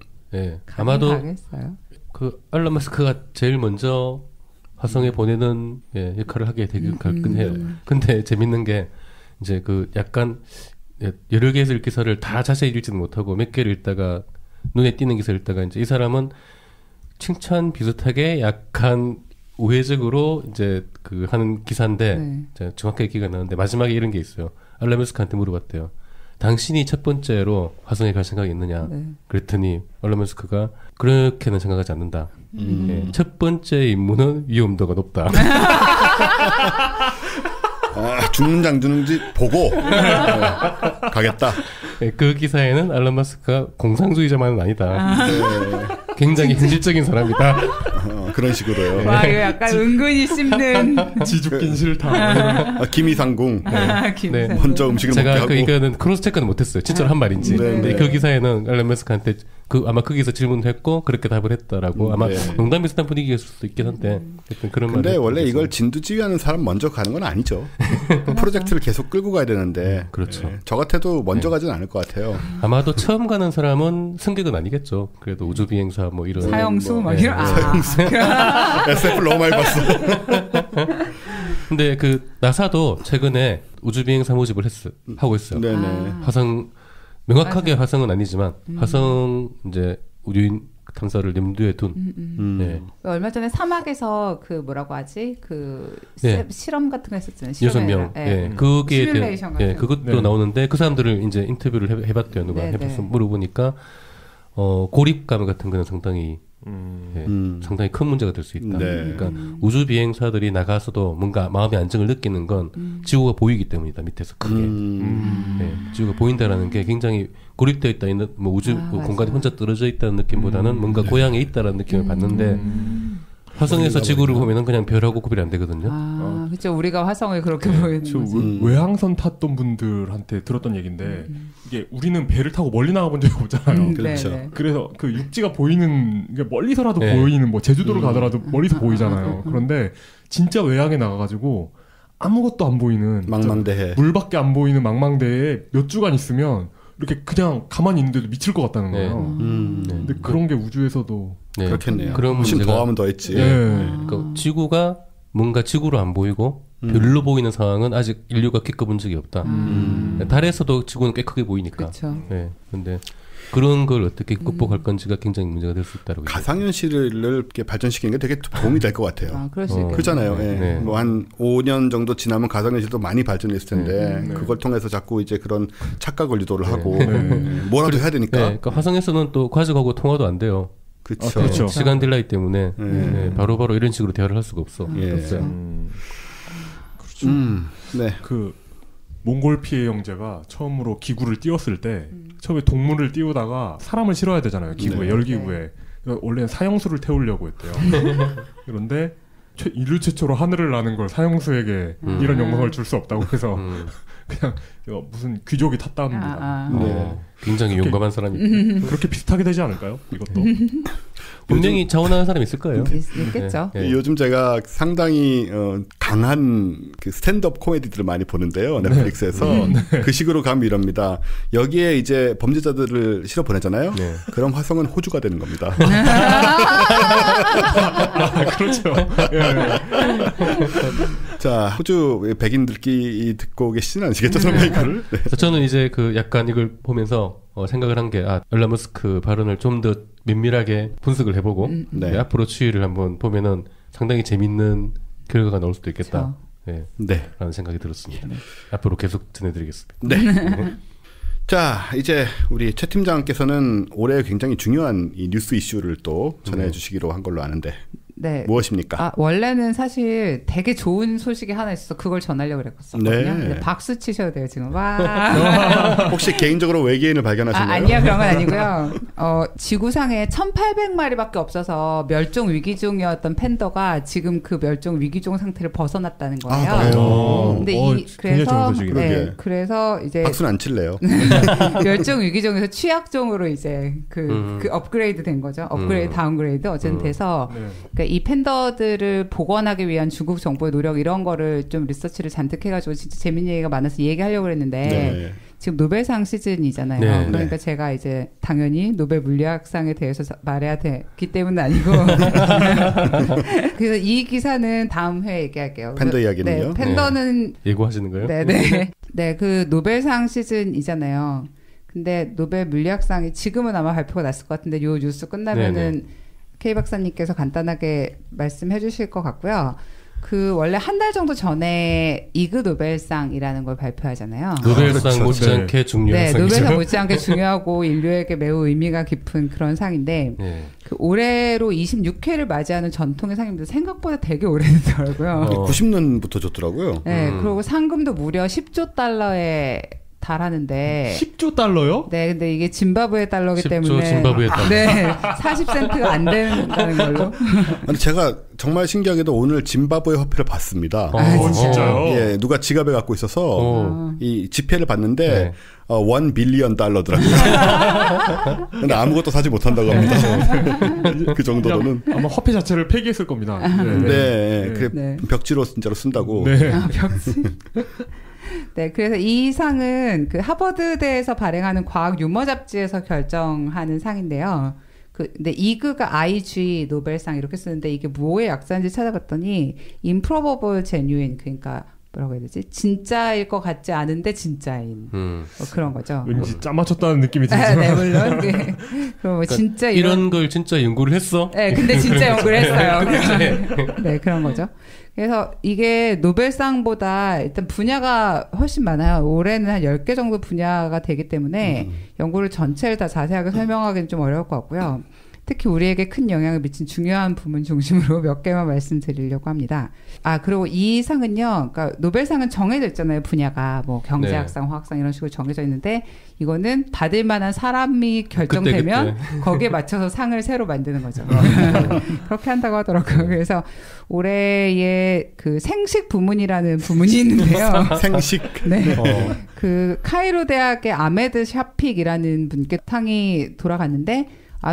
아마도 가겠어요? 그 일론 머스크가 제일 먼저 화성에 보내는 역할을 하게 되긴 해요. 근데 재밌는 게 이제 그 약간 여러 개에서 기사를 다 자세히 읽지는 못하고 몇 개를 읽다가 눈에 띄는 기사를 읽다가 이제 이 사람은 칭찬 비슷하게 약간 우회적으로 이제 그 하는 기사인데 정확하게 기억이 안 나는데 마지막에 이런 게 있어요. 일론 머스크한테 물어봤대요. 당신이 첫 번째로 화성에 갈 생각이 있느냐? 그랬더니 일론 머스크가 그렇게는 생각하지 않는다. 첫 번째 임무는 위험도가 높다. 죽는지 보고 가겠다. 네, 그 기사에는 알런 머스크가 공상주의자만은 아니다. 네. 굉장히 현실적인 사람이다. 그런 식으로요. 와, 이거 약간 은근히 씹는. 지죽긴 싫다. 김이상궁. 네. 먼저 음식을 먹게 하고. 이거는 크로스 체크는 못했어요. 진짜로 한 말인지. 근데 그 기사에는 알런 머스크한테 아마 거기서 질문을 했고 그렇게 답을 했다라고 아마 농담 비슷한 분위기였을 수도 있긴 한데 그런 말. 근데 원래 이걸 진두지휘하는 사람 먼저 가는 건 아니죠. 프로젝트를 계속 끌고 가야 되는데. 그렇죠. 저 같아도 먼저 가진 않을 것 같아요. 아마도 처음 가는 사람은 승객은 아니겠죠. 그래도 우주 비행사 뭐 이런 사형수 막 이런. 사형수. SF를 너무 많이 봤어. 근데 그 나사도 최근에 우주 비행사 모집을 하고 있어요. 네네. 화성 명확하게 맞아. 화성은 아니지만 화성 이제 우주인 탐사를 염두에 둔. 네. 얼마 전에 사막에서 그 뭐라고 하지? 그 실험 같은 거 했었잖아요. 6명. 네. 그게 시뮬레이션 그것도 나오는데 그 사람들을 이제 인터뷰를 해봤대요. 누가 해봐서 물어보니까 고립감 같은 거는 상당히 상당히 큰 문제가 될 수 있다. 그러니까 우주 비행사들이 나가서도 뭔가 마음의 안정을 느끼는 건 지구가 보이기 때문이다. 밑에서 크게 지구가 보인다라는 게 굉장히 고립되어 있다. 뭐 우주 공간에 혼자 떨어져 있다는 느낌보다는 뭔가 고향에 있다라는 느낌을 받는데 화성에서 지구를 보면은 그냥 별하고 구별이 안 되거든요. 그렇죠. 우리가 화성을 그렇게 보이는. 외항선 탔던 분들한테 들었던 얘기인데 이게 우리는 배를 타고 멀리 나가본 적이 없잖아요. 그렇죠. 네네. 그래서 그 육지가 보이는 멀리서라도 보이는 뭐 제주도를 가더라도 멀리서 보이잖아요. 그런데 진짜 외항에 나가가지고 아무것도 안 보이는 망망대해 물밖에 안 보이는 망망대해에 몇 주간 있으면 이렇게 그냥 가만히 있는데도 미칠 것 같다는 거예요. 근데 그런 게 우주에서도 그렇겠네요. 그런 훨씬 더하면 더했지. 그러니까 지구가 뭔가 지구로 안 보이고 별로 보이는 상황은 아직 인류가 겪어본 적이 없다. 달에서도 지구는 꽤 크게 보이니까. 그렇죠. 근데 그런 걸 어떻게 극복할 건지가 굉장히 문제가 될 수 있다고. 가상현실을 이렇게 발전시키는 게 되게 도움이 될 것 같아요. 그럴 수 있겠네요. 그렇잖아요. 뭐 한 5년 정도 지나면 가상현실도 많이 발전했을 텐데 그걸 통해서 자꾸 이제 그런 착각을 유도를 하고 뭐라도 해야 되니까. 그러니까 화성에서는 또 과적하고 통화도 안 돼요. 그렇죠. 시간 딜레이 때문에 바로바로 이런 식으로 대화를 할 수가 없어. 그렇죠. 네. 그 몽골피해 형제가 처음으로 기구를 띄웠을 때 처음에 동물을 띄우다가 사람을 실어야 되잖아요. 기구에 열기구에. 원래는 사형수를 태우려고 했대요. 그런데 인류 최초로 하늘을 나는 걸 사형수에게 이런 영광을 줄 수 없다고 해서 그냥 무슨 귀족이 탔답니다. 굉장히 용감한 사람이. 그렇게 비슷하게 되지 않을까요? 이것도. 분명히 자원하는 사람이 있을 거예요. 있겠죠. 요즘 제가 상당히 강한 그 스탠드업 코미디들을 많이 보는데요. 넷플릭스에서. 그 식으로 가면 이럽니다. 여기에 이제 범죄자들을 실어 보내잖아요. 그럼 화성은 호주가 되는 겁니다. 그렇죠. 자, 호주 백인들끼리 듣고 계시지는 않으시겠죠, 설마 이거를? 저는 이제 그 약간 이걸 보면서 생각을 한 게 일론 머스크 발언을 좀 더 면밀하게 분석을 해보고 앞으로 추이를 한번 보면은 상당히 재밌는 결과가 나올 수도 있겠다. 라는 생각이 들었습니다. 앞으로 계속 전해드리겠습니다. 네. 자, 이제 우리 최 팀장께서는 올해 굉장히 중요한 이 뉴스 이슈를 또 전해주시기로 한 걸로 아는데. 네. 무엇입니까? 원래는 사실 되게 좋은 소식이 하나 있어서 그걸 전하려고 그랬었거든요. 근데 박수 치셔도 돼요, 지금. 와. 혹시 개인적으로 외계인을 발견하셨나요? 아니요, 그런 건 아니고요. 지구상에 1,800마리밖에 없어서 멸종 위기종이었던 팬더가 지금 그 멸종 위기종 상태를 벗어났다는 거예요. 근데 그래서 이제 박수는 안 칠래요. 멸종 위기종에서 취약종으로 이제 그 업그레이드 된 거죠. 업그레이드, 다운그레이드 어쨌든 돼서 그러니까 이 팬더들을 복원하기 위한 중국 정부의 노력 이런 거를 좀 리서치를 잔뜩 해가지고 진짜 재밌는 얘기가 많아서 얘기하려고 했는데 지금 노벨상 시즌이잖아요. 그러니까 제가 이제 당연히 노벨 물리학상에 대해서 말해야 되기 때문은 아니고 그래서 이 기사는 다음 회에 얘기할게요. 팬더 이야기는요? 팬더는 예고하시는 거예요? 네, 그 노벨상 시즌이잖아요. 근데 노벨 물리학상이 지금은 아마 발표가 났을 것 같은데 요 뉴스 끝나면은 K 박사님께서 간단하게 말씀해 주실 것 같고요. 그 원래 한 달 정도 전에 이그 노벨상이라는 걸 발표하잖아요. 노벨상 못지않게 중요한 네, 상이죠. 노벨상 못지않게 중요하고 인류에게 매우 의미가 깊은 그런 상인데 네. 그 올해로 26회를 맞이하는 전통의 상인데 생각보다 되게 오래됐더라고요. 90년부터 줬더라고요. 네, 그리고 상금도 무려 10조 달러에 달하는데 10조 달러요? 네, 근데 이게 짐바브웨 달러기 10조 때문에 짐바브웨 달러. 네, 40센트가 안 된다는 걸로. 아니 제가 정말 신기하게도 오늘 짐바브웨 화폐를 봤습니다. 진짜요? 예, 누가 지갑에 갖고 있어서 이 지폐를 봤는데 네. 1 빌리언 달러더라고요. 근데 아무것도 사지 못한다고 합니다. 그 정도로는 아마 화폐 자체를 폐기했을 겁니다. 네, 벽지로 진짜로 쓴다고. 네. 벽지. 네, 그래서 이 상은 그 하버드대에서 발행하는 과학 유머 잡지에서 결정하는 상인데요. 근데 이그가 IG 노벨상 이렇게 쓰는데 이게 뭐의 약자인지 찾아봤더니 improbable genuine, 그러니까 뭐라고 해야 되지? 진짜일 것 같지 않은데 진짜인 뭐 그런 거죠. 왠지 짜 맞췄다는 느낌이 들죠. 네, 물론. 네. 그럼 뭐 그러니까 진짜 이런 걸 진짜 연구를 했어? 네, 근데 진짜 연구를 했어요. 네, 그런 거죠. 그래서 이게 노벨상보다 일단 분야가 훨씬 많아요. 올해는 한 10개 정도 분야가 되기 때문에 연구를 전체를 다 자세하게 설명하기는 좀 어려울 것 같고요. 특히 우리에게 큰 영향을 미친 중요한 부문 중심으로 몇 개만 말씀드리려고 합니다. 그리고 이 상은요, 그러니까 노벨상은 정해져 있잖아요, 분야가. 뭐 경제학상, 네. 화학상 이런 식으로 정해져 있는데, 이거는 받을 만한 사람이 결정되면 그때. 거기에 맞춰서 상을 새로 만드는 거죠. 그렇게 한다고 하더라고요. 그래서 올해의 그 생식 부문이라는 부문이 있는데요. 생식. 네. 그 카이로 대학의 아메드 샤픽이라는 분께 상이 돌아갔는데,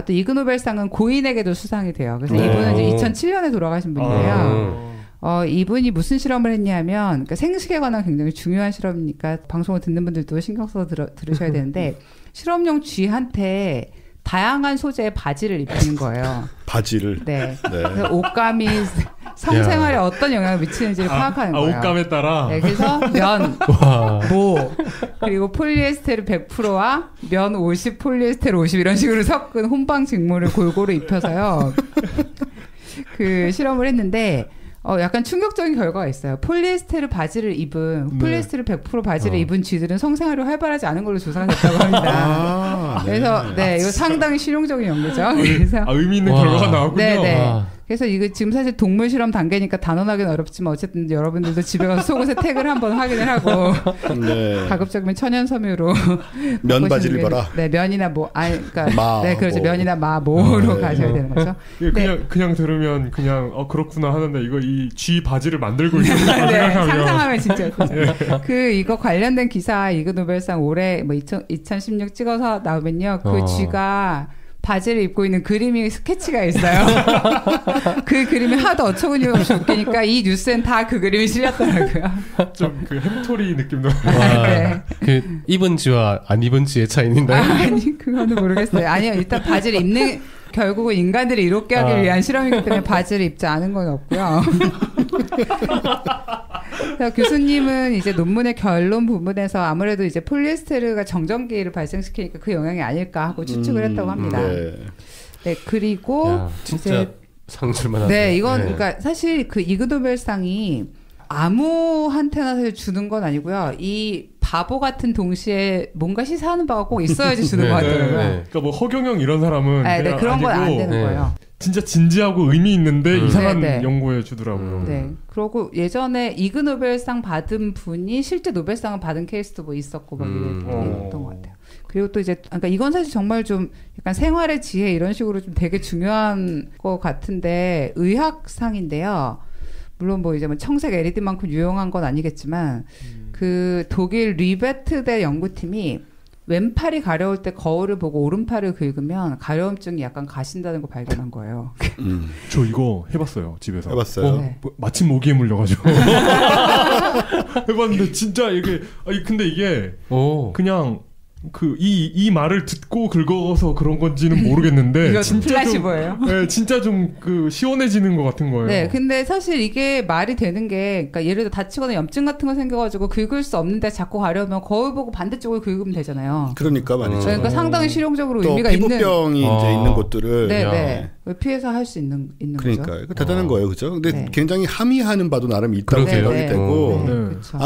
또 이그노벨상은 고인에게도 수상이 돼요. 그래서 이분은 이제 2007년에 돌아가신 분이에요. 이분이 무슨 실험을 했냐면, 그러니까 생식에 관한 굉장히 중요한 실험이니까 방송을 듣는 분들도 신경 써서 들으셔야 되는데, 실험용 쥐한테 다양한 소재의 바지를 입히는 거예요. 바지를? 네. 그래서 옷감이 성생활에 어떤 영향을 미치는지를 파악하는 거예요. 옷감에 따라? 네, 그래서 면, 모, 그리고 폴리에스테르 100%와 면 50, 폴리에스테르 50 이런 식으로 섞은 혼방 직물을 골고루 입혀서요. 그 실험을 했는데, 약간 충격적인 결과가 있어요. 폴리에스테르 바지를 입은, 폴리에스테르 100% 바지를 입은 쥐들은 성생활이 활발하지 않은 걸로 조사가 됐다고 합니다. 그래서, 네, 이거 상당히 실용적인 연구죠. 그래서. 의미 있는 결과가 나왔군요. 네네. 그래서 이거 지금 사실 동물 실험 단계니까 단언하기는 어렵지만 어쨌든 여러분들도 집에 가서 속옷에 태그를 한번 확인을 하고 네. 가급적이면 천연 섬유로 면 바지를 입어라. 네, 면이나 뭐 그러니까 네, 그렇죠. 면이나 모로 가셔야 되는 거죠. 그냥 들으면 그냥 그렇구나 하는데 이거 이 쥐 바지를 만들고 있는 거 네, 상상하면 진짜 이거 관련된 기사 이그 노벨상 올해 뭐 2016 찍어서 나오면요. 그 쥐가 바지를 입고 있는 그림이 스케치가 있어요. 그 그림이 하도 어처구니 없이 웃기니까 이 뉴스엔 다 그 그림이 실렸더라고요. 좀 그 햄토리 느낌도. 네. 그 입은 지와 안 입은 지의 차이인가요? 아니 그거는 모르겠어요. 아니요, 일단 바지를 입는 결국은 인간들을 이롭게 하기 위한 실험이기 때문에 바지를 입지 않은 건 없고요. 교수님은 이제 논문의 결론 부분에서 아무래도 이제 폴리에스테르가 정전기를 발생시키니까 그 영향이 아닐까 하고 추측을 했다고 합니다. 네, 그리고 진짜 상줄만 하네. 네, 이건 그러니까 사실 그 이그노벨상이 아무한테나 사실 주는 건 아니고요. 이 바보 같은 동시에 뭔가 시사하는 바가 꼭 있어야지 주는 것 같더라고요. 그러니까 뭐 허경영 이런 사람은 네, 그런 건 안 되는 거예요. 진짜 진지하고 의미 있는데 이상한 연구에 주더라고요. 네. 그리고 예전에 이그 노벨상 받은 분이 실제 노벨상을 받은 케이스도 뭐 있었고 막 이랬던 것 같아요. 그리고 또 이제 그러니까 이건 사실 정말 좀 약간 생활의 지혜 이런 식으로 좀 되게 중요한 것 같은데 의학상인데요. 물론 뭐 이제 뭐 청색 LED만큼 유용한 건 아니겠지만 그 독일 리베트대 연구팀이 왼팔이 가려울 때 거울을 보고 오른팔을 긁으면 가려움증이 약간 가신다는 거 발견한 거예요. 저 이거 해봤어요, 집에서. 해봤어요? 네. 마침 모기에 물려가지고. 해봤는데 진짜 이게 근데 이게 그냥 이 말을 듣고 긁어서 그런 건지는 모르겠는데 이거 진짜 플래시보예요. 네, 진짜 좀 시원해지는 것 같은 거예요. 네, 근데 사실 이게 말이 되는 게, 그러니까 예를 들어 다치거나 염증 같은 거 생겨가지고 긁을 수 없는데 자꾸 가려면 거울 보고 반대쪽으로 긁으면 되잖아요. 그러니까 말이죠. 그러니까 상당히 실용적으로 의미가 있는 피부병이 이제 있는 곳들을 네, 피해서 할 수 있는 그러니까 거죠. 이거 대단한 거예요, 그렇죠? 근데 굉장히 함의하는 바도 나름 있다고 생각이 되고,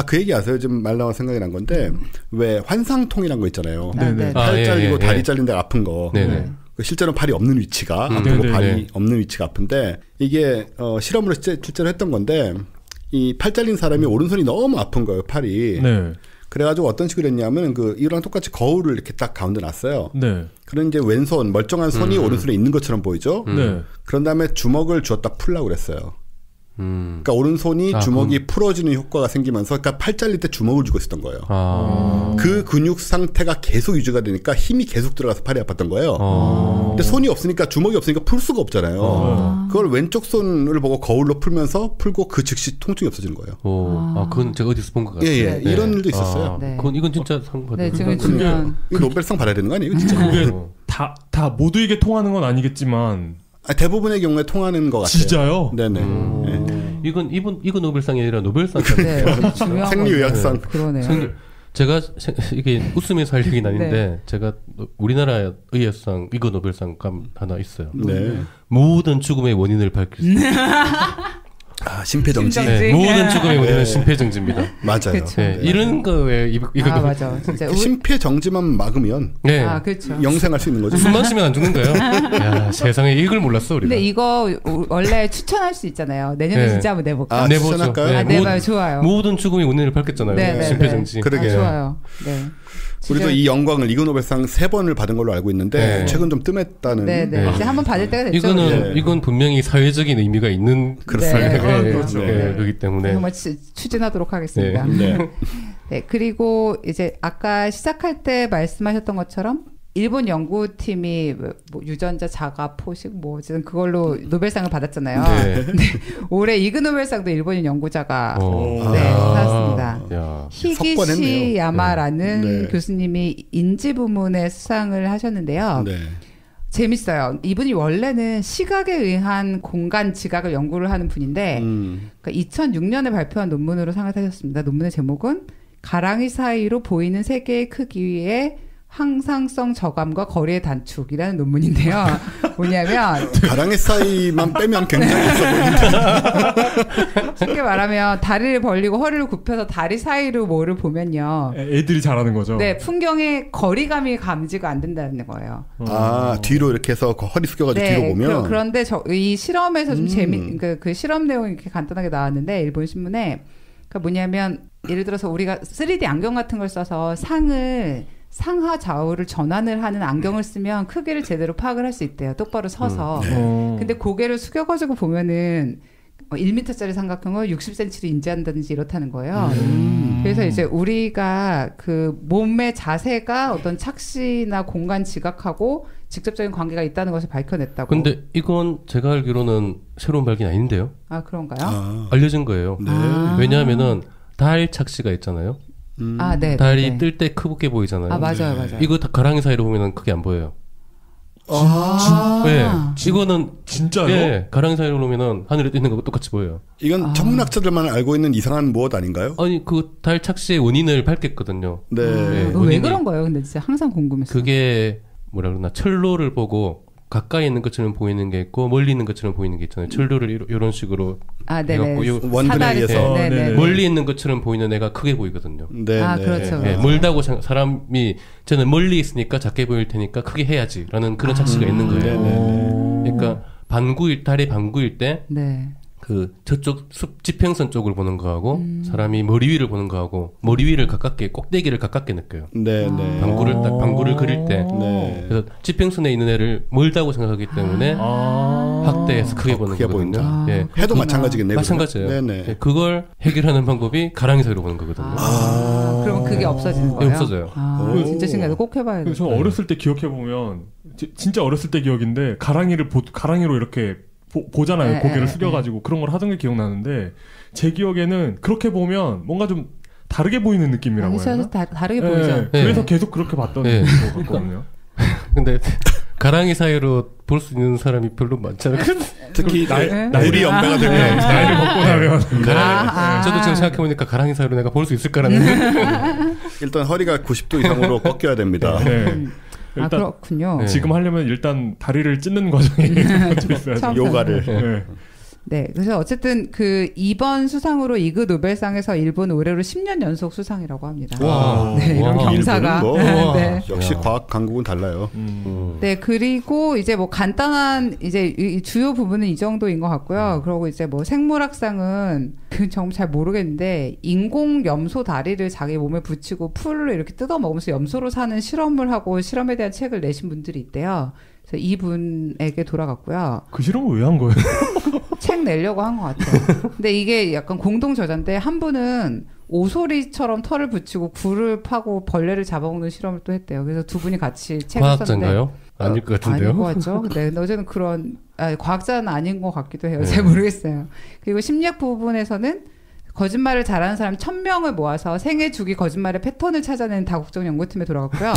그 얘기 아세요? 지금 말 나와 생각이 난 건데 왜 환상통이란 거 있잖아요. 팔 잘리고 다리 잘린 데가 아픈 거. 실제로 팔이 없는 위치가 아프고 발이 없는 위치가 아픈데 이게 실험으로 실제로 했던 건데 이 팔 잘린 사람이 오른손이 너무 아픈 거예요, 팔이. 그래가지고 어떤 식으로 했냐면 이거랑 똑같이 거울을 이렇게 딱 가운데 놨어요. 그런 이제 왼손 멀쩡한 손이 오른손에 있는 것처럼 보이죠. 그런 다음에 주먹을 쥐었다 풀라고 그랬어요. 그러니까 오른손이 주먹이 풀어지는 효과가 생기면서 그러니까 팔 잘릴 때 주먹을 쥐고 있었던 거예요. 그 근육 상태가 계속 유지가 되니까 힘이 계속 들어가서 팔이 아팠던 거예요. 근데 손이 없으니까 주먹이 없으니까 풀 수가 없잖아요. 그걸 왼쪽 손을 보고 거울로 풀고 그 즉시 통증이 없어지는 거예요. 그건 제가 어디서 본 것 같아요. 예. 이런 일도 있었어요. 이건 진짜 상 받아요. 이거 노벨상 받아야 되는 거 아니에요? 진짜. 그게 다 모두에게 통하는 건 아니겠지만 대부분의 경우에 통하는 것 같아요. 진짜요? 네네. 이건 노벨상이 아니라 노벨상이잖아요. 생리의학상. 그러네요. 제가 이게 웃으면서 할 얘기는 아닌데 제가 우리나라 의학상 이거 노벨상 하나 있어요. 모든 죽음의 원인을 밝힐 수 있어요. 심폐정지. 모든 죽음의 원인은 심폐정지입니다. 맞아요. 이런 거에 이거 맞아. 진짜 심폐정지만 막으면 그렇죠. 영생할 수 있는 거죠. 숨 마시면 안 죽는 거예요. 야, 세상에 이걸 몰랐어 우리가. 근데 이거 원래 추천할 수 있잖아요. 내년에 진짜 한번 내볼까? 추천할까요? 내봐요. 좋아요. 모든 죽음의 원인을 밝혔잖아요. 심폐정지. 그러게요. 좋아요. 우리도 이 영광을 이그노벨상 3번을 받은 걸로 알고 있는데 최근 좀 뜸했다는. 이제 한번 받을 때가 됐죠. 이건 분명히 사회적인 의미가 있는 그렇기 때문에 정말 추진하도록 하겠습니다. 그리고 이제 아까 시작할 때 말씀하셨던 것처럼 일본 연구팀이 유전자 자가 포식 어쨌든 그걸로 노벨상을 받았잖아요. 근데 올해 이그노벨상도 일본인 연구자가 받았습니다. 히기시 야마라는 교수님이 인지 부문에 수상을 하셨는데요. 재밌어요. 이분이 원래는 시각에 의한 공간 지각을 연구를 하는 분인데 그러니까 2006년에 발표한 논문으로 상을 타셨습니다. 논문의 제목은 가랑이 사이로 보이는 세계의 크기의 항상성 저감과 거리의 단축이라는 논문인데요. 뭐냐면 가랑이 사이만 빼면 굉장히 있어 보이는데 쉽게 말하면 다리를 벌리고 허리를 굽혀서 다리 사이로 뭐를 보면요. 애들이 잘하는 거죠. 네, 풍경의 거리감이 감지가 안 된다는 거예요. 뒤로 이렇게 해서 허리 숙여가지고 뒤로 보면. 그런데 이 실험에서 좀 그 실험 내용이 이렇게 간단하게 나왔는데 일본 신문에 그러니까 뭐냐면 예를 들어서 우리가 3D 안경 같은 걸 써서 상하 좌우를 전환을 하는 안경을 쓰면 크기를 제대로 파악을 할 수 있대요. 똑바로 서서. 근데 고개를 숙여가지고 보면은 1m짜리 삼각형을 60cm로 인지한다든지 이렇다는 거예요. 그래서 이제 우리가 그 몸의 자세가 어떤 착시나 공간 지각하고 직접적인 관계가 있다는 것을 밝혀냈다고. 근데 이건 제가 알기로는 새로운 발견이 아닌데요. 그런가요? 알려진 거예요. 왜냐하면은 달 착시가 있잖아요. 달이 뜰 때 크게 보이잖아요. 맞아요. 이거 다 가랑이 사이로 보면 크게 안 보여요. 이거는 진짜요? 가랑이 사이로 보면은 하늘에 뜨는 거하고 똑같이 보여요. 이건 천문학자들만 알고 있는 이상한 무엇 아닌가요? 아니 그 달 착시의 원인을 밝혔거든요. 왜 그런 거예요? 근데 진짜 항상 궁금했어요. 그게 뭐라 그러나 철로를 보고 가까이 있는 것처럼 보이는 게 있고 멀리 있는 것처럼 보이는 게 있잖아요. 철로를 이런 식으로 원근에 의해서 멀리 있는 것처럼 보이는 애가 크게 보이거든요. 그렇죠. 멀다고 사람이 저는 멀리 있으니까 작게 보일 테니까 크게 해야지라는 그런 착시가 있는 거예요. 그러니까 달이 반구일 때 그 저쪽 지평선 쪽을 보는 거하고 사람이 머리 위를 보는 거하고 머리 위를 가깝게 꼭대기를 가깝게 느껴요. 방구를 그릴 때 그래서 지평선에 있는 애를 멀다고 생각하기 때문에 확대해서 크게 보는 거거든요. 해도 마찬가지겠네요. 마찬가지예요. 그걸 해결하는 방법이 가랑이 사이로 보는 거거든요. 그러면 그게 없어지는 거예요? 없어져요. 진짜 신기하다. 꼭 해봐야 돼요. 저 어렸을 때 기억해 보면 진짜 어렸을 때 기억인데 가랑이로 이렇게 보잖아요. 고개를 숙여가지고 그런 걸 하던 게 기억나는데 제 기억에는 그렇게 보면 뭔가 좀 다르게 보이는 느낌이라고 해요. 다르게 보이죠. 그래서 계속 그렇게 봤던 것 같거든요. 근데 가랑이 사이로 볼 수 있는 사람이 별로 많지 않아요. 특히 나이 연배가 되면 나이를 먹고 나면 저도 지금 생각해보니까 가랑이 사이로 내가 볼 수 있을까라는 일단 허리가 90도 이상으로 꺾여야 됩니다. 일단 그렇군요. 지금 하려면 일단 다리를 찢는 과정이 있어야죠. 요가를. 네, 그래서 어쨌든 그 이번 수상으로 이그 노벨상에서 일본 올해로 10년 연속 수상이라고 합니다. 와, 네, 이런 경사가. 뭐, 네. 역시 과학 강국은 달라요. 네, 그리고 이제 뭐 간단한 이제 이 주요 부분은 이 정도인 것 같고요. 그리고 이제 뭐 생물학상은 정말 잘 모르겠는데 인공 염소 다리를 자기 몸에 붙이고 풀을 이렇게 뜯어 먹으면서 염소로 사는 실험을 하고 실험에 대한 책을 내신 분들이 있대요. 그래서 이분에게 돌아갔고요. 그 실험을 왜 한 거예요? 책 내려고 한 것 같아요. 근데 이게 약간 공동 저자인데 한 분은 오소리처럼 털을 붙이고 굴을 파고 벌레를 잡아먹는 실험을 또 했대요. 그래서 두 분이 같이 책을 과학자인가요? 아닐 것 같은데요. 아닌 것 같죠. 근데 어제는 그런 과학자는 아닌 것 같기도 해요. 잘 모르겠어요. 그리고 심리학 부분에서는 거짓말을 잘하는 사람 1000명을 모아서 생애 주기 거짓말의 패턴을 찾아내는 다국적 연구팀에 돌아갔고요.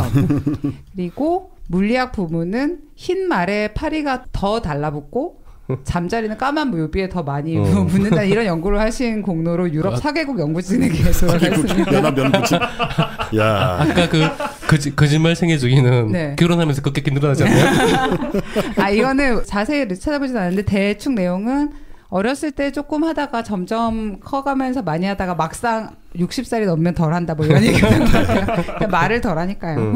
그리고 물리학 부분은 흰 말에 파리가 더 달라붙고 잠자리는 까만 묘비에 더 많이 붙는다 이런 연구를 하신 공로로 유럽 4개국 연구진에게 돌아갔습니다. 연합 연구진. 야. 아까 거짓말 생애 주기는 결혼하면서 급격히 늘어나지 않나요? 이거는 자세히 찾아보진 않았는데 대충 내용은 어렸을 때 조금 하다가 점점 커가면서 많이 하다가 막상 60살이 넘으면 덜 한다 뭐 이런 얘기가 나와요. 말을 덜 하니까요.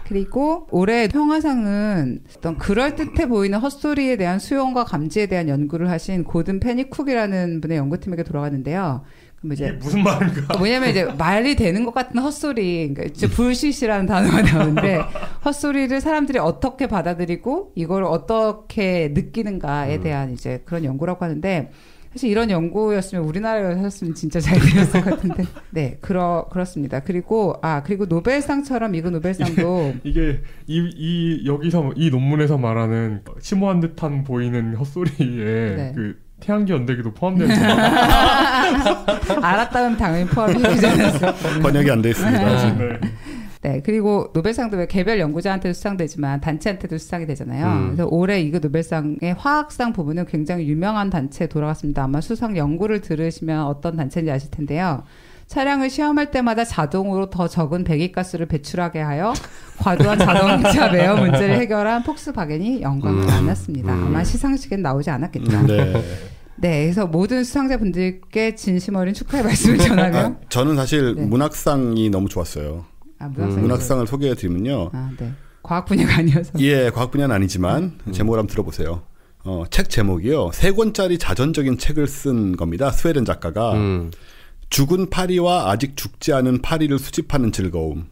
그리고 올해 평화상은 어떤 그럴듯해 보이는 헛소리에 대한 수용과 감지에 대한 연구를 하신 고든 페니쿡이라는 분의 연구팀에게 돌아갔는데요. 그럼 이제 무슨 말인가? 뭐냐면 이제 말이 되는 것 같은 헛소리, 그러니까 이제 불시시라는 단어가 나오는데 헛소리를 사람들이 어떻게 받아들이고 이걸 어떻게 느끼는가에 대한 이제 그런 연구라고 하는데. 사실 이런 연구였으면 우리나라에 하셨으면 진짜 잘 되었을 것 같은데. 네, 그렇습니다. 그리고 노벨상처럼 이그 노벨상도 이게 여기서 이 논문에서 말하는 심오한 듯한 보이는 헛소리에 그 태양계 연대기도 포함되는 알았다면 당연히 포함이 되지 않았어요. 번역이 안 돼 있습니다. 네, 그리고 노벨상도 왜 개별 연구자한테도 수상되지만 단체한테도 수상이 되잖아요. 그래서 올해 이그 노벨상의 화학상 부분은 굉장히 유명한 단체에 돌아갔습니다. 아마 수상 연구를 들으시면 어떤 단체인지 아실 텐데요. 차량을 시험할 때마다 자동으로 더 적은 배기가스를 배출하게 하여 과도한 자동차 매연 문제를 해결한 폭스바겐이 영광을 만났습니다. 아마 시상식엔 나오지 않았겠죠. 네, 그래서 모든 수상자분들께 진심 어린 축하의 말씀을 전하며 저는 사실 문학상이 너무 좋았어요. 문학상을 소개해드리면요. 과학 분야가 아니어서. 예, 과학 분야는 아니지만 제목을 한번 들어보세요. 책 제목이요. 3권짜리 자전적인 책을 쓴 겁니다. 스웨덴 작가가. 죽은 파리와 아직 죽지 않은 파리를 수집하는 즐거움.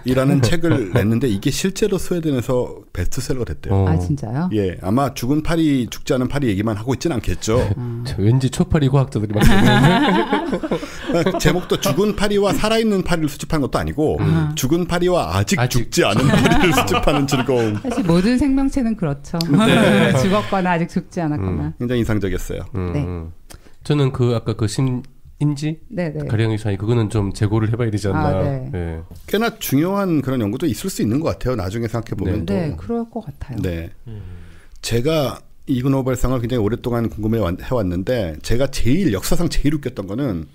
이라는 책을 냈는데 이게 실제로 스웨덴에서 베스트셀러가 됐대요. 아 진짜요? 예, 아마 죽은 파리, 죽지 않은 파리 얘기만 하고 있지는 않겠죠. 왠지 초파리 과학자들이 막 제목도 죽은 파리와 살아있는 파리를 수집하는 것도 아니고 죽은 파리와 아직 죽지 않은 파리를 수집하는 즐거움. 사실 모든 생명체는 그렇죠. 네. 죽었거나 아직 죽지 않았거나. 굉장히 인상적이었어요. 네. 저는 아까 인지? 가령이 사이 그거는 좀 재고를 해봐야 되지 않나. 네. 꽤나 중요한 그런 연구도 있을 수 있는 것 같아요. 나중에 생각해보면. 네, 그럴 것 같아요. 네. 제가 이그 노벨상을 굉장히 오랫동안 궁금해해왔는데 제가 역사상 제일 웃겼던 거는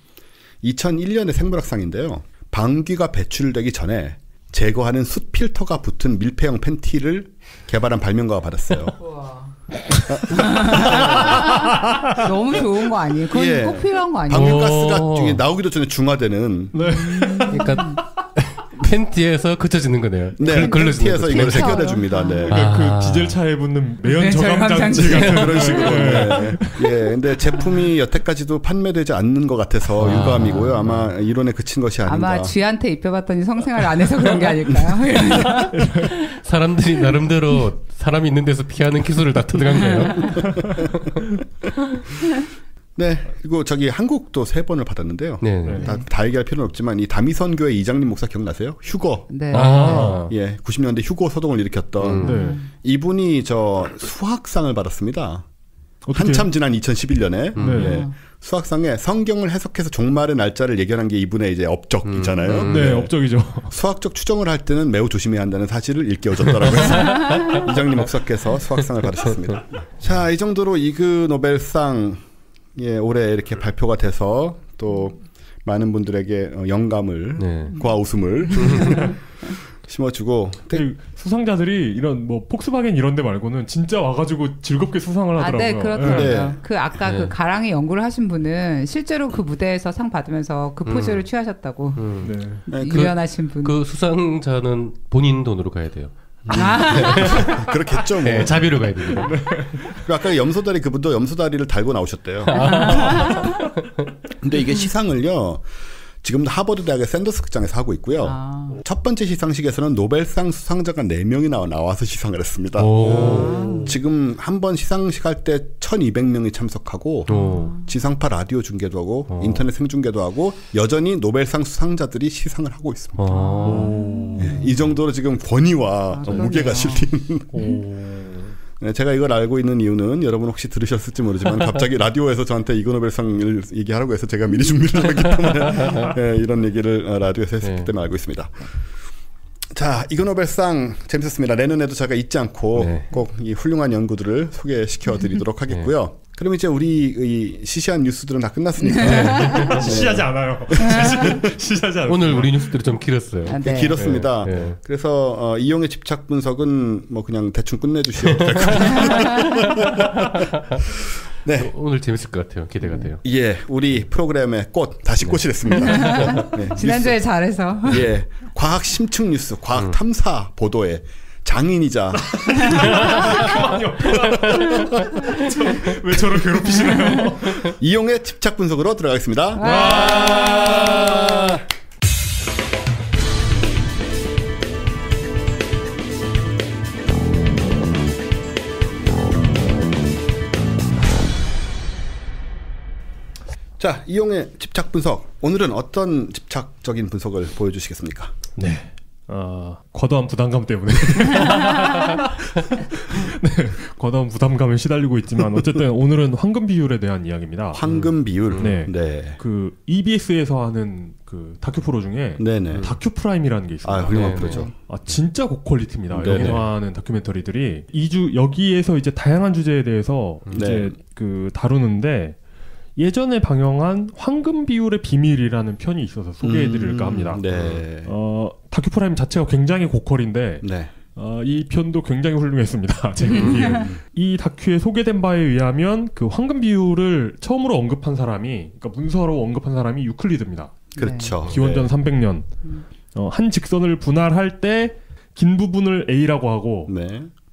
2001년의 생물학상인데요. 방귀가 배출되기 전에 제거하는 숯 필터가 붙은 밀폐형 팬티를 개발한 발명가가 받았어요. 너무 좋은 거 아니에요? 그건 꼭 필요한 거 아니에요? 방귀가스가 나오기도 전에 중화되는. 그러니까 팬티에서 그쳐지는 거네요. 네, 팬티에서 이걸 해결해 줍니다. 네. 그 디젤차에 붙는 매연 저감 장치 같은 그런 식으로. 네. 예, 근데 제품이 여태까지도 판매되지 않는 것 같아서 유감이고요. 아마 이론에 그친 것이 아닌가. 아마 쥐한테 입혀봤더니 성생활 안 해서 그런 게 아닐까요? 사람들이 나름대로 사람이 있는 데서 피하는 기술을 다 터득한 거예요. 네, 그리고 한국도 3번을 받았는데요. 다 얘기할 필요는 없지만 이 다미선 교회 이장님 목사 기억나세요? 휴거. 네. 예, 90년대 휴거 소동을 일으켰던 이분이 수학상을 받았습니다. 한참 지난 2011년에 예, 수학상에 성경을 해석해서 종말의 날짜를 예견한 게 이분의 이제 업적이잖아요. 네, 업적이죠. 수학적 추정을 할 때는 매우 조심해야 한다는 사실을 일깨워줬더라고요. 이정리 목사께서 수학상을 받으셨습니다. 자, 이 정도로 이그 노벨상 예, 올해 이렇게 발표가 돼서 또 많은 분들에게 영감을 과 웃음을 심어주고 수상자들이 이런 뭐 폭스바겐 이런 데 말고는 진짜 와가지고 즐겁게 수상을 하더라고요. 네, 그렇더라고요. 네. 그 아까 그 가랑이 연구를 하신 분은 실제로 그 무대에서 상 받으면서 그 포즈를 취하셨다고. 유연하신 분. 그 수상자는 본인 돈으로 가야 돼요. 그렇겠죠. 뭐. 네, 자비로 가야 됩니다. 아까 염소다리 그분도 염소다리를 달고 나오셨대요. 근데 이게 시상을요. 지금 하버드 대학의 샌더스 극장에서 하고 있고요. 첫 번째 시상식에서는 노벨상 수상자가 4명이 나와서 시상을 했습니다. 지금 한 번 시상식 할 때 1200명이 참석하고 지상파 라디오 중계도 하고 인터넷 생중계도 하고 여전히 노벨상 수상자들이 시상을 하고 있습니다. 네, 이 정도로 지금 권위와 무게가 실린 네, 제가 이걸 알고 있는 이유는 여러분 혹시 들으셨을지 모르지만 갑자기 라디오에서 저한테 이그 노벨상을 얘기하라고 해서 제가 미리 준비를 했기 때문에 네, 이런 얘기를 라디오에서 했기 때문에 알고 있습니다. 자, 이그 노벨상 재밌었습니다. 내년에도 제가 잊지 않고 꼭 이 훌륭한 연구들을 소개시켜 드리도록 하겠고요. 그럼 이제 우리 이 시시한 뉴스들은 다 끝났으니까 시시하지 않아요. 시시하지 않아요. 오늘 우리 뉴스들이 좀 길었어요. 길었습니다. 그래서 이용의 집착 분석은 뭐 그냥 대충 끝내주시면 될 것 같아요. 네, 오늘 재밌을 것 같아요. 기대가 돼요. 예, 우리 프로그램의 꽃 다시 꽃이 됐습니다. 지난주에 잘해서 예, 과학 심층 뉴스, 과학 탐사 보도에 장인이자 왜 저를 괴롭히시나요? 이용의 집착 분석으로 들어가겠습니다. 자, 이용의 집착 분석. 오늘은 어떤 집착적인 분석을 보여주시겠습니까? 네. 과도한 부담감 때문에 과도한 부담감에 시달리고 있지만 어쨌든 오늘은 황금 비율에 대한 이야기입니다. 황금 비율. 네. 그 EBS에서 하는 그 다큐 프로 중에 다큐 프라임이라는 게 있습니다. 훌륭한 프로죠. 진짜 고퀄리티입니다. 여기서 하는 다큐멘터리들이 여기에서 이제 다양한 주제에 대해서 이제 그 다루는데. 예전에 방영한 황금 비율의 비밀이라는 편이 있어서 소개해드릴까 합니다. 다큐 프라임 자체가 굉장히 고퀄인데 이 편도 굉장히 훌륭했습니다. 제가 보기에는. 이 다큐에 소개된 바에 의하면 그 황금 비율을 처음으로 언급한 사람이, 그러니까 문서로 언급한 사람이 유클리드입니다. 그렇죠. 기원전 300년. 한 직선을 분할할 때 긴 부분을 A라고 하고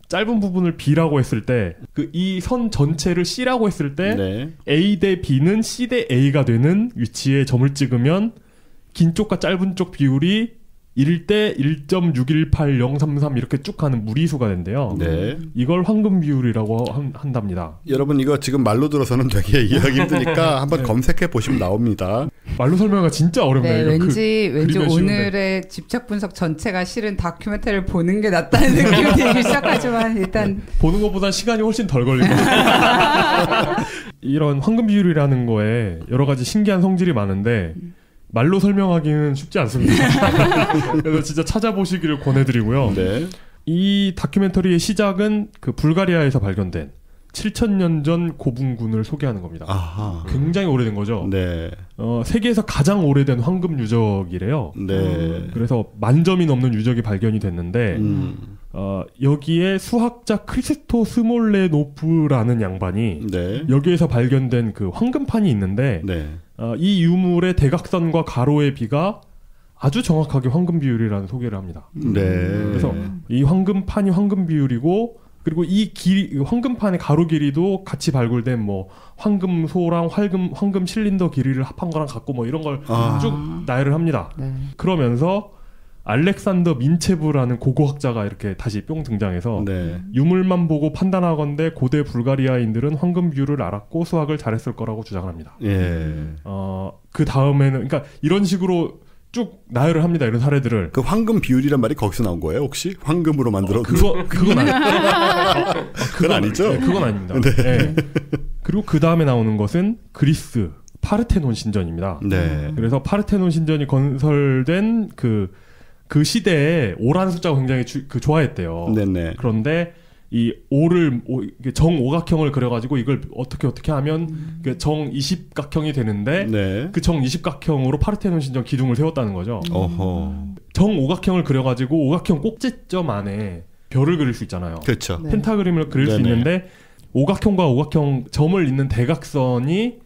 짧은 부분을 B라고 했을 때 그 이 선 전체를 C라고 했을 때 A 대 B는 C 대 A가 되는 위치에 점을 찍으면 긴 쪽과 짧은 쪽 비율이 1대 1.618033 이렇게 쭉 가는 무리수가 된대요. 이걸 황금 비율이라고 한답니다. 여러분 이거 지금 말로 들어서는 되게 이해하기 힘드니까 한번 검색해 보시면 나옵니다. 말로 설명하기가 진짜 어렵네요. 왠지 오늘의 집착 분석 전체가 실은 다큐멘터리를 보는 게 낫다는 느낌이 들기 시작하지만 일단 보는 것보다 시간이 훨씬 덜 걸리고 이런 황금 비율이라는 거에 여러 가지 신기한 성질이 많은데 말로 설명하기는 쉽지 않습니다. 그래서 진짜 찾아보시기를 권해드리고요. 이 다큐멘터리의 시작은 그 불가리아에서 발견된 7,000년 전 고분군을 소개하는 겁니다. 굉장히 오래된 거죠. 세계에서 가장 오래된 황금 유적이래요. 그래서 10,000점이 넘는 유적이 발견이 됐는데 여기에 수학자 크리스토 스몰레노프라는 양반이 여기에서 발견된 그 황금판이 있는데 이 유물의 대각선과 가로의 비가 아주 정확하게 황금 비율이라는 소개를 합니다. 그래서 이 황금판이 황금 비율이고 그리고 이 황금판의 가로 길이도 같이 발굴된 뭐 황금소랑 황금 실린더 길이를 합한 거랑 같고 뭐 이런 걸 쭉 나열을 합니다. 그러면서 알렉산더 민체브라는 고고학자가 이렇게 다시 뿅 등장해서 유물만 보고 판단하건대 고대 불가리아인들은 황금 비율을 알았고 수학을 잘했을 거라고 주장합니다. 그 다음에는 그러니까 이런 식으로 쭉 나열을 합니다. 이런 사례들을. 그 황금 비율이란 말이 거기서 나온 거예요? 혹시 황금으로 만들어? 그건 아니죠? 네, 그건 아닙니다. 네. 네. 그리고 그 다음에 나오는 것은 그리스 파르테논 신전입니다. 네. 그래서 파르테논 신전이 건설된 그 시대에 5라는 숫자가 굉장히 좋아했대요. 네네. 그런데 이 5를 정오각형을 그려가지고 이걸 어떻게 하면 정 20각형이 되는데 네. 그 정 20각형으로 파르테논 신전 기둥을 세웠다는 거죠. 정오각형을 그려가지고 오각형 꼭지점 안에 별을 그릴 수 있잖아요. 그렇죠. 네. 펜타그램을 그릴 네네. 수 있는데 오각형과 오각형 점을 잇는 대각선이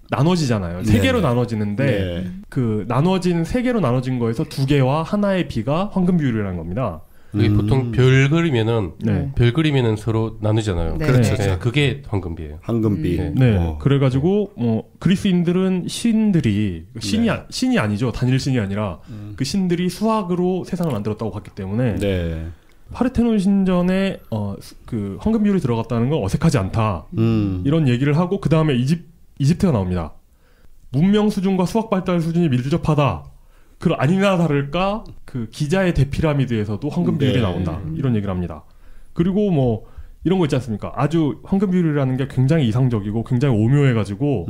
나눠지잖아요. 세 개로 나눠지는데 네. 그 나눠진 세 개로 나눠진 거에서 두 개와 하나의 비가 황금 비율이라는 겁니다. 이게 보통 별 그리면은 네. 별 그리면은 서로 나누잖아요. 네. 그렇죠. 네. 그게 황금비예요. 황금비. 네. 네. 그래가지고 그리스인들은 신들이 신이 아니죠. 단일 신이 아니라 그 신들이 수학으로 세상을 만들었다고 봤기 때문에 네. 파르테논 신전에 그 황금 비율이 들어갔다는 건 어색하지 않다. 이런 얘기를 하고 그 다음에 이집트가 나옵니다. 문명 수준과 수학 발달 수준이 밀접하다. 아니나 다를까 그 기자의 대피라미드에서도 황금 비율이 네. 나온다. 이런 얘기를 합니다. 그리고 뭐 이런 거 있지 않습니까? 아주 황금 비율이라는 게 굉장히 이상적이고 굉장히 오묘해가지고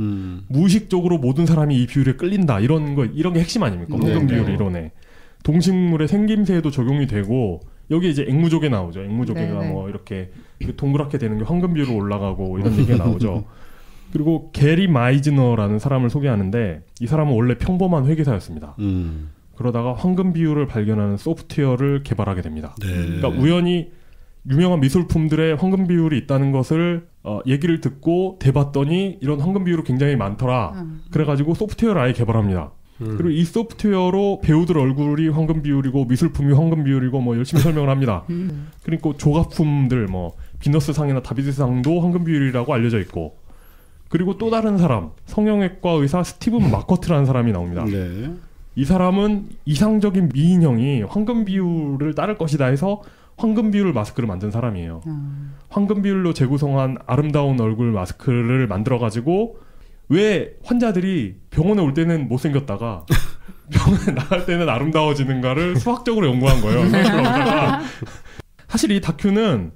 무의식적으로 모든 사람이 이 비율에 끌린다. 이런 게 핵심 아닙니까? 황금 비율 이론에. 동식물의 생김새에도 적용이 되고 여기 이제 앵무조개 나오죠. 앵무조개가 네. 뭐 이렇게 동그랗게 되는 게 황금 비율로 올라가고 이런 얘기가 나오죠. 그리고 게리 마이즈너라는 사람을 소개하는데 이 사람은 원래 평범한 회계사였습니다. 그러다가 황금 비율을 발견하는 소프트웨어를 개발하게 됩니다. 네. 그러니까 우연히 유명한 미술품들의 황금 비율이 있다는 것을 얘기를 듣고 대봤더니 이런 황금 비율이 굉장히 많더라. 그래가지고 소프트웨어를 아예 개발합니다. 그리고 이 소프트웨어로 배우들 얼굴이 황금 비율이고 미술품이 황금 비율이고 뭐 열심히 설명을 합니다. 그리고 조각품들 뭐 비너스상이나 다비드상도 황금 비율이라고 알려져 있고 그리고 또 다른 사람 성형외과 의사 스티븐 마커트라는 사람이 나옵니다. 네. 이 사람은 이상적인 미인형이 황금 비율을 따를 것이다 해서 황금 비율 마스크를 만든 사람이에요. 황금 비율로 재구성한 아름다운 얼굴 마스크를 만들어가지고 왜 환자들이 병원에 올 때는 못생겼다가 병원에 나갈 때는 아름다워지는가를 수학적으로 연구한 거예요. 사실 이 다큐는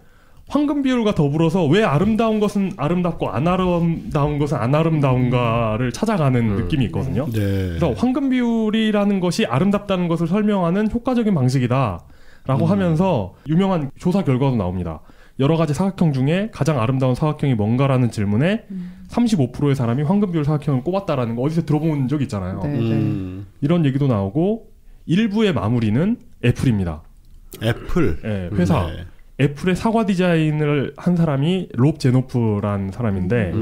황금 비율과 더불어서 왜 아름다운 것은 아름답고 안 아름다운 것은 안 아름다운가를 찾아가는 느낌이 있거든요. 네. 그래서 황금 비율이라는 것이 아름답다는 것을 설명하는 효과적인 방식이다라고 하면서 유명한 조사 결과도 나옵니다. 여러 가지 사각형 중에 가장 아름다운 사각형이 뭔가라는 질문에 35%의 사람이 황금 비율 사각형을 꼽았다라는 거 어디서 들어본 적 있잖아요. 이런 얘기도 나오고 일부의 마무리는 애플입니다. 애플? 네, 회사. 네. 애플의 사과 디자인을 한 사람이 롭 제노프라는 사람인데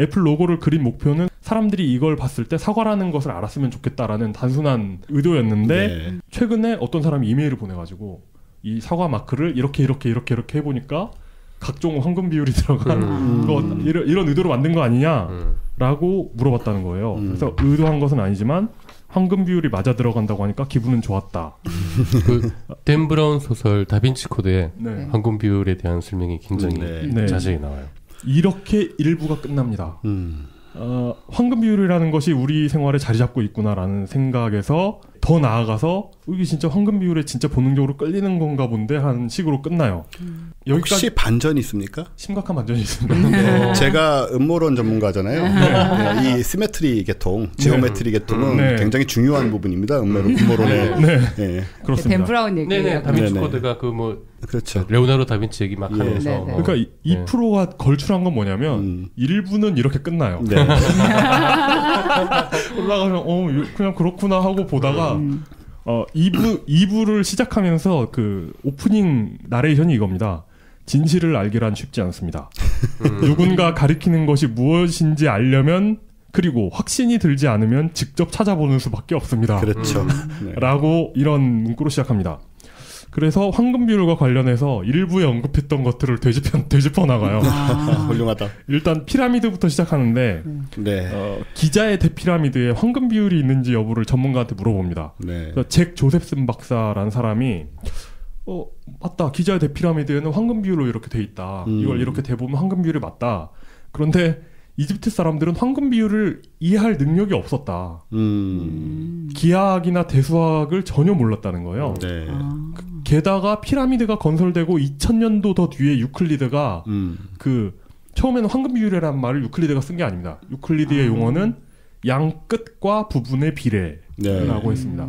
애플 로고를 그린 목표는 사람들이 이걸 봤을 때 사과라는 것을 알았으면 좋겠다라는 단순한 의도였는데 네. 최근에 어떤 사람이 이메일을 보내가지고 이 사과 마크를 이렇게 해보니까 각종 황금 비율이 들어간 이런 의도로 만든 거 아니냐라고 물어봤다는 거예요. 그래서 의도한 것은 아니지만 황금 비율이 맞아 들어간다고 하니까 기분은 좋았다. 그 댄 브라운 소설 다빈치 코드에 네. 황금 비율에 대한 설명이 굉장히 네. 자세히 나와요. 이렇게 일부가 끝납니다. 황금 비율이라는 것이 우리 생활에 자리 잡고 있구나라는 생각에서 더 나아가서 이게 진짜 황금 비율에 진짜 본능적으로 끌리는 건가 본데 하는 식으로 끝나요. 혹시 반전이 있습니까? 심각한 반전이 있습니다. 제가 음모론 전문가잖아요. 네, 이 시메트리 계통, 지오메트리 계통은 굉장히 중요한 부분입니다. 음모론의. 네. 그렇습니다. 댄 브라운 얘기예요. 다빈치 코드가 그렇죠. 레오나르도 다빈치 얘기 막 하면서. 그러니까 2%가 걸출한 건 뭐냐면 일부는 이렇게 끝나요. 네. 올라가면 그냥 그렇구나 하고 보다가 2부를 시작하면서 그 오프닝 나레이션이 이겁니다. 진실을 알기란 쉽지 않습니다. 누군가 가리키는 것이 무엇인지 알려면 그리고 확신이 들지 않으면 직접 찾아보는 수밖에 없습니다. 그렇죠. 라고 이런 문구로 시작합니다. 그래서 황금 비율과 관련해서 일부에 언급했던 것들을 되짚어 나가요. 훌륭하다. 일단 피라미드부터 시작하는데 기자의 대피라미드에 황금 비율이 있는지 여부를 전문가한테 물어봅니다. 네. 잭 조셉슨 박사라는 사람이 맞다. 기자의 대피라미드에는 황금 비율로 이렇게 돼 있다. 이걸 이렇게 대보면 황금 비율이 맞다. 그런데 이집트 사람들은 황금 비율을 이해할 능력이 없었다. 기하학이나 대수학을 전혀 몰랐다는 거예요. 네. 게다가 피라미드가 건설되고 2000년도 더 뒤에 유클리드가 처음에는 황금 비율이라는 말을 유클리드가 쓴 게 아닙니다. 유클리드의 용어는 양 끝과 부분의 비례라고 했습니다.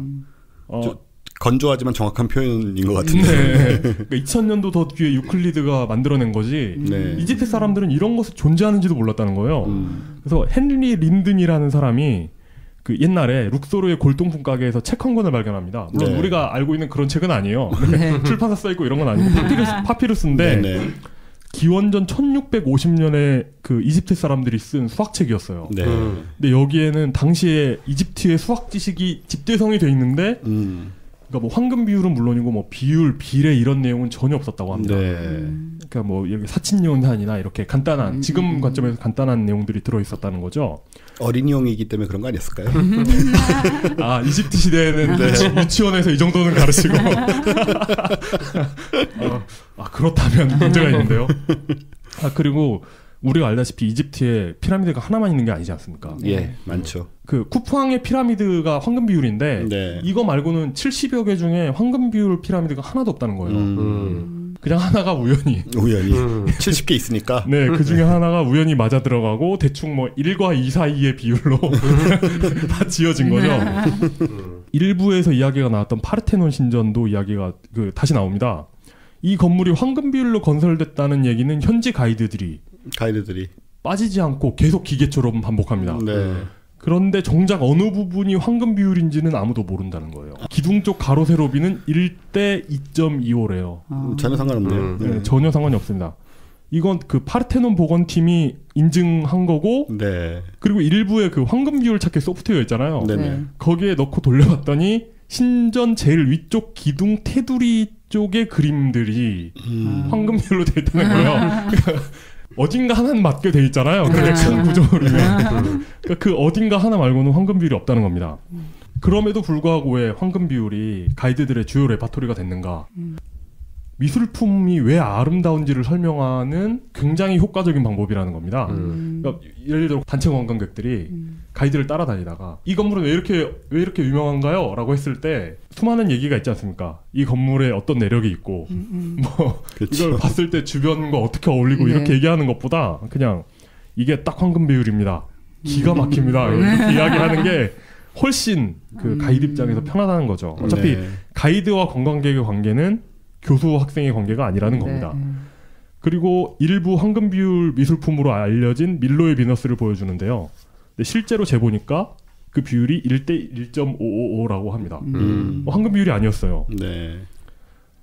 건조하지만 정확한 표현인 것 같은데. 네. 그러니까 2000년도 더 뒤에 유클리드가 만들어낸 거지. 이집트 사람들은 이런 것이 존재하는지도 몰랐다는 거예요. 그래서 헨리 린든이라는 사람이 그 옛날에 룩소르의 골동품 가게에서 책 한 권을 발견합니다. 물론 우리가 알고 있는 그런 책은 아니에요. 출판사 써있고 이런 건 아니고 파피루스인데 기원전 1650년에 그 이집트 사람들이 쓴 수학책이었어요. 근데 여기에는 당시에 이집트의 수학 지식이 집대성이 돼 있는데 그러니까 뭐 황금 비율은 물론이고 뭐 비율, 비례 이런 내용은 전혀 없었다고 합니다. 그러니까 뭐 여기 사친연산이나 이렇게 간단한 지금 관점에서 간단한 내용들이 들어 있었다는 거죠. 어린이용이기 때문에 그런 거 아니었을까요? 이집트 시대에는 유치원에서 이 정도는 가르치고 그렇다면 문제가 있는데요. 그리고 우리가 알다시피 이집트에 피라미드가 하나만 있는 게 아니지 않습니까? 예, 많죠. 그 쿠팡의 피라미드가 황금 비율인데 이거 말고는 70여 개 중에 황금 비율 피라미드가 하나도 없다는 거예요. 그냥 하나가 우연히 70개 있으니까 네, 그 중에 하나가 우연히 맞아 들어가고 대충 뭐 1과 2 사이의 비율로 다 지어진 거죠. 일부에서 이야기가 나왔던 파르테논 신전도 이야기가 다시 나옵니다. 이 건물이 황금 비율로 건설됐다는 얘기는 현지 가이드들이 빠지지 않고 계속 기계처럼 반복합니다. 그런데 정작 어느 부분이 황금 비율인지는 아무도 모른다는 거예요. 기둥 쪽 가로 세로비는 1대 2.25래요. 전혀 상관없네요. 네, 전혀 상관이 없습니다. 이건 그 파르테논 복원팀이 인증한 거고 그리고 일부의 그 황금 비율 찾기 소프트웨어 있잖아요. 거기에 넣고 돌려봤더니 신전 제일 위쪽 기둥 테두리 쪽의 그림들이 황금 비율로 되어 있다는 거예요. 어딘가 하나는 맞게 돼 있잖아요. 그게 큰 구조로면. 그러니까 그 어딘가 하나 말고는 황금 비율이 없다는 겁니다. 그럼에도 불구하고 왜 황금 비율이 가이드들의 주요 레파토리가 됐는가? 미술품이 왜 아름다운지를 설명하는 굉장히 효과적인 방법이라는 겁니다. 그러니까 예를 들어 단체 관광객들이 가이드를 따라다니다가 이 건물은 왜 이렇게 유명한가요? 라고 했을 때 수많은 얘기가 있지 않습니까? 이 건물에 어떤 내력이 있고 뭐 이걸 봤을 때 주변과 어떻게 어울리고 이렇게 얘기하는 것보다 그냥 이게 딱 황금 비율입니다. 기가 막힙니다. 이렇게 이야기하는 게 훨씬 그 가이드 입장에서 편하다는 거죠. 어차피 가이드와 관광객의 관계는 교수 학생의 관계가 아니라는 겁니다. 그리고 일부 황금 비율 미술품으로 알려진 밀로의 비너스를 보여주는데요. 근데 실제로 재보니까 그 비율이 1대 1.555라고 합니다. 황금 비율이 아니었어요.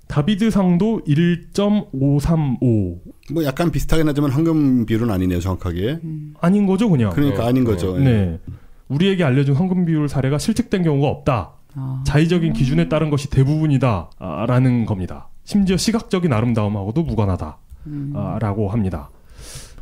다비드상도 1.535. 뭐 약간 비슷하긴 하지만 황금 비율은 아니네요, 정확하게. 아닌 거죠, 그냥. 그러니까 아닌 거죠. 네. 우리에게 알려준 황금 비율 사례가 실측된 경우가 없다. 자의적인 기준에 따른 것이 대부분이다. 라는 겁니다. 심지어 시각적인 아름다움하고도 무관하다. 라고 합니다.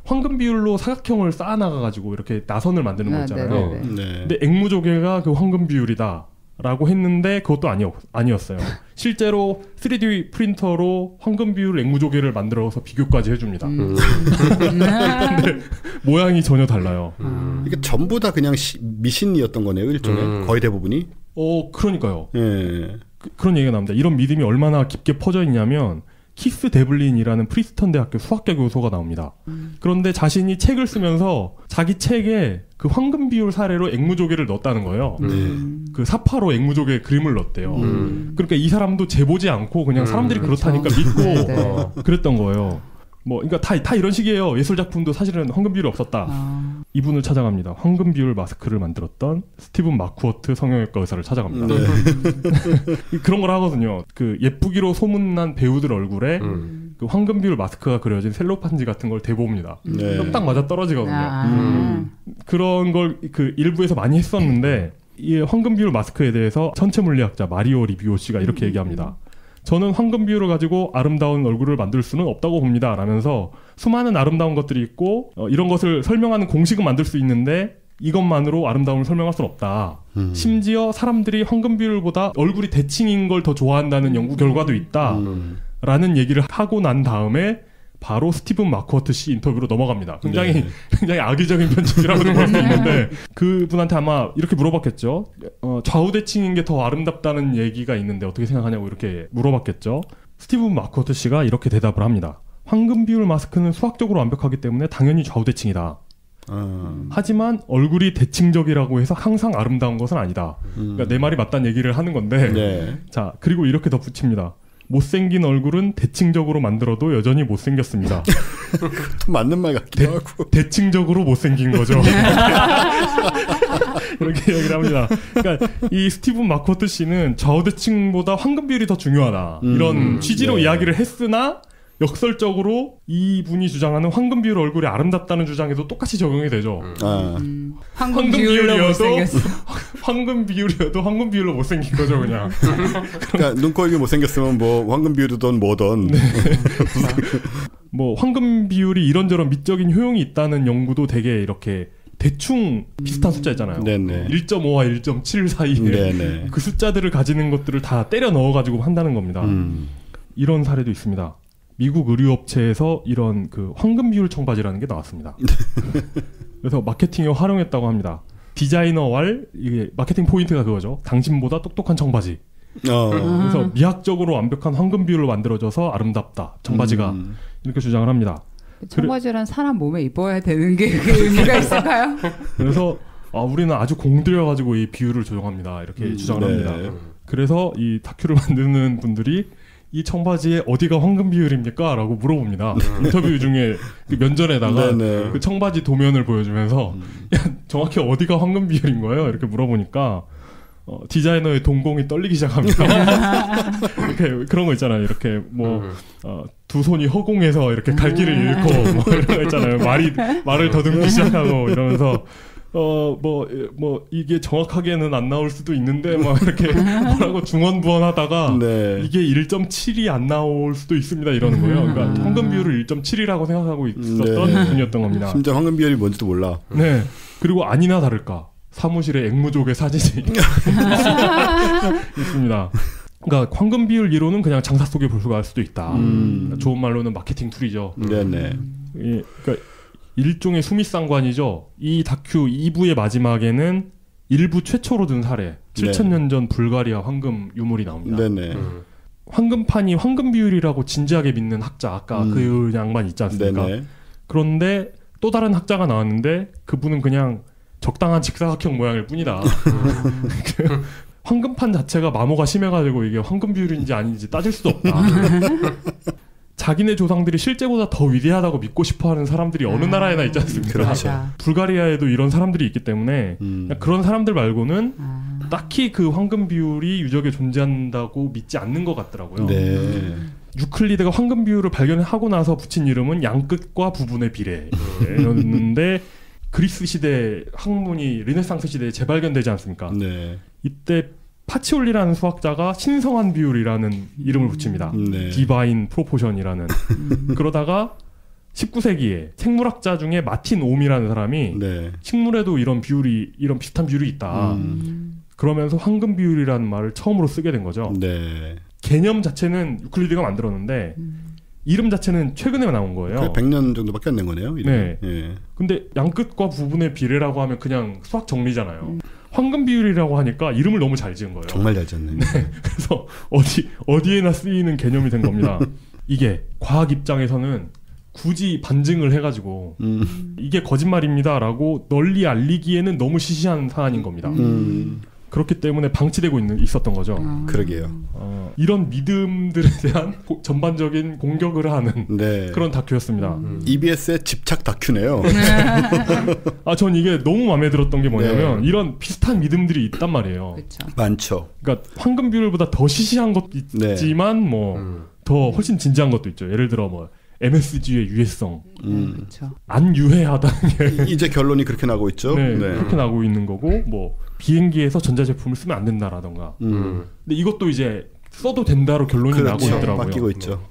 황금 비율로 사각형을 쌓아나가가지고 이렇게 나선을 만드는 거 있잖아요. 근데 앵무조개가 그 황금 비율이다. 라고 했는데 그것도 아니었어요. 실제로 3D 프린터로 황금 비율 앵무조개를 만들어서 비교까지 해줍니다. 근데 모양이 전혀 달라요. 이게 전부 다 그냥 미신이었던 거네요, 일종의. 거의 대부분이. 그러니까요. 그런 얘기가 나옵니다. 이런 믿음이 얼마나 깊게 퍼져 있냐면 키스 데블린이라는 프리스턴 대학교 수학계 교수가 나옵니다. 그런데 자신이 책을 쓰면서 자기 책에 그 황금 비율 사례로 앵무조개를 넣었다는 거예요. 그 사파로 앵무조개 그림을 넣었대요. 그러니까 이 사람도 재보지 않고 그냥 사람들이 그렇다니까 믿고 그랬던 거예요. 뭐, 그러니까 다 이런 식이에요. 예술 작품도 사실은 황금 비율이 없었다. 이분을 찾아갑니다. 황금 비율 마스크를 만들었던 스티븐 마쿠어트 성형외과 의사를 찾아갑니다. 그런 걸 하거든요. 그 예쁘기로 소문난 배우들 얼굴에 그 황금 비율 마스크가 그려진 셀로판지 같은 걸 대봅니다. 딱 맞아 떨어지거든요. 그런 걸 그 일부에서 많이 했었는데 이 황금 비율 마스크에 대해서 천체 물리학자 마리오 리비오 씨가 이렇게 얘기합니다. 저는 황금 비율을 가지고 아름다운 얼굴을 만들 수는 없다고 봅니다. 라면서 수많은 아름다운 것들이 있고 이런 것을 설명하는 공식은 만들 수 있는데 이것만으로 아름다움을 설명할 수는 없다. 심지어 사람들이 황금 비율보다 얼굴이 대칭인 걸 더 좋아한다는 연구 결과도 있다. 라는 얘기를 하고 난 다음에 바로 스티븐 마크워트 씨 인터뷰로 넘어갑니다. 굉장히 악의적인 편집이라고도 볼 수 있는데 그분한테 아마 이렇게 물어봤겠죠. 좌우대칭인 게 더 아름답다는 얘기가 있는데 어떻게 생각하냐고 이렇게 물어봤겠죠. 스티븐 마크워트 씨가 이렇게 대답을 합니다. 황금 비율 마스크는 수학적으로 완벽하기 때문에 당연히 좌우대칭이다. 하지만 얼굴이 대칭적이라고 해서 항상 아름다운 것은 아니다. 그러니까 내 말이 맞다는 얘기를 하는 건데 자 그리고 이렇게 덧붙입니다. 못생긴 얼굴은 대칭적으로 만들어도 여전히 못생겼습니다. 맞는 말 같기도 하고. 대칭적으로 못생긴 거죠. 이렇게 얘기를 합니다. 그러니까 이 스티븐 마크워트 씨는 좌우대칭보다 황금 비율이 더 중요하다. 이런 취지로 이야기를 했으나 역설적으로 이분이 주장하는 황금 비율 얼굴이 아름답다는 주장에도 똑같이 적용이 되죠. 황금 비율이어도 황금 비율로 못생긴 거죠, 그냥. 그러니까 눈, 코, 입이 못생겼으면 뭐 황금 비율이든 뭐든. 뭐 황금 비율이 이런저런 미적인 효용이 있다는 연구도 되게 이렇게 대충 비슷한 숫자잖아요. 1.5와 1.7 사이에 그 숫자들을 가지는 것들을 다 때려 넣어가지고 한다는 겁니다. 이런 사례도 있습니다. 미국 의류업체에서 이런 그 황금 비율 청바지라는 게 나왔습니다. 그래서 마케팅에 활용했다고 합니다. 디자이너 이게 마케팅 포인트가 그거죠. 당신보다 똑똑한 청바지. 그래서 미학적으로 완벽한 황금 비율로 만들어져서 아름답다. 청바지가 이렇게 주장을 합니다. 청바지란 사람 몸에 입어야 되는 게 그 의미가 있을까요? 그래서 우리는 아주 공들여가지고 이 비율을 조정합니다. 이렇게 주장을 합니다. 그래서 이 다큐를 만드는 분들이 이 청바지의 어디가 황금 비율입니까? 라고 물어봅니다. 인터뷰 중에 그 면전에다가 그 청바지 도면을 보여주면서 야, 정확히 어디가 황금 비율인 거예요? 이렇게 물어보니까 디자이너의 동공이 떨리기 시작합니다. 이렇게 그런 거 있잖아요. 이렇게 뭐 두 손이 허공에서 이렇게 갈 길을 잃고 뭐 이런 거 있잖아요. 말을 더듬기 시작하고 이러면서 이게 정확하게는 안 나올 수도 있는데, 막 이렇게 뭐라고 중언부언하다가, 이게 1.7이 안 나올 수도 있습니다, 이러는 거예요. 그러니까 황금 비율을 1.7이라고 생각하고 있었던 분이었던 겁니다. 심지어 황금 비율이 뭔지도 몰라. 네. 그리고 아니나 다를까. 사무실에 앵무족의 사진이 있습니다. 그러니까 황금 비율 이론은 그냥 장사 속에 불과할 수도 있다. 좋은 말로는 마케팅 툴이죠. 그러니까 일종의 수미상관이죠. 이 다큐 2부의 마지막에는 일부 최초로 든 사례 7,000년 전 불가리아 황금 유물이 나옵니다. 황금판이 황금 비율이라고 진지하게 믿는 학자, 아까 그 양반 있지 않습니까? 그런데 또 다른 학자가 나왔는데 그분은 그냥 적당한 직사각형 모양일 뿐이다. 황금판 자체가 마모가 심해가지고 이게 황금 비율인지 아닌지 따질 수도 없다. 자기네 조상들이 실제보다 더 위대하다고 믿고 싶어하는 사람들이 어느 나라에나 있지 않습니까? 그렇죠. 불가리아에도 이런 사람들이 있기 때문에 그런 사람들 말고는 딱히 그 황금 비율이 유적에 존재한다고 믿지 않는 것 같더라고요. 유클리드가 황금 비율을 발견하고 나서 붙인 이름은 양끝과 부분의 비례였는데 그리스 시대 학문이 르네상스 시대에 재발견되지 않습니까? 이때 파치올리라는 수학자가 신성한 비율이라는 이름을 붙입니다. 디바인 프로포션이라는. 그러다가 19세기에 생물학자 중에 마틴 옴이라는 사람이 식물에도 이런 비슷한 비율이 있다. 그러면서 황금 비율이라는 말을 처음으로 쓰게 된 거죠. 개념 자체는 유클리드가 만들었는데 이름 자체는 최근에 나온 거예요. 100년 정도밖에 안 된 거네요. 근데 양끝과 부분의 비례라고 하면 그냥 수학 정리잖아요. 황금 비율이라고 하니까 이름을 너무 잘 지은 거예요. 정말 잘 지었네. 그래서 어디에나 쓰이는 개념이 된 겁니다. 이게 과학 입장에서는 굳이 반증을 해가지고 이게 거짓말입니다라고 널리 알리기에는 너무 시시한 사안인 겁니다. 그렇기 때문에 방치되고 있었던 거죠. 그러게요. 이런 믿음들에 대한 전반적인 공격을 하는 그런 다큐였습니다. EBS의 집착 다큐네요. 전 이게 너무 마음에 들었던 게 뭐냐면 이런 비슷한 믿음들이 있단 말이에요. 그쵸. 많죠. 그러니까 황금 비율보다 더 시시한 것도 있지만 더 훨씬 진지한 것도 있죠. 예를 들어 MSG의 유해성. 안 유해하다는 게 이제 결론이 그렇게 나고 있죠. 그렇게 나고 있는 거고 비행기에서 전자제품을 쓰면 안 된다라던가. 근데 이것도 이제 써도 된다로 결론이 나고 있더라고요. 바뀌고 있죠.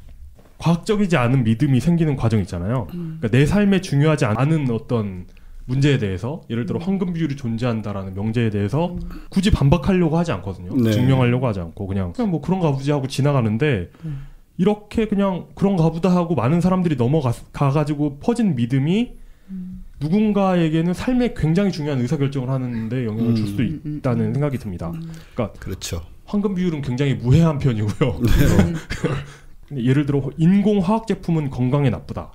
과학적이지 않은 믿음이 생기는 과정 있잖아요. 그러니까 내 삶에 중요하지 않은 어떤 문제에 대해서 예를 들어 황금 비율이 존재한다라는 명제에 대해서 굳이 반박하려고 하지 않거든요. 증명하려고 하지 않고 그냥 뭐 그런가 보지 하고 지나가는데 이렇게 그냥 그런가 보다 하고 많은 사람들이 넘어가가지고 퍼진 믿음이 누군가에게는 삶에 굉장히 중요한 의사결정을 하는데 영향을 줄 수 있다는 생각이 듭니다. 그러니까 그렇죠. 황금 비율은 굉장히 무해한 편이고요. 예를 들어 인공화학 제품은 건강에 나쁘다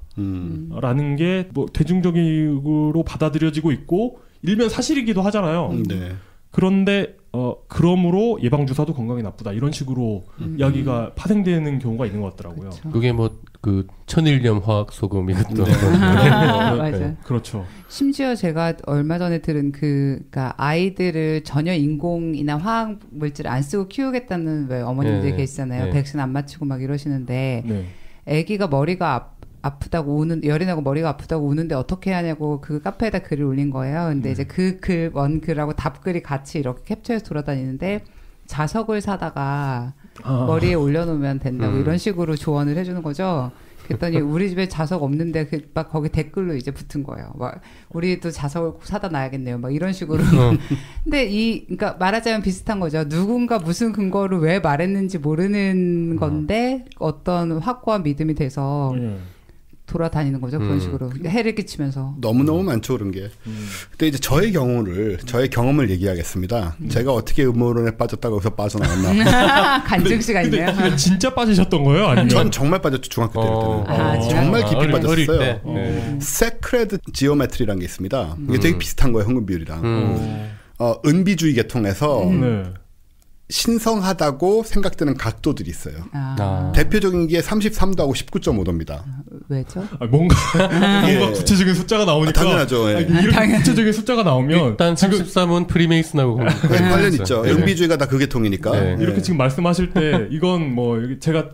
라는 게 뭐 대중적으로 받아들여지고 있고 일면 사실이기도 하잖아요. 네. 그런데 그러므로 예방주사도 건강에 나쁘다 이런 식으로 이야기가 파생되는 경우가 있는 것 같더라고요. 그쵸. 그게 뭐 그 천일염 화학 소금 이것도 맞아요. 그렇죠. 심지어 제가 얼마 전에 들은 그러니까 아이들을 전혀 인공이나 화학 물질을 안 쓰고 키우겠다는 왜 어머님들이 계시잖아요. 백신 안 맞히고 막 이러시는데 아기가 머리가 아프다고 열이 나고 머리가 아프다고 우는데 어떻게 하냐고 그 카페에다 글을 올린 거예요. 근데 이제 그 원 글하고 답글이 같이 이렇게 cap처해서 돌아다니는데 자석을 사다가 머리에 올려놓으면 된다고 이런 식으로 조언을 해주는 거죠. 그랬더니 우리 집에 자석 없는데 막 거기 댓글로 이제 붙은 거예요. 막 우리도 자석을 사다 놔야겠네요. 막 이런 식으로. 근데 그러니까 말하자면 비슷한 거죠. 누군가 무슨 근거로 왜 말했는지 모르는 건데 어떤 확고한 믿음이 돼서 돌아다니는 거죠. 그런 식으로 해를 끼치면서. 너무너무 많죠, 그런 게. 근데 이제 저의 경험을 얘기하겠습니다. 제가 어떻게 음모론에 빠졌다고 여기서 빠져나왔나. 간증 시간이네요. 근데 진짜 빠지셨던 거예요? 아니면? 전 정말 빠졌죠, 중학교 때부터는. 정말 깊이 빠졌어요. 세크레드 지오메트리라는 게 있습니다. 이게 되게 비슷한 거예요, 황금 비율이랑. 은비주의 계통에서 신성하다고 생각되는 각도들이 있어요. 대표적인 게 33도하고 19.5도입니다. 왜죠? 뭔가 구체적인 숫자가 나오니까. 당연하죠. 이렇게 구체적인 숫자가 나오면 일단 33은 프리메이슨하고 관련 있죠. 은비주의가 다 그 계통이니까. 이렇게 지금 말씀하실 때 이건 뭐 제가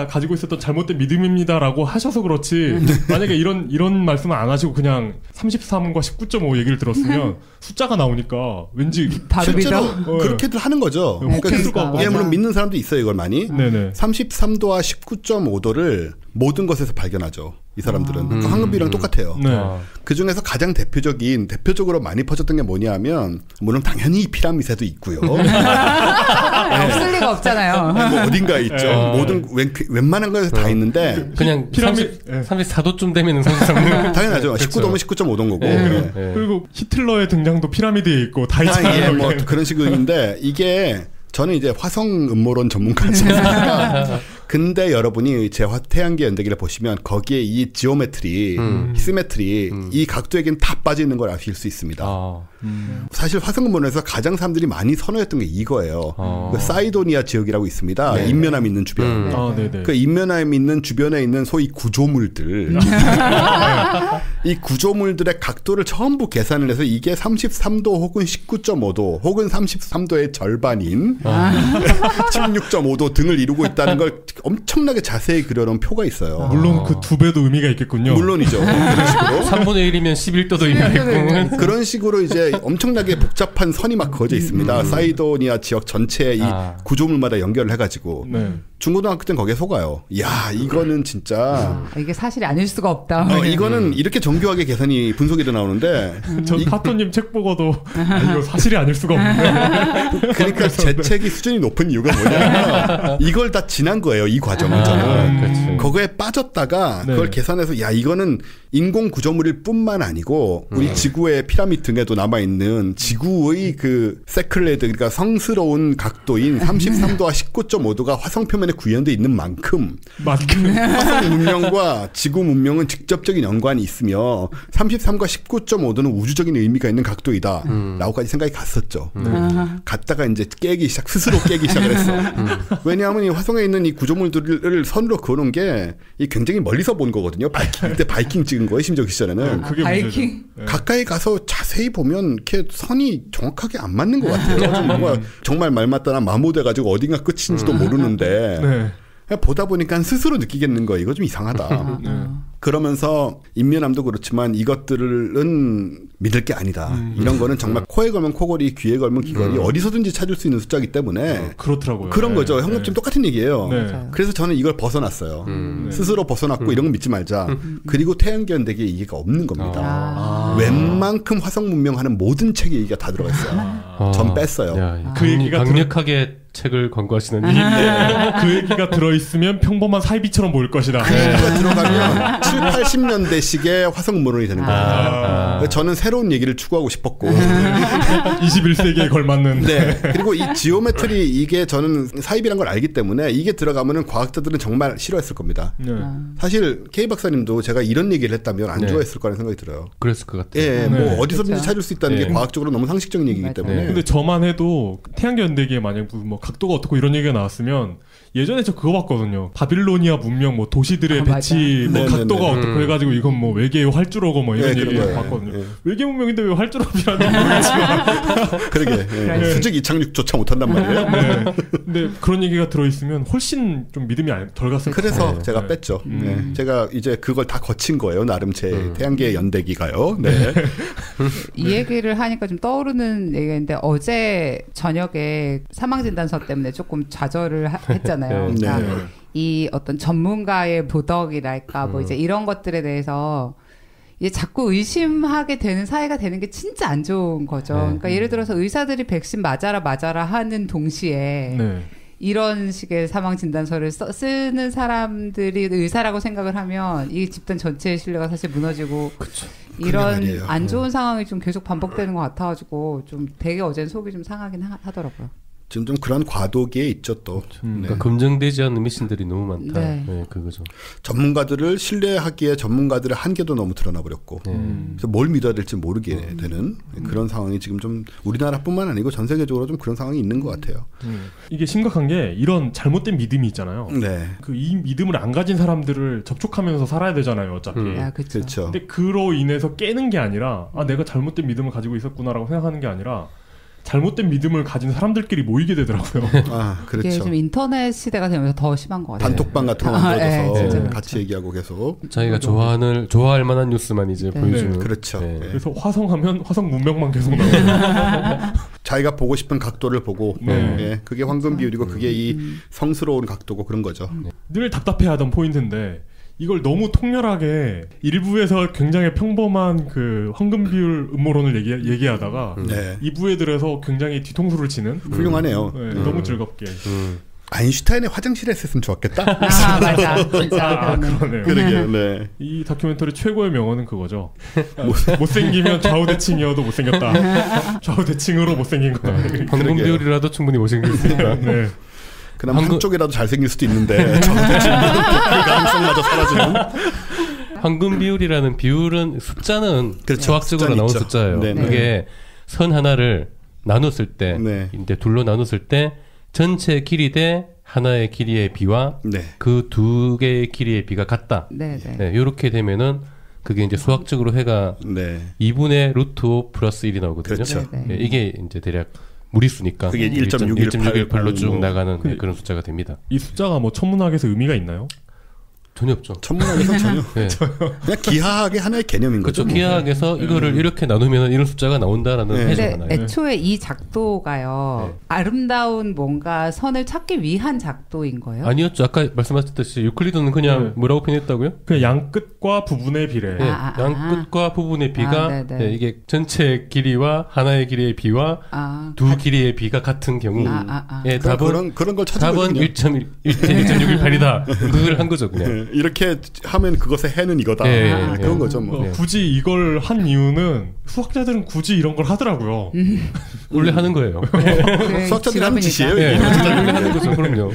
가지고 있었던 잘못된 믿음입니다라고 하셔서 그렇지. 만약에 이런 말씀을 안 하시고 그냥 33과 19.5 얘기를 들었으면 숫자가 나오니까 왠지 실제로 그렇게들 하는 거죠. 그러니까 물론 믿는 사람도 있어요, 이걸 많이. 33도와 19.5도를 모든 것에서 발견하죠. 이 사람들은. 황금비율이랑 똑같아요. 그 중에서 가장 대표적으로 많이 퍼졌던 게 뭐냐면, 물론 당연히 피라미드도 있고요. 없을 리가 없잖아요. 뭐 어딘가에 있죠. 모든 웬만한 거에서 다 있는데 그냥 피라미드 34도쯤 되면 33. 당연하죠. 19도면 19.5도인 거고. 그리고 히틀러의 등장도 피라미드에 있고 다 있잖아요. 뭐 그런 식인데 이게 저는 이제 화성 음모론 전문가지만 근데 여러분이 제 태양계 연대기를 보시면 거기에 이 지오메트리, 시메트리 이 각도에겐 다 빠져 있는 걸 아실 수 있습니다. 사실 화성 음모론에서 가장 사람들이 많이 선호했던 게 이거예요. 그 사이도니아 지역이라고 있습니다. 인면함 있는 주변. 그 인면함 있는 주변에 있는 소위 구조물들. 이 구조물들의 각도를 전부 계산을 해서 이게 33도 혹은 19.5도 혹은 33도의 절반인 16.5도 등을 이루고 있다는 걸 엄청나게 자세히 그려놓은 표가 있어요. 물론 그 두 배도 의미가 있겠군요. 물론이죠. 그런 식으로. 3분의 1이면 11도도 의미가 있고. 그런 식으로 이제 엄청나게 복잡한 선이 막 그어져 있습니다. 사이도니아 지역 전체의 이 구조물마다 연결을 해가지고. 중고등학교 때는 거기에 속아요. 야, 이거는 진짜. 이게 사실이 아닐 수가 없다. 이거는 이렇게 정교하게 계산이 분석이 돼 나오는데. 전 파토님 책 보고도 이거 사실이 아닐 수가 없는데. 그러니까 제 책이 수준이 높은 이유가 뭐냐면 이걸 다 지난 거예요. 이 과정을 저는. 거기에 빠졌다가 그걸 계산해서 야, 이거는 인공 구조물일 뿐만 아니고 우리 지구의 피라미드 등에도 남아있는 지구의 그 세클레드 그러니까 성스러운 각도인 33도와 19.5도가 화성 표면에 구현되어 있는 만큼 화성 문명과 지구 문명은 직접적인 연관이 있으며 33과 19.5도는 우주적인 의미가 있는 각도이다 라고까지 생각이 갔었죠. 갔다가 이제 스스로 깨기 시작을 했어. 왜냐하면 이 화성에 있는 이 구조물들을 선으로 그어놓은 게 이 굉장히 멀리서 본 거거든요. 그때 바이킹 찍은 거예요. 심지어 그 시절에는. 바이킹? 가까이 가서 자세히 보면 이렇게 선이 정확하게 안 맞는 것 같아요. 뭔가 정말 말 맞다나 마모돼가지고 어딘가 끝인지도 모르는데 보다 보니까 스스로 느끼겠는 거예요. 이거 좀 이상하다. 그러면서 인면함도 그렇지만 이것들은 믿을 게 아니다. 이런 거는 정말 코에 걸면 코걸이, 귀에 걸면 귀걸이 어디서든지 찾을 수 있는 숫자이기 때문에 그렇더라고요. 그런 거죠. 현금증 똑같은 얘기예요. 그래서 저는 이걸 벗어났어요. 스스로 벗어났고 이런 거 믿지 말자. 그리고 태양계 연대기에 이해가 없는 겁니다. 웬만큼 화성 문명하는 모든 책 얘기가 다 들어가 있어요. 전 뺐어요. 그 얘기가 강력하게 책을 광고하시는 그 얘기가 들어있으면 평범한 사이비처럼 보일 것이다. 그 얘기가 들어가면 7, 80년대식의 화성문헌이 되는 거예요. 저는 새로운 얘기를 추구하고 싶었고 21세기에 걸맞는. 네. 그리고 이 지오메트리 이게 저는 사이비란 걸 알기 때문에 이게 들어가면은 과학자들은 정말 싫어했을 겁니다. 사실 K 박사님도 제가 이런 얘기를 했다면 안 좋아했을 거라는 생각이 들어요. 그랬을 것 같아요. 예, 뭐 어디서든지 찾을 수 있다는 게 과학적으로 너무 상식적인 얘기이기 때문에. 근데 저만 해도 태양계 연대기에 만약 뭐 각도가 어떻고 이런 얘기가 나왔으면 예전에 저 그거 봤거든요. 바빌로니아 문명 뭐 도시들의 배치 뭐 각도가 어떻고 해가지고 이건 뭐 외계의 활주로고 뭐 이런 얘기 봤거든요. 외계 문명인데 왜 활주로라는 모르겠지만 그러게 수직 이착륙조차 못한단 말이에요. 근데 그런 얘기가 들어있으면 훨씬 좀 믿음이 덜 갔을 거예요. 그래서 제가 뺐죠. 제가 이제 그걸 다 거친 거예요. 나름 제 태양계 연대기가요. 이 얘기를 하니까 좀 떠오르는 얘기가 있는데 어제 저녁에 사망진단서 때문에 조금 좌절을 했잖아요. 그러니까 이 어떤 전문가의 도덕이랄까 뭐 이제 이런 것들에 대해서 이제 자꾸 의심하게 되는 사회가 되는 게 진짜 안 좋은 거죠. 그러니까 예를 들어서 의사들이 백신 맞아라 하는 동시에 이런 식의 사망 진단서를 쓰는 사람들이 의사라고 생각을 하면 이 집단 전체의 신뢰가 사실 무너지고 이런 안 좋은 상황이 좀 계속 반복되는 것 같아가지고 좀 되게 어제는 속이 좀 상하긴 하더라고요. 지금 좀 그런 과도기에 있죠 또. 그러니까 검증되지 않는 미신들이 너무 많다. 그거죠. 전문가들을 신뢰하기에 전문가들의 한계도 너무 드러나 버렸고, 그래서 뭘 믿어야 될지 모르게 되는 그런 상황이 지금 좀 우리나라뿐만 아니고 전 세계적으로 좀 그런 상황이 있는 것 같아요. 이게 심각한 게 이런 잘못된 믿음이 있잖아요. 이 믿음을 안 가진 사람들을 접촉하면서 살아야 되잖아요, 어차피. 그렇죠. 근데 그로 인해서 깨는 게 아니라 내가 잘못된 믿음을 가지고 있었구나라고 생각하는 게 아니라. 잘못된 믿음을 가진 사람들끼리 모이게 되더라고요. 그렇죠. 이게 좀 인터넷 시대가 되면서 더 심한 것 같아요. 단톡방 같은 거 만들어서 같이 얘기하고 계속 자기가 좋아할 만한 뉴스만 이제 보여주는. 그렇죠. 그래서 화성하면 화성 문명만 계속 나오고 자기가 보고 싶은 각도를 보고 그게 황금 비율이고 그게 이 성스러운 각도고 그런 거죠. 늘 답답해하던 포인트인데 이걸 너무 통렬하게 일부에서 굉장히 평범한 그 황금 비율 음모론을 얘기하다가 2부에 들어서 굉장히 뒤통수를 치는 훌륭하네요. 너무 즐겁게. 아인슈타인의 화장실에 했으면 좋았겠다. 맞아. 진짜 그러네요. 이 다큐멘터리 최고의 명언은 그거죠. 못생기면 좌우대칭이어도 못생겼다. 좌우대칭으로 못생긴 거다. 황금 비율이라도 충분히 못생길 수 있다. 그나마 한쪽이라도 잘생길 수도 있는데 정대칭 그 가능성마저 사라지는. 황금 비율이라는 비율은 숫자는 수학적으로 나온 숫자예요. 그게 선 하나를 나눴을 때 이제 둘로 나눴을 때 전체 길이 대 하나의 길이의 비와 그 두 개의 길이의 비가 같다. 이렇게 되면은 그게 이제 수학적으로 해가 2분의 루트 5 플러스 1이 나오거든요. 그렇죠. 이게 이제 대략 무리수니까 그게 1.618로 쭉 나가는 그런 숫자가 됩니다. 이 숫자가 뭐 천문학에서 의미가 있나요? 전혀 없죠. 천문학에서 전혀. 그냥 기하학의 하나의 개념인 거죠. 기하학에서 이거를 이렇게 나누면 이런 숫자가 나온다라는 해석이 나요. 애초에 이 작도가요. 아름다운 뭔가 선을 찾기 위한 작도인 거예요? 아니었죠. 아까 말씀하셨듯이 유클리드는 그냥 뭐라고 표현했다고요? 그냥 양끝과 부분의 비례. 양끝과 부분의 비가 이게 전체 길이와 하나의 길이의 비와 두 길이의 비가 같은 경우 답은 그런 걸 찾은 답은 1.618이다. 그걸 한 거죠, 그냥. 이렇게 하면 그것의 해는 이거다. 그런 거죠. 뭐. 굳이 이걸 한 이유는 수학자들은 굳이 이런 걸 하더라고요. 원래 하는 거예요. 수학자들이 하는 짓이에요. 원래 하는 거죠. 그럼요.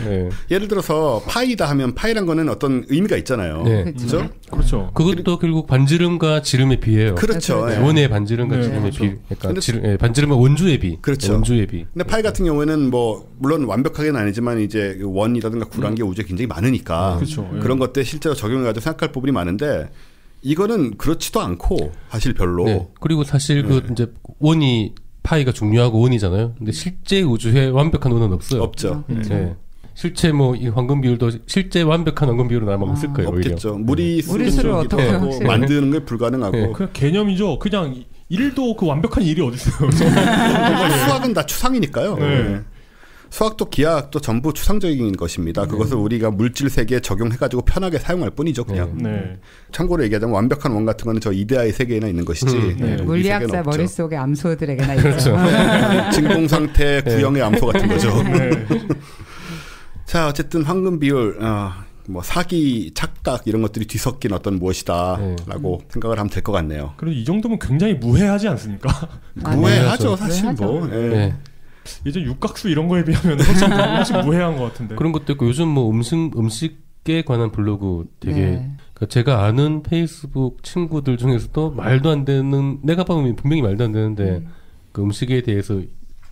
예를 들어서 파이다 하면 파이란 거는 어떤 의미가 있잖아요. 그렇죠? 그렇죠. 그것도 결국 반지름과 지름의 비예요. 그렇죠. 원의 반지름과 지름의 비. 그러니까 반지름은 원주의 비. 그렇죠. 원주의 비. 근데 파이 같은 경우에는 뭐 물론 완벽하게는 아니지만 이제 원이라든가 구란계 우주에 굉장히 많으니까 그런 것들 실제로 적용해가지고 생각할 부분이 많은데 이거는 그렇지도 않고 사실 별로. 그리고 사실 그 이제 원이 파이가 중요하고 원이잖아요. 근데 실제 우주에 완벽한 원은 없어요. 없죠. 실제 뭐 이 황금 비율도 실제 완벽한 황금 비율은 아마 없을 거예요. 없겠죠. 오히려. 무리수를 어떻게 만드는 게 불가능하고. 그냥 개념이죠. 그냥 일도 그 완벽한 일이 어디 있어요. 수학은 다 추상이니까요. 수학도 기하학도 전부 추상적인 것입니다. 그것을 우리가 물질 세계에 적용해가지고 편하게 사용할 뿐이죠, 그냥. 참고로 얘기하자면 완벽한 원 같은 거는 저 이데아의 세계에나 있는 것이지. 물리학자 머릿속에 암소들에게나 있죠. 그렇죠. 진공상태 구형의 암소 같은 거죠. 자, 어쨌든 황금 비율, 뭐 사기, 착각 이런 것들이 뒤섞인 어떤 무엇이다라고 생각을 하면 될 것 같네요. 그래도 이 정도면 굉장히 무해하지 않습니까? 무해하죠, 사실 뭐. 이제 육각수 이런 거에 비하면 훨씬 무해한 것 같은데. 그런 것도 있고 요즘 뭐 음식에 관한 블로그 되게 그러니까 제가 아는 페이스북 친구들 중에서도 말도 안 되는 내가 보면 분명히 말도 안 되는데 그 음식에 대해서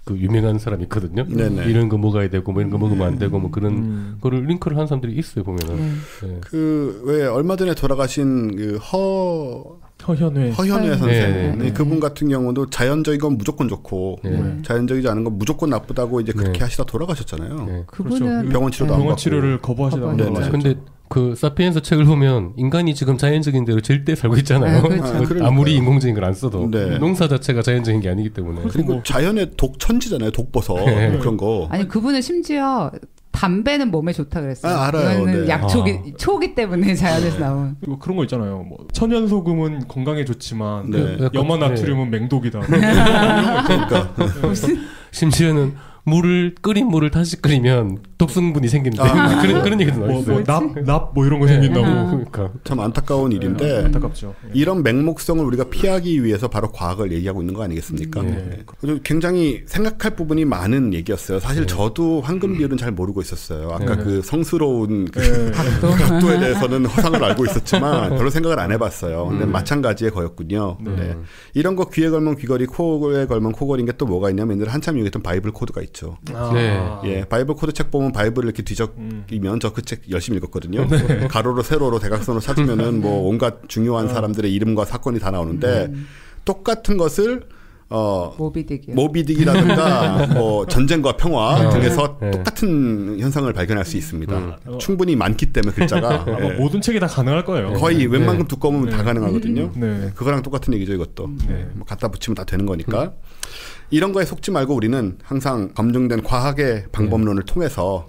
그 유명한 사람이 있거든요. 이런 거 먹어야 되고 뭐 이런 거 먹으면 안 되고 뭐 그런 거를 링크를 하는 사람들이 있어요 보면은. 그 왜 얼마 전에 돌아가신 그 허현회 선생 그분 같은 경우도 자연적인 건 무조건 좋고 자연적이지 않은 건 무조건 나쁘다고 이제 그렇게 하시다 돌아가셨잖아요. 그분은 병원 치료도 안 받고. 병원 치료를 거부하시다가 돌아가셨죠. 근데 그 사피엔스 책을 보면 인간이 지금 자연적인 대로 절대 살고 있잖아요. 아무리 인공적인 걸 안 써도 농사 자체가 자연적인 게 아니기 때문에. 그리고 자연의 독천지잖아요. 독버섯 그런 거. 아니 그분은 심지어 담배는 몸에 좋다 그랬어요. 알아요. 이거는 초기 때문에 자연에서 나온. 그리고 그런 거 있잖아요. 뭐 천연 소금은 건강에 좋지만 염화 나트륨은 맹독이다. 그러니까 심지어는 끓인 물을 다시 끓이면 독성분이 생긴다. 그런 얘기도 나왔어요. 납 이런 거 생긴다고. 그러니까 참 안타까운 일인데 안타깝죠. 이런 맹목성을 우리가 피하기 위해서 바로 과학을 얘기하고 있는 거 아니겠습니까? 굉장히 생각할 부분이 많은 얘기였어요. 사실 저도 황금 비율은 잘 모르고 있었어요. 아까 그 성스러운 각도에 대해서는 허상을 알고 있었지만 별로 생각을 안 해봤어요. 근데 마찬가지의 거였군요. 이런 거 귀에 걸면 귀걸이, 코에 걸면 코걸이인 게 또 뭐가 있냐면 한참 유행했던 바이블 코드가 있죠. 바이블 코드 책 보면 바이블을 이렇게 뒤적이면 저 그 책 열심히 읽었거든요. 가로로 세로로 대각선으로 찾으면은 뭐 온갖 중요한 사람들의 이름과 사건이 다 나오는데 똑같은 것을 모비딕이라든가 뭐 전쟁과 평화 등에서 똑같은 현상을 발견할 수 있습니다. 충분히 많기 때문에 글자가 모든 책이 다 가능할 거예요. 거의 웬만큼 두꺼우면 다 가능하거든요. 그거랑 똑같은 얘기죠 이것도. 뭐 갖다 붙이면 다 되는 거니까. 이런 거에 속지 말고 우리는 항상 검증된 과학의 방법론을 통해서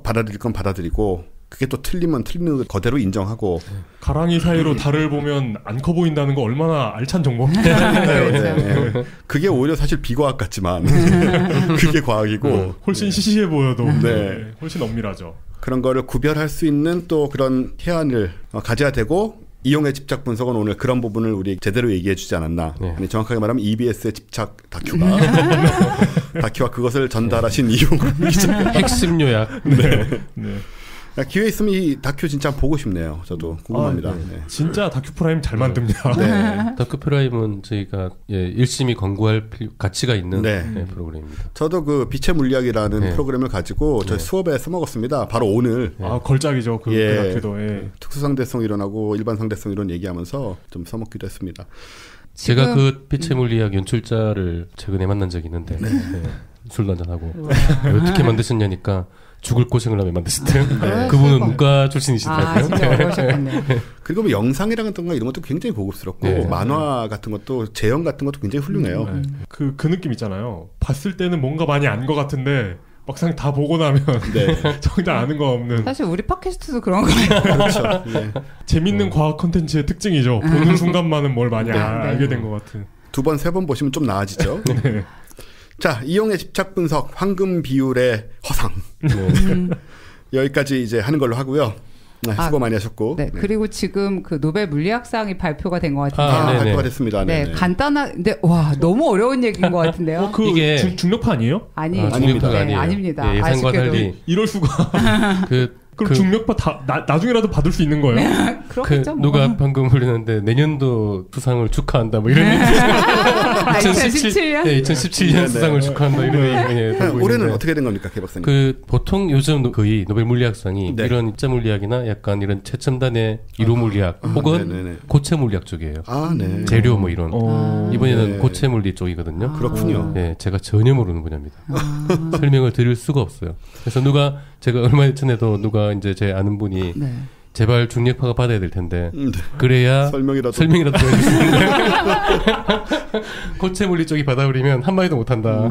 받아들일 건 받아들이고 그게 또 틀리면 틀리는 걸 그대로 인정하고 가랑이 사이로 달을 보면 안 커 보인다는 거 얼마나 알찬 정보입니까? 그게 오히려 사실 비과학 같지만 그게 과학이고 훨씬 시시해 보여도 훨씬 엄밀하죠. 그런 거를 구별할 수 있는 또 그런 해안을 가져야 되고 이용의 집착 분석은 오늘 그런 부분을 우리 제대로 얘기해 주지 않았나. 아니, 정확하게 말하면 EBS의 집착 다큐가 다큐와 그것을 전달하신 이용 기자가 핵심 요약. 기회 있으면 이 다큐 진짜 보고 싶네요. 저도 궁금합니다. 진짜 다큐 프라임 잘 만듭니다. 다큐 프라임은 저희가 열심히 권고할 가치가 있는 프로그램입니다. 저도 그 빛의 물리학이라는 프로그램을 가지고 저희 수업에 써먹었습니다. 바로 오늘. 걸작이죠. 그 다큐도. 특수상대성 이론하고 일반상대성 이론 얘기하면서 좀 써먹기도 했습니다. 제가 그 빛의 물리학 연출자를 최근에 만난 적이 있는데 술도 한잔하고 어떻게 만드셨냐니까 죽을 고생을 하며 만드셨대요. 그분은 문과 출신이시더라고요. 진짜 어려우셨겠네요. 그리고 뭐 영상이라든가 이런 것도 굉장히 고급스럽고 만화 같은 것도 재현 같은 것도 굉장히 훌륭해요. 그 느낌 있잖아요. 봤을 때는 뭔가 많이 안 것 같은데 막상 다 보고 나면 정작 아는 거 없는. 사실 우리 팟캐스트도 그런 거예요. 그렇죠. 재밌는 과학 콘텐츠의 특징이죠. 보는 순간만은 뭘 많이 알게 된 것 같은. 2번, 3번 보시면 좀 나아지죠. 자, 이용의 집착 분석, 황금 비율의 허상. 여기까지 이제 하는 걸로 하고요. 수고 많이 하셨고. 그리고 지금 그 노벨 물리학상이 발표가 된 것 같은데요. 발표가 됐습니다. 간단한데 너무 어려운 얘기인 것 같은데요. 이게 중력파 아니에요? 아닙니다. 아닙니다. 예상과 달리 이럴 수가. 그럼 중력파 나중에라도 받을 수 있는 거예요? 그렇겠죠. 누가 방금 흘리는데 내년도 수상을 축하한다 뭐 이런 얘기. 2017년? 2017년 수상을 축하한다 이런 얘기. 올해는 어떻게 된 겁니까, 개 박사님? 보통 요즘 거의 노벨 물리학상이 이런 입자 물리학이나 약간 이런 최첨단의 이로 물리학 혹은 고체 물리학 쪽이에요. 재료 뭐 이런. 이번에는 고체 물리 쪽이거든요. 그렇군요. 제가 전혀 모르는 분야입니다. 설명을 드릴 수가 없어요. 그래서 제가 얼마 전에도 누가 이제 제 아는 분이 제발 중력파가 받아야 될 텐데 그래야 설명이라도 해줄 수 있는데 고체 물리 쪽이 받아버리면 한마디도 못한다.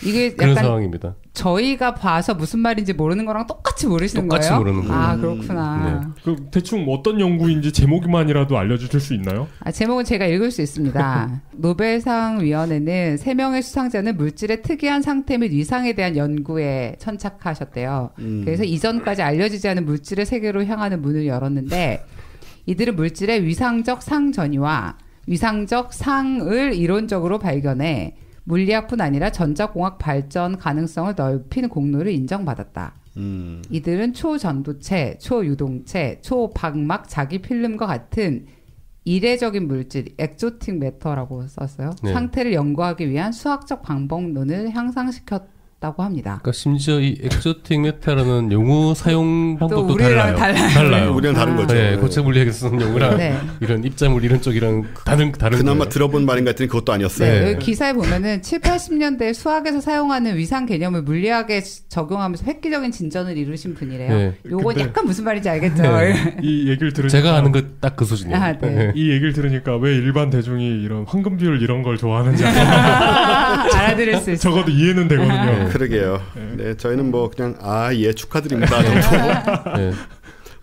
이게 그런 상황입니다. 저희가 봐서 무슨 말인지 모르는 거랑 똑같이 모르시는 똑같이 거예요? 모르는 거예요. 아, 그렇구나. 네. 그 대충 어떤 연구인지 제목만이라도 알려주실 수 있나요? 제목은 제가 읽을 수 있습니다. 노벨상 위원회는 3명의 수상자는 물질의 특이한 상태 및 위상에 대한 연구에 천착하셨대요. 그래서 이전까지 알려지지 않은 물질의 세계로 향하는 문을 열었는데 이들은 물질의 위상적 상전이와 위상적 상을 이론적으로 발견해 물리학뿐 아니라 전자공학 발전 가능성을 넓힌 공로를 인정받았다. 이들은 초전도체, 초유동체, 초박막 자기필름과 같은 이례적인 물질, 엑조틱 매터라고 썼어요. 네. 상태를 연구하기 위한 수학적 방법론을 향상시켰다고 합니다. 그러니까 심지어 이 엑조틱 메타라는 용어 사용 방법도 달라요. 우리랑 다른 거죠. 네, 고체 물리학에서 쓰는 용어랑 네. 이런 입자물 이런 쪽이랑 다른 그나마 거예요. 들어본 말인 것 같더니 그것도 아니었어요. 네, 여기 기사에 보면은 7, 80년대 수학에서 사용하는 위상 개념을 물리학에 적용하면서 획기적인 진전을 이루신 분이래요. 네. 요건 약간 무슨 말인지 알겠죠? 네. 이 얘기를 들으니까 제가 아는 거 딱 그 수준이에요. 아, 네. 이 얘기를 들으니까 왜 일반 대중이 이런 황금 비율 이런 걸 좋아하는지 알아들을 수 있어요. 적어도 이해는 되거든요. 그러게요. 네, 저희는 뭐 그냥 예 축하드립니다 정도 네.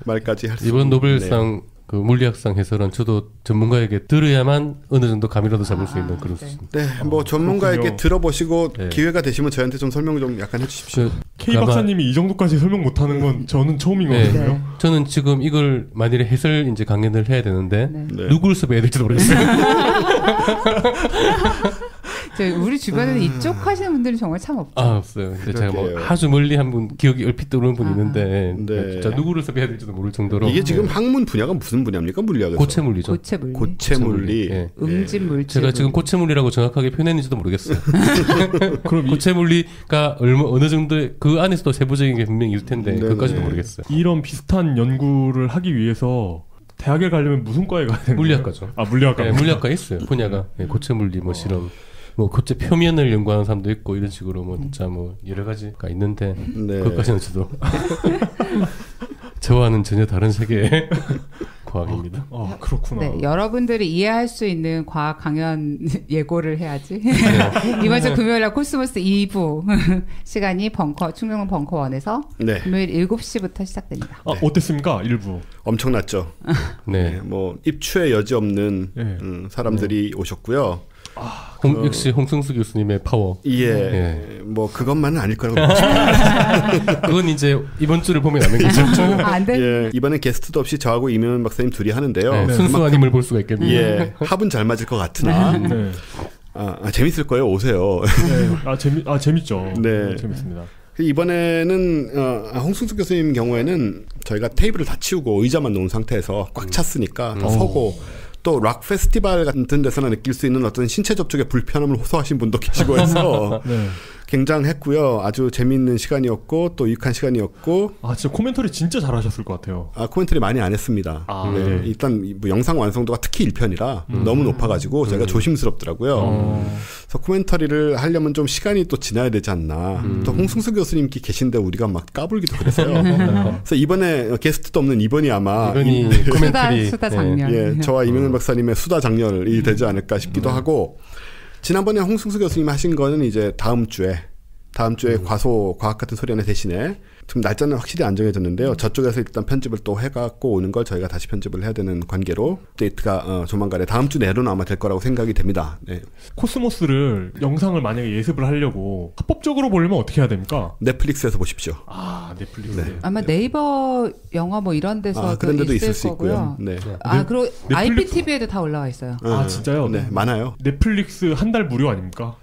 말까지 할 수 있는. 이번 노벨상 그 물리학상 해설은 저도 전문가에게 들어야만 어느 정도 감이라도 잡을 수 있는 그런 수준. 네, 뭐 전문가에게 들어보시고 네. 기회가 되시면 저희한테 좀 설명 좀 약간 해주십시오. K 박사님이 이 정도까지 설명 못하는 건 저는 처음이거든요. 네. 저는 지금 이걸 만일에 해설 이제 강연을 해야 되는데 누구를 섭외해야 될지도 모르겠어요. 우리 주변에는 이쪽 하시는 분들이 정말 참 없죠. 없어요. 근데 제가 뭐 아주 멀리 한 분 기억이 얼핏 떠오르는 분이 있는데 진짜 누구를 섭외해야 될지도 모를 정도로. 이게 지금 학문 분야가 무슨 분야입니까? 물리학에서? 고체물리죠. 고체물리. 네. 음진물질. 제가 지금 고체물리라고 정확하게 표현했는지도 모르겠어요. 그럼 고체물리가 어느 정도의 그 안에서도 세부적인 게 분명히 있을 텐데 그것까지도 모르겠어요. 이런 비슷한 연구를 하기 위해서 대학에 가려면 무슨 과에 가야 되나요? 물리학과죠. 물리학과. 네, 물리학과 있어요. 분야가 고체물리 뭐 실험. 뭐 고체 표면을 연구하는 사람도 있고 이런 식으로 뭐 진짜 뭐 여러 가지가 있는데 그것까지는 저도 저와는 전혀 다른 세계의 과학입니다. 그렇구나. 네, 여러분들이 이해할 수 있는 과학 강연 예고를 해야지. 이번 주 금요일날 코스모스 2부 시간이 충정로 벙커1에서 금요일 7시부터 시작됩니다. 어땠습니까? 1부. 엄청났죠. 네. 뭐 입추의 여지 없는 사람들이 오셨고요. 역시 홍승수 교수님의 파워. 뭐 그것만은 아닐 거라고 보고 싶어요. 그건 이제 이번 주를 보면 아는 거죠. 안 돼. 이번엔 게스트도 없이 저하고 이명현 박사님 둘이 하는데요. 순수한 힘을 볼 수가 있겠네요. 합은 잘 맞을 것 같으나 재밌을 거예요. 오세요. 재밌죠. 네, 재밌습니다. 이번에는 홍승수 교수님 경우에는 저희가 테이블을 다 치우고 의자만 놓은 상태에서 꽉 찼으니까 다 서고 또 락 페스티벌 같은 데서나 느낄 수 있는 어떤 신체 접촉의 불편함을 호소하신 분도 계시고 해서 굉장했고요. 아주 재미있는 시간이었고 또 유익한 시간이었고. 진짜 코멘터리 진짜 잘하셨을 것 같아요. 코멘터리 많이 안 했습니다. 일단 뭐 영상 완성도가 특히 1편이라 너무 높아가지고 저희가 조심스럽더라고요. 그래서 코멘터리를 하려면 좀 시간이 또 지나야 되지 않나. 또 홍승수 교수님께 계신데 우리가 막 까불기도 그랬어요. 그래서 이번에 게스트도 없는 이번이 아마 코멘터리 수다 장렬. 저와 이명현 박사님의 수다 장렬이 되지 않을까 싶기도 하고. 지난번에 홍승수 교수님 하신 거는 이제 다음 주에 과소 과학 같은 소리 하나 대신에 좀 날짜는 확실히 안 정해졌는데요. 저쪽에서 일단 편집을 또 해갖고 오는 걸 저희가 다시 편집을 해야 되는 관계로 데이트가 조만간에 다음 주 내로는 아마 될 거라고 생각이 됩니다. 네. 코스모스를 영상을 만약에 예습을 하려고 합법적으로 보려면 어떻게 해야 됩니까? 넷플릭스에서 보십시오. 넷플릭스. 아마 네이버 영화 뭐 이런 데서 그런 데도 있을 수 거고요. 있고요. 네. 그리고 IPTV에도 다 올라와 있어요. 진짜요? 네, 많아요. 넷플릭스 한 달 무료 아닙니까?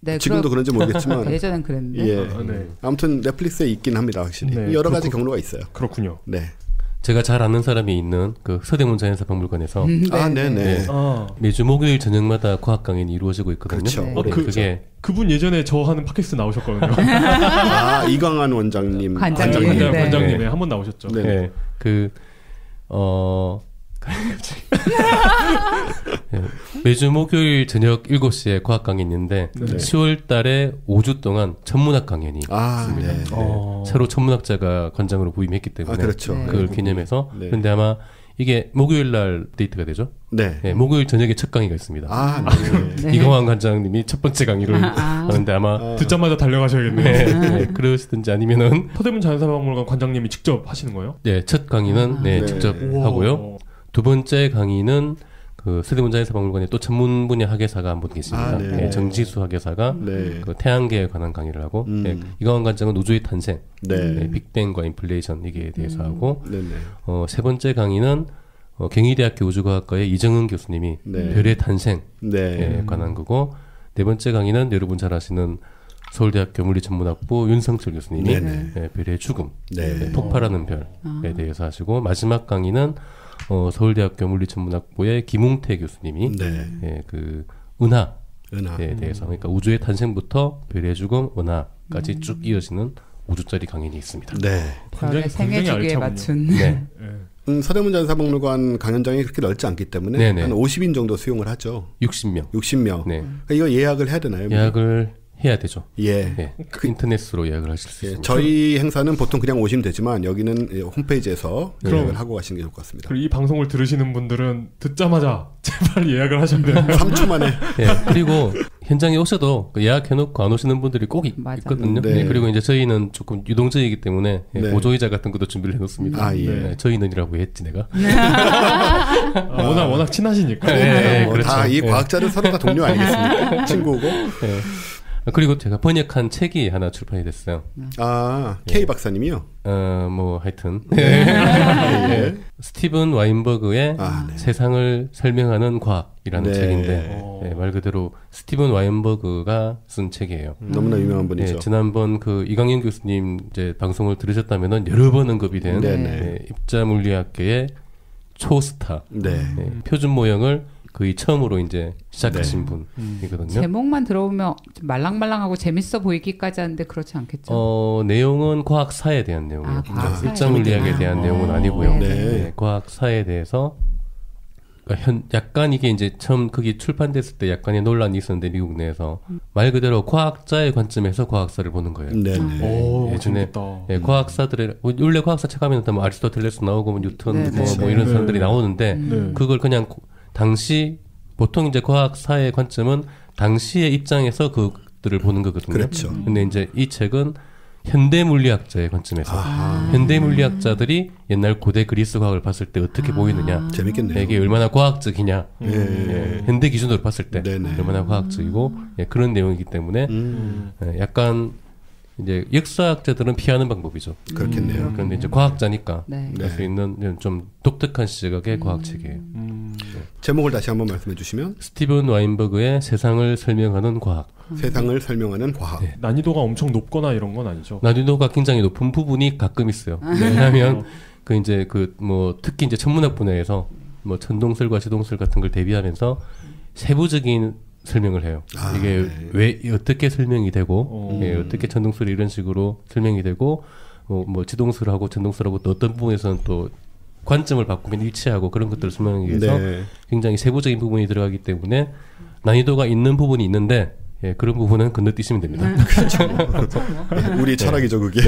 네, 지금도 그런지 모르겠지만 예전엔 그랬는데. 아무튼 넷플릭스에 있긴 합니다, 확실히. 여러 가지 경로가 있어요. 그렇군요. 네. 제가 잘 아는 사람이 있는 그 서대문 자연사박물관에서 매주 목요일 저녁마다 과학 강연이 이루어지고 있거든요. 그렇죠. 그분 예전에 저 하는 팟캐스트 나오셨거든요. 이광한 원장님, 관장님에 한 번 나오셨죠. 네. 매주 목요일 저녁 7시에 과학 강연이 있는데 10월 달에 5주 동안 천문학 강연이 있습니다. 새로 천문학자가 관장으로 부임했기 때문에 그걸 기념해서 그런데 아마 이게 목요일 날 데이트가 되죠. 네. 네, 목요일 저녁에 첫 강의가 있습니다. 아, 네. 네. 이광환 관장님이 첫 번째 강의를 하는데 아마 듣자마자 달려가셔야겠네요. 네, 네, 그러시든지 아니면은 서대문 자연사박물관 관장님이 직접 하시는 거예요? 네, 첫 강의는 네, 직접 하고요. 두 번째 강의는 그 서대문 자연사박물관에 또 전문 분야 학예사가 한 분 계십니다. 네, 정지수 학예사가 그 태양계에 관한 강의를 하고 이광환 관장은 우주의 탄생, 빅뱅과 인플레이션 이게 대해서 하고 세 번째 강의는 경희대학교 우주과학과의 이정은 교수님이 별의 탄생에 관한 거고 네 번째 강의는 여러분 잘 아시는 서울대학교 물리천문학부 윤성철 교수님이 별의 죽음, 폭발하는 별에 대해서 하시고 마지막 강의는 서울대학교 물리천문학부의 김웅태 교수님이 그 은하에 대해서 그러니까 우주의 탄생부터 별의 죽음, 은하까지 쭉 이어지는 5주짜리 강연이 있습니다. 네. 굉장히 생애 주기에 맞춘. 네. 서대문 자연사박물관 강연장이 그렇게 넓지 않기 때문에 한 50인 정도 수용을 하죠. 60명. 60명. 네. 그러니까 이거 예약을 해야 되나요? 예약을 해야 되죠. 예. 네. 인터넷으로 예약을 하실 수 있습니다. 저희 행사는 보통 그냥 오시면 되지만 여기는 홈페이지에서 예약을 하고 가시는 게 좋을 것 같습니다. 그리고 이 방송을 들으시는 분들은 듣자마자 제발 예약을 하셔야 돼요. 3초 만에. 네. 그리고 현장에 오셔도 예약해놓고 안 오시는 분들이 꼭 있거든요. 네. 그리고 이제 저희는 조금 유동적이기 때문에 보조의자 같은 것도 준비를 해놓습니다. 아, 예. 네. 저희는이라고 했지 내가. 워낙 친하시니까. 그렇죠. 다 이 과학자들 서로 다 동료 아니겠습니까? 친구고. 네. 그리고 제가 번역한 책이 하나 출판이 됐어요. 아, K 박사님이요? 뭐 하여튼 네. 스티븐 와인버그의 세상을 설명하는 과학이라는 책인데 말 그대로 스티븐 와인버그가 쓴 책이에요. 너무나 유명한 분이죠. 지난번 그 이강현 교수님 이제 방송을 들으셨다면은 여러 번 언급이 된 입자 물리학계의 초스타 표준 모형을 거의 처음으로 이제 시작하신 분이거든요. 제목만 들어보면 좀 말랑말랑하고 재밌어 보이기까지 하는데 그렇지 않겠죠? 내용은 과학사에 대한 내용이에요. 입자물리학에 대한 내용은 아니고요. 과학사에 대해서 약간 이게 이제 처음 그게 출판됐을 때 약간의 논란이 있었는데 미국 내에서 말 그대로 과학자의 관점에서 과학사를 보는 거예요. 예전에 과학사들의 원래 과학사 책 하면 뭐 아리스토텔레스 나오고 뭐 뉴턴 뭐 이런 사람들이 나오는데 그걸 그냥 당시 보통 이제 과학사의 관점은 당시의 입장에서 그들을 보는 거거든요. 그렇죠. 근데 이제 이 책은 현대 물리학자의 관점에서 현대 물리학자들이 옛날 고대 그리스 과학을 봤을 때 어떻게 보이느냐, 재밌겠네요. 이게 얼마나 과학적이냐, 현대 기준으로 봤을 때 얼마나 과학적이고 그런 내용이기 때문에 약간 이제 역사학자들은 피하는 방법이죠. 그렇겠네요. 그런데 이제 과학자니까 할 수 있는 좀 독특한 시각의 과학책이에요. 제목을 다시 한번 말씀해 주시면 스티븐 와인버그의 세상을 설명하는 과학. 세상을 설명하는 과학. 난이도가 엄청 높거나 이런 건 아니죠? 난이도가 굉장히 높은 부분이 가끔 있어요. 왜냐하면 그 이제 그 뭐 특히 이제 천문학 분야에서 뭐 천동설과 지동설 같은 걸 대비하면서 세부적인 설명을 해요. 이게 왜 어떻게 설명이 되고 어떻게 천동설이 이런 식으로 설명이 되고 뭐 지동설하고 천동설하고 또 어떤 부분에서는 또 관점을 바꾸면 일치하고 그런 것들을 설명하기 위해서 굉장히 세부적인 부분이 들어가기 때문에 난이도가 있는 부분이 있는데 그런 부분은 건너뛰시면 됩니다. 그렇죠. 우리 철학이죠 그게.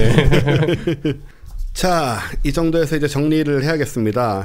자, 이 정도에서 이제 정리를 해야겠습니다.